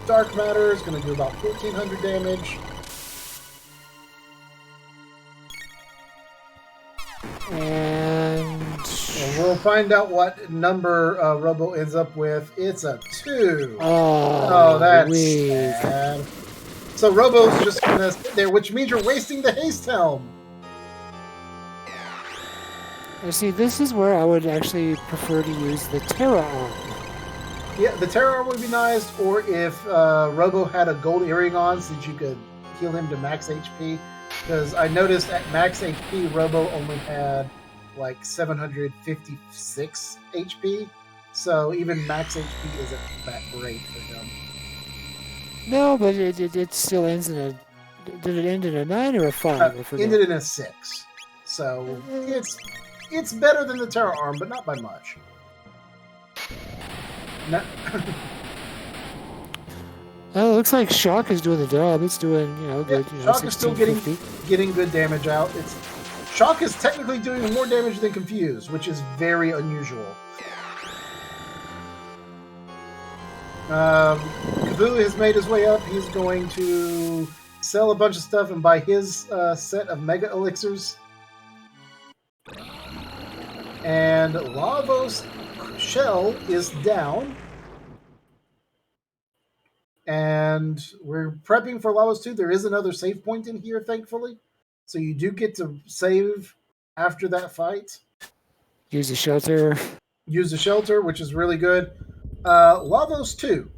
Dark Matter is going to do about 1,400 damage. And we'll find out what number Robo ends up with. It's a 2. Oh, that's weak. sad. So Robo's just going to sit there, which means you're wasting the Haste Helm. See, this is where I would actually prefer to use the Terra Arm. Yeah, the Terra Arm would be nice, or if Robo had a gold earring on so that you could heal him to max HP. Because I noticed at max HP, Robo only had like 756 HP. So even max HP isn't that great for him. No, but it still ends in a... Did it end in a 9 or a 5? I forget. Ended in a 6. So it's better than the Terra Arm, but not by much. No. Well, it looks like Shock is doing the job. It's doing, good. Shock is still getting good damage out. Shock is technically doing more damage than Confuse, which is very unusual. Cthulhu has made his way up. He's going to sell a bunch of stuff and buy his set of Mega Elixirs. And Lavos' shell is down. And we're prepping for Lavos 2. There is another save point in here, thankfully. So you do get to save after that fight. Use the shelter. Use the shelter, which is really good. Lavos 2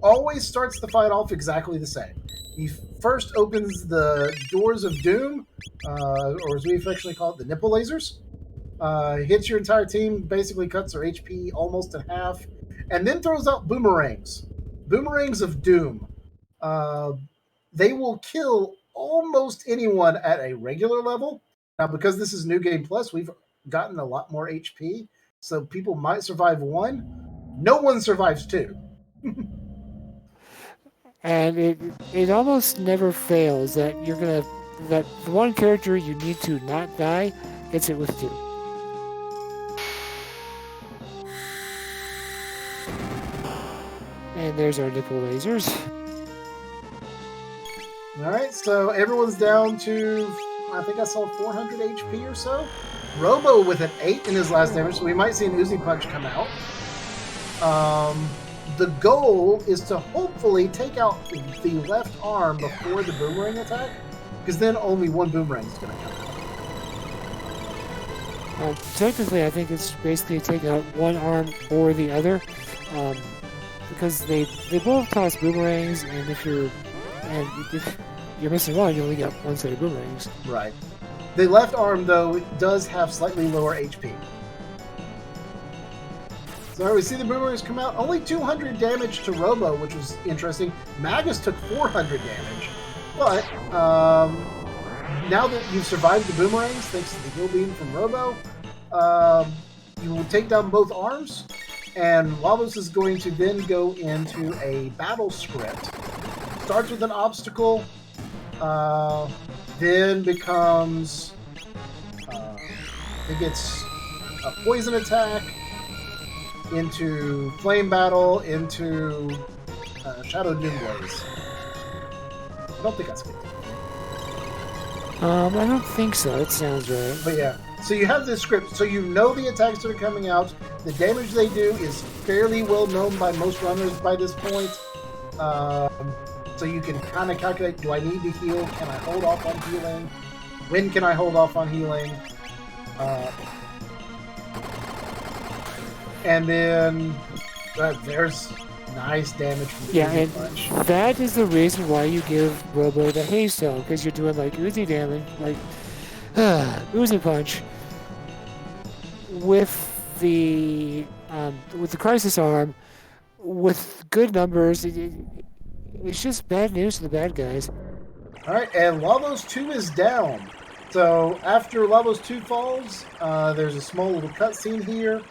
always starts the fight off exactly the same. He first opens the Doors of Doom, or as we affectionately call it, the nipple lasers. Hits your entire team, basically cuts their HP almost in half, and then throws out boomerangs. Boomerangs of Doom. They will kill almost anyone at a regular level. Now, because this is New Game Plus, we've gotten a lot more HP, so people might survive 1. No one survives 2. And it almost never fails that that the one character you need to not die gets it with 2. And there's our nipple lasers. Alright, so everyone's down to, I think I saw 400 HP or so. Robo with an 8 in his last damage, so we might see an Uzi Punch come out. The goal is to hopefully take out the left arm before the boomerang attack, because then only one boomerang is going to come out. Technically, I think it's basically take out one arm or the other, because they both toss boomerangs, and if you're missing one, you only get one set of boomerangs. Right. The left arm, though, does have slightly lower HP. So we see the boomerangs come out. Only 200 damage to Robo, which was interesting. Magus took 400 damage. But now that you've survived the boomerangs, thanks to the heal beam from Robo, you will take down both arms. And Lavos is going to then go into a battle script. Starts with an obstacle, then becomes... it gets a poison attack, into Flame Battle, into Shadow Doomblaze. I don't think I skipped it. I don't think so. It sounds right. But yeah, so you have this script, so you know the attacks that are coming out. The damage they do is fairly well known by most runners by this point. So you can kind of calculate, do I need to heal? Can I hold off on healing? When can I hold off on healing? And then there's nice damage from the Uzi Punch. That is the reason why you give Robo the haste helm, because you're doing like Uzi damage, like Uzi Punch with the Crisis Arm with good numbers. It's just bad news to the bad guys. All right, and Lavos 2 is down. So after Lavos 2 falls, there's a small little cutscene here.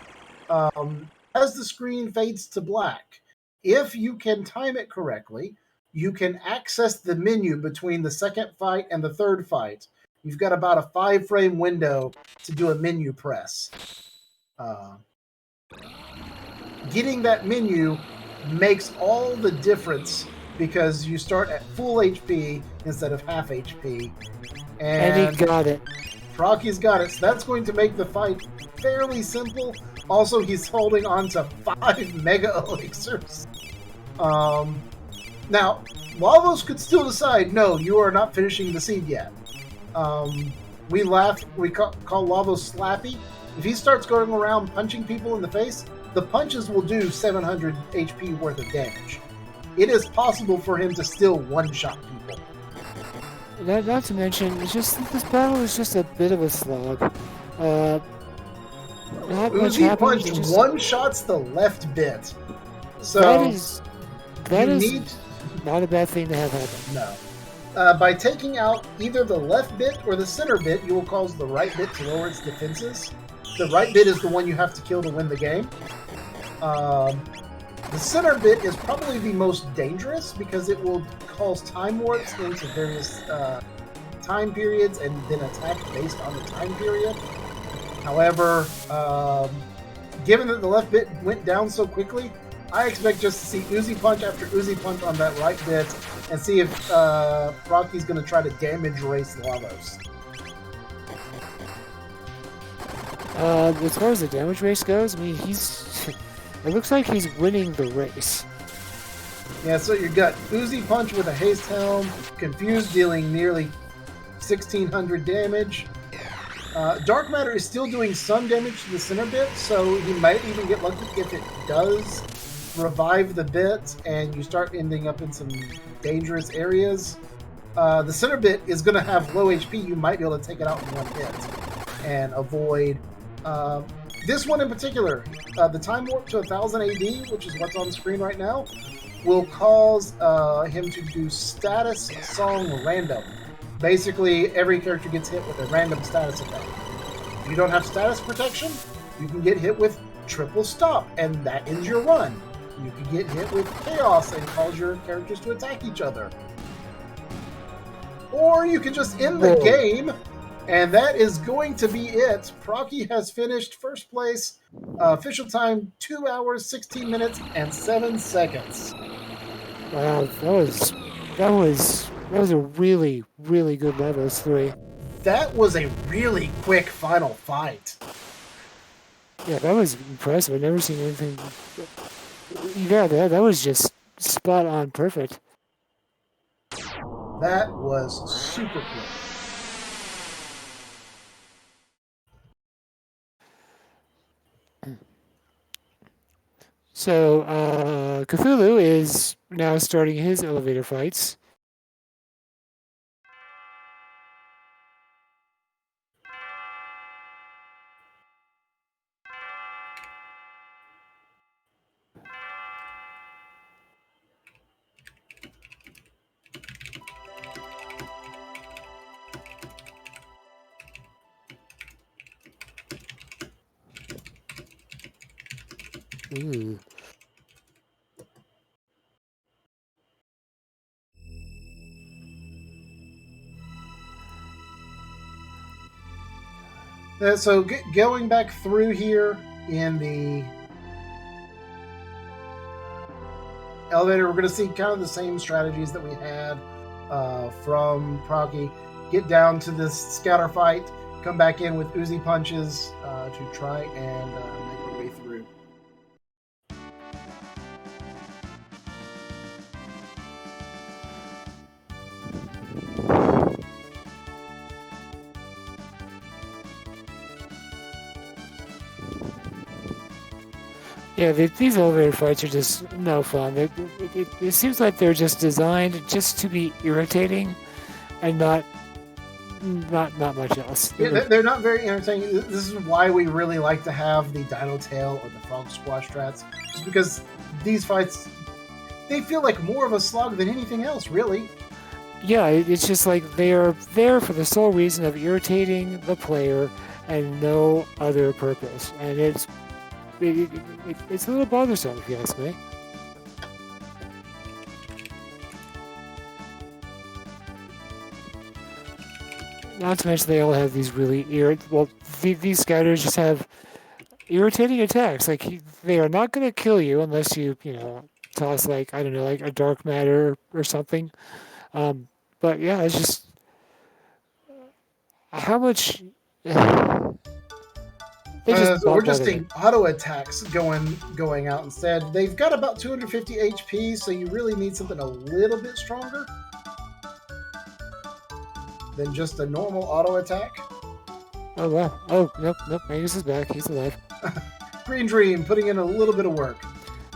As the screen fades to black, if you can time it correctly, you can access the menu between the second fight and the third fight. You've got about a 5-frame window to do a menu press. Getting that menu makes all the difference because you start at full HP instead of half HP. And he got it. Proccy's got it, so that's going to make the fight fairly simple. Also, he's holding on to 5 Mega Elixirs. Now, Lavos could still decide, no, you are not finishing the seed yet. We call Lavos Slappy. If he starts going around punching people in the face, the punches will do 700 HP worth of damage. It is possible for him to still one-shot people. Not to mention, it's just this battle is just a bit of a slog. Not much Uzi happens. Punch one-shots the left bit. So that is not a bad thing to have happen. No. By taking out either the left bit or the center bit, you will cause the right bit to lower its defenses. The right bit is the one you have to kill to win the game. The center bit is probably the most dangerous because it will cause time warps into various time periods and then attack based on the time period. However, given that the left bit went down so quickly, I expect just to see Uzi Punch after Uzi Punch on that right bit and see if Rocky's going to try to damage race Lavos. As far as the damage race goes, I mean, it looks like he's winning the race. Yeah, so you got Uzi Punch with a haste helm, Confused dealing nearly 1,600 damage. Dark Matter is still doing some damage to the center bit, so he might even get lucky if it does revive the bit and you start ending up in some dangerous areas. The center bit is going to have low HP. You might be able to take it out in one hit and avoid this one in particular. The time warp to 1000 AD, which is what's on the screen right now, will cause him to do status song random. Basically, every character gets hit with a random status effect. If you don't have status protection, you can get hit with triple stop, and that ends your run. You can get hit with chaos and cause your characters to attack each other. Or you can just end the game, and that is going to be it. Proccy has finished first place. Official time, 2 hours, 16 minutes, and 7 seconds. Wow, that was a really, really good Lavos 3. That was a really quick final fight. Yeah, that was impressive. I've never seen anything. Yeah, that was just spot on perfect. That was super quick. So, Cthulhu is now starting his elevator fights. Ooh. So going back through here in the elevator, we're going to see kind of the same strategies that we had from Proccy. Get down to this scatter fight, come back in with Uzi punches to try and make our way through. Yeah, these elevator fights are just no fun. It seems like they're just designed just to be irritating, and not much else. Yeah, they're not very entertaining. This is why we really like to have the Dino Tail or the Frog Squash strats, just because these fights, they feel like more of a slog than anything else, really. Yeah, it's just like they're there for the sole reason of irritating the player and no other purpose, and it's a little bothersome, if you ask me. Not to mention they all have these really these scouters just have irritating attacks. Like, they are not going to kill you unless you toss like, I don't know, like a dark matter or something. But yeah, it's just how much they just So we're bump just out of it. seeing auto attacks going out instead. They've got about 250 HP, so you really need something a little bit stronger than just a normal auto attack. Oh wow. Oh nope. Magus is back. He's alive. Green Dream putting in a little bit of work.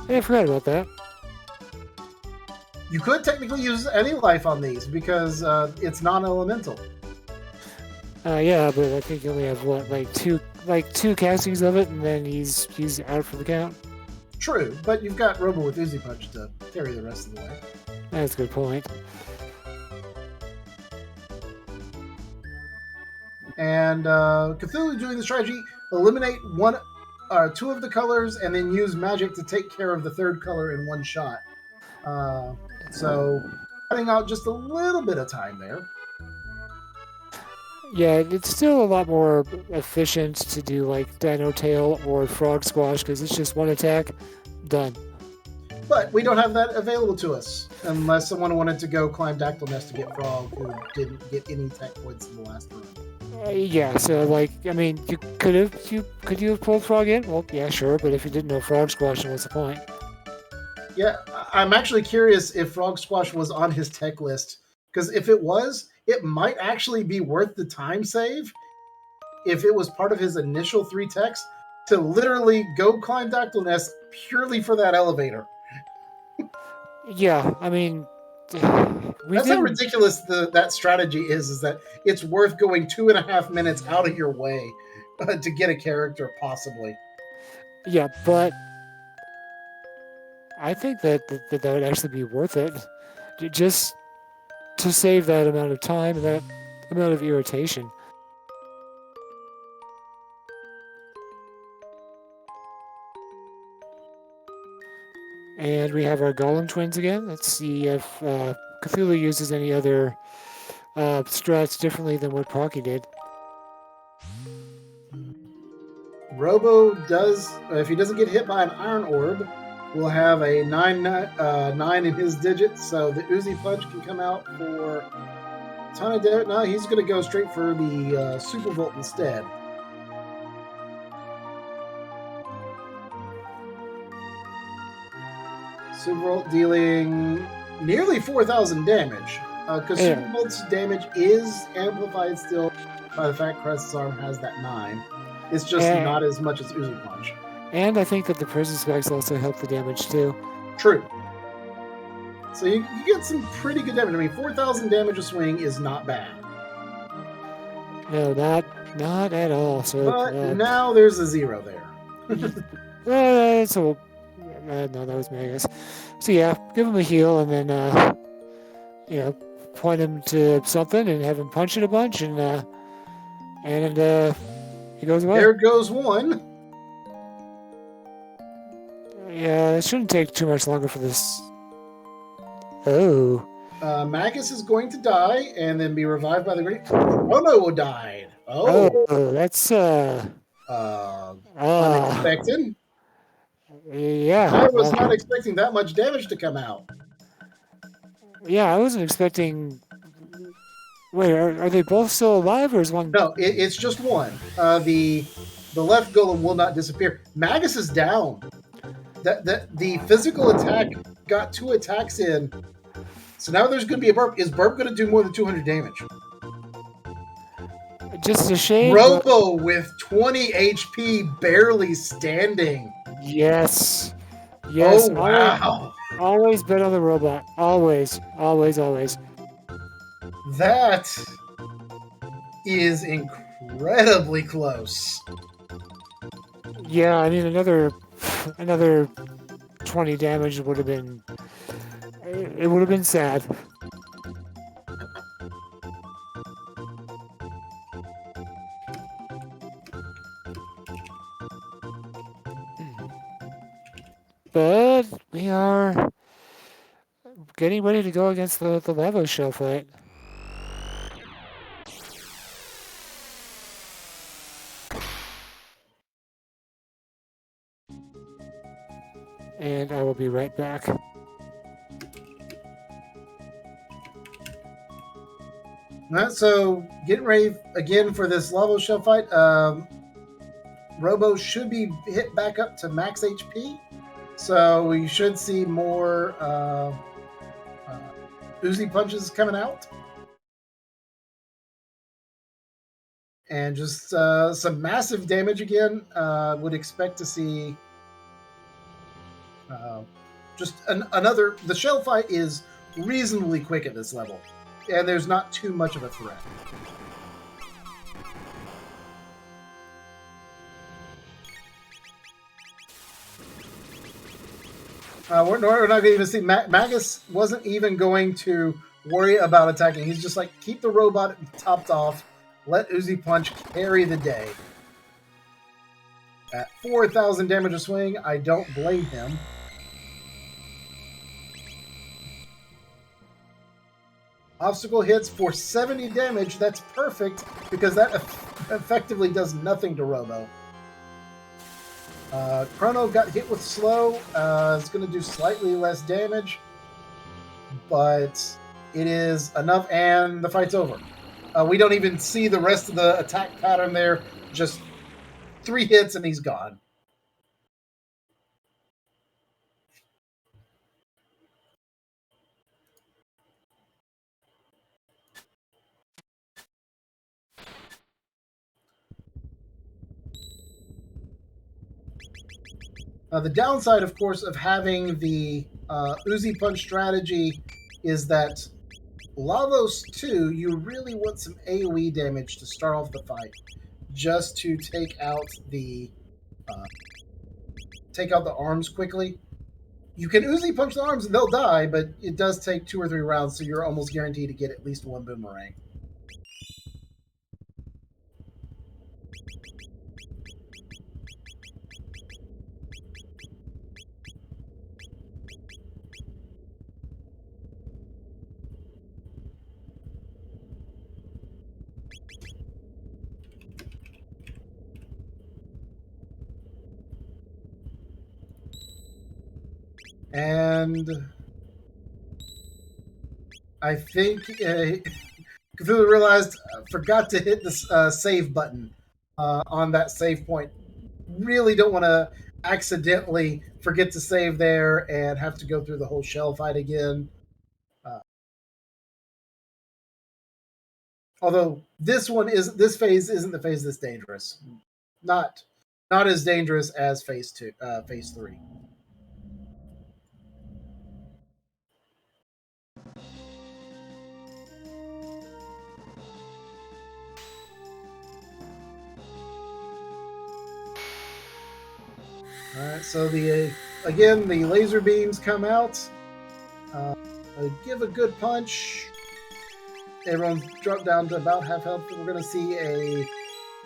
Hey, I forgot about that. You could technically use any life on these because it's non-elemental. Yeah, but I think you only have what, like two castings of it, and then he's out for the count. True, but you've got Robo with Uzi Punch to carry the rest of the way. That's a good point. And Cthulhu doing the strategy: eliminate two of the colors, and then use magic to take care of the third color in one shot. So cutting out just a little bit of time there. Yeah, it's still a lot more efficient to do like Dino Tail or Frog Squash because it's just one attack, done. But we don't have that available to us unless someone wanted to go climb Dactyl Nest to get Frog, who didn't get any tech points in the last run. Yeah, so like, I mean, could you have pulled Frog in? Well, yeah, sure, but if you didn't know Frog Squash, then what's the point? Yeah, I'm actually curious if Frog Squash was on his tech list, because if it was, it might actually be worth the time save if it was part of his initial 3 techs to literally go climb Dactyl Nest purely for that elevator. Yeah, I mean, That's how ridiculous that strategy is that it's worth going 2.5 minutes out of your way to get a character, possibly. Yeah, but I think that would actually be worth it. Just to save that amount of time and that amount of irritation. And we have our Golem twins again. Let's see if Cthulhu uses any other strats differently than what Proccy did. Robo does, if he doesn't get hit by an Iron Orb, will have a 9 in his digits, so the Uzi Punch can come out for a ton of damage. No, he's going to go straight for the Super Volt instead. Super Volt dealing nearly 4,000 damage, because Super Volt's damage is amplified still by the fact Crest's arm has that 9. It's just not as much as Uzi Punch. And I think that the prison specs also help the damage too. True. So you get some pretty good damage. I mean, 4,000 damage a swing is not bad. No, not at all. So, but now there's a 0 there. So, no, that was Magus. So yeah, give him a heal and then point him to something and have him punch it a bunch and he goes away. There goes one. Yeah, it shouldn't take too much longer for this. Oh. Magus is going to die and then be revived by the great Chrono died. Oh, that's unexpected. Yeah. I was not expecting that much damage to come out. Yeah, I wasn't expecting. Wait, are they both still alive, or is one? No, it's just one. The left golem will not disappear. Magus is down. The physical attack got 2 attacks in. So now there's going to be a burp. Is burp going to do more than 200 damage? Just a shame. Robo with 20 HP, barely standing. Yes. Oh, wow. Always bet on the robot. Always. That is incredibly close. Yeah, I mean another 20 damage would have been. It would have been sad. But we are getting ready to go against the Lavo Show fight. And I will be right back. So, getting ready again for this Lavo Shell fight. Robo should be hit back up to max HP. So, we should see more Uzi punches coming out. And just some massive damage again. Would expect to see just another. The shell fight is reasonably quick at this level, and there's not too much of a threat. We're not going to even see. Magus wasn't even going to worry about attacking. He's just like, keep the robot topped off. Let Uzi Punch carry the day. At 4,000 damage a swing, I don't blame him. Obstacle hits for 70 damage. That's perfect because that effectively does nothing to Robo. Chrono got hit with slow. It's going to do slightly less damage, but it is enough, and the fight's over. We don't even see the rest of the attack pattern there. Just 3 hits and he's gone. The downside, of course, of having the Uzi Punch strategy is that Lavos 2, you really want some AoE damage to start off the fight, just to take out the arms quickly. You can Uzi Punch the arms and they'll die, but it does take 2 or 3 rounds, so you're almost guaranteed to get at least 1 boomerang. And I think Cthulhu realized, forgot to hit the save button on that save point. Really don't want to accidentally forget to save there and have to go through the whole shell fight again. Although this phase isn't the phase that's dangerous. Not as dangerous as phase 3. Alright, so the laser beams come out. Give a good punch. Everyone's dropped down to about half health. We're going to see a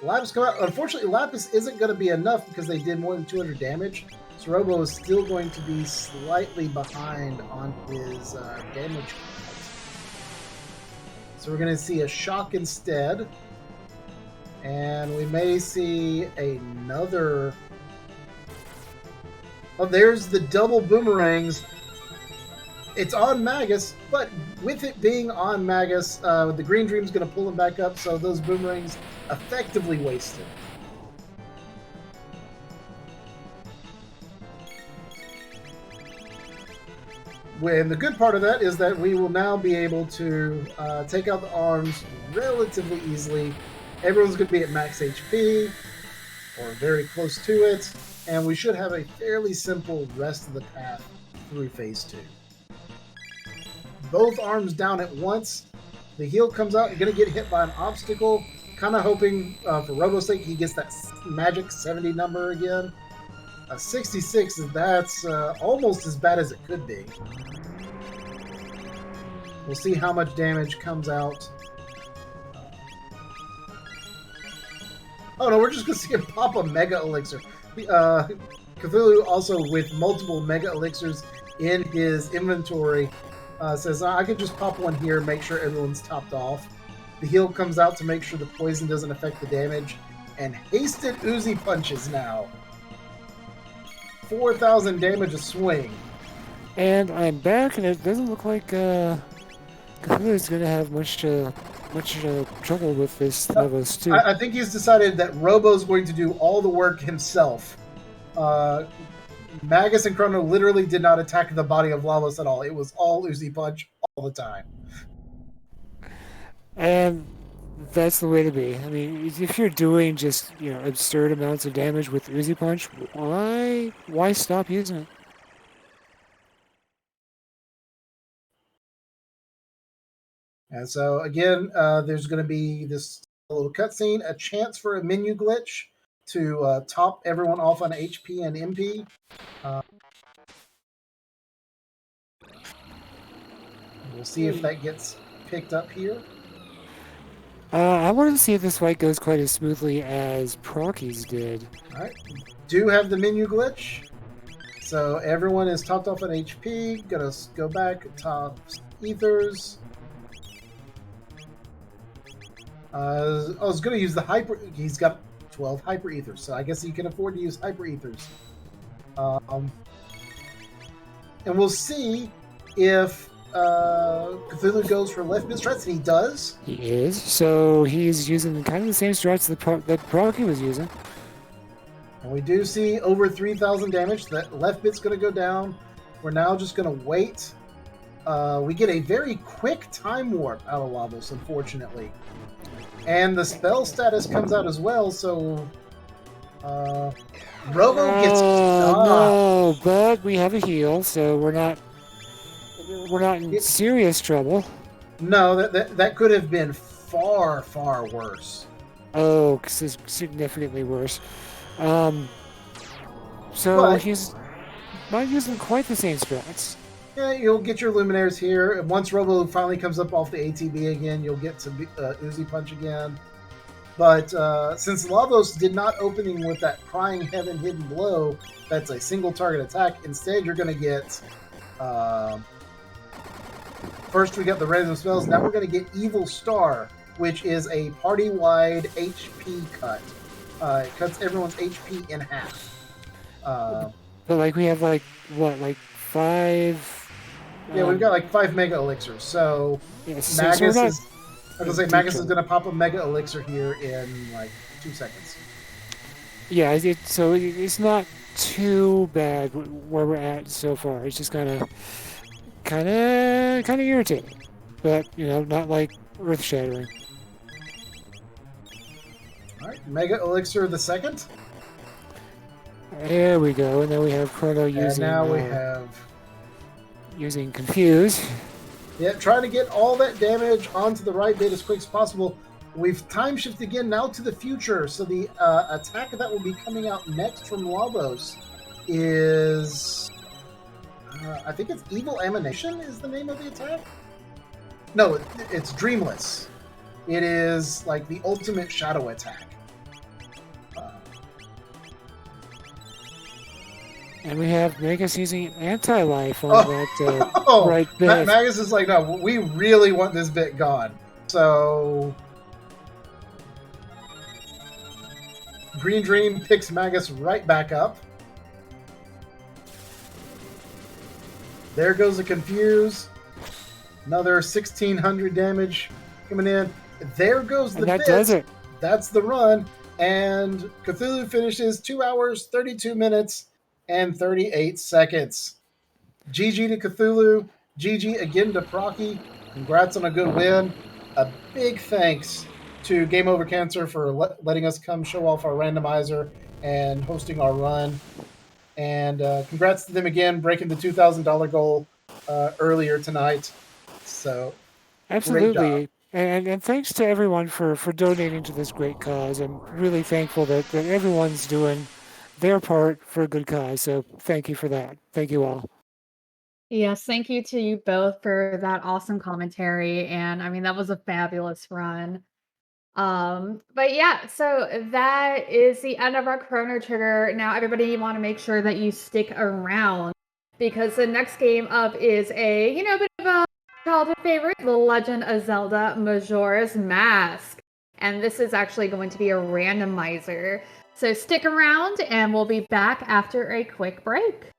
Lapis come out. Unfortunately, Lapis isn't going to be enough because they did more than 200 damage. So Robo is still going to be slightly behind on his damage count. So we're going to see a shock instead. And we may see another... Oh, there's the double boomerangs. It's on Magus, but with it being on Magus, the Green Dream's going to pull him back up, so those boomerangs effectively wasted. And the good part of that is that we will now be able to take out the arms relatively easily. Everyone's going to be at max HP, or very close to it, and we should have a fairly simple rest of the path through Phase 2. Both arms down at once. The heal comes out. You're going to get hit by an obstacle. Kind of hoping, for Robo's sake, he gets that magic 70 number again. 66, that's almost as bad as it could be. We'll see how much damage comes out. Oh no, we're just going to see him pop a Mega Elixir. Cthulhu, also with multiple Mega Elixirs in his inventory, says, I could just pop one here, make sure everyone's topped off. The heal comes out to make sure the poison doesn't affect the damage. And hasted Uzi punches now. 4,000 damage a swing. And I'm back, and it doesn't look like Cthulhu's going to have much to much trouble with this Lavos too. I think he's decided that Robo's going to do all the work himself. Magus and Chrono literally did not attack the body of Lavos at all. It was all Uzi Punch all the time. And that's the way to be. I mean, if you're doing just absurd amounts of damage with Uzi Punch, why stop using it? And so again, there's going to be this little cutscene, a chance for a menu glitch to top everyone off on HP and MP. We'll see if that gets picked up here. I wanted to see if this fight goes quite as smoothly as Proccy's did. All right, do have the menu glitch. So everyone is topped off on HP. Gonna go back, top ethers. I was going to use the hyper. He's got 12 hyper ethers, so I guess he can afford to use hyper ethers. And we'll see if Cthulhu goes for left mid strats, and he does. He is. So he's using kind of the same strats that Procky was using. And we do see over 3,000 damage. That left bit's going to go down. We're now just going to wait. We get a very quick time warp out of Lavos, unfortunately. And the spell status comes out as well, so Robo gets no, but we have a heal, so we're not in serious trouble. No, that could have been far, far worse. Oh, significantly worse. So but he's not using quite the same strats. Yeah, you'll get your Luminaires here. And once Robo finally comes up off the ATB again, you'll get to Uzi Punch again. But since Lavos did not opening with that Crying Heaven Hidden Blow, that's a single target attack. Instead, you're going to get... first, we got the random spells. Now we're going to get Evil Star, which is a party-wide HP cut. It cuts everyone's HP in half. But we have 5... Yeah, we've got 5 Mega Elixirs. So Magus is... I was going to say, Magus is going to pop a Mega Elixir here in 2 seconds. Yeah, so it's not too bad where we're at so far. It's just kind of irritating, but not earth shattering. All right, Mega Elixir the second. There we go, and then we have Chrono using. And now we have using Confuse. Yeah, trying to get all that damage onto the right bit as quick as possible. We've time shifted again now to the future, so the attack that will be coming out next from Lavos is... I think it's Evil Emanation is the name of the attack? No, it's Dreamless. It is the ultimate shadow attack. And we have Magus using anti-life on that right bit. Magus is no, we really want this bit gone. So... Green Dream picks Magus right back up. There goes the Confuse. Another 1,600 damage coming in. There goes the bit. That does it. That's the run. And Cthulhu finishes 2 hours, 32 minutes, and 38 seconds. GG to Cthulhu. GG again to Proccy. Congrats on a good win. A big thanks to Game Over Cancer for letting us come show off our randomizer and hosting our run. And congrats to them again, breaking the $2,000 goal earlier tonight. So, absolutely. And thanks to everyone for donating to this great cause. I'm really thankful that everyone's doing their part for a good cause. So thank you for that. Thank you all. Yes, thank you to you both for that awesome commentary. And I mean, that was a fabulous run. But yeah, so that is the end of our Chrono Trigger. Now, everybody, you want to make sure that you stick around because the next game up is a, bit of a childhood favorite, The Legend of Zelda Majora's Mask. And this is actually going to be a randomizer. So stick around and we'll be back after a quick break.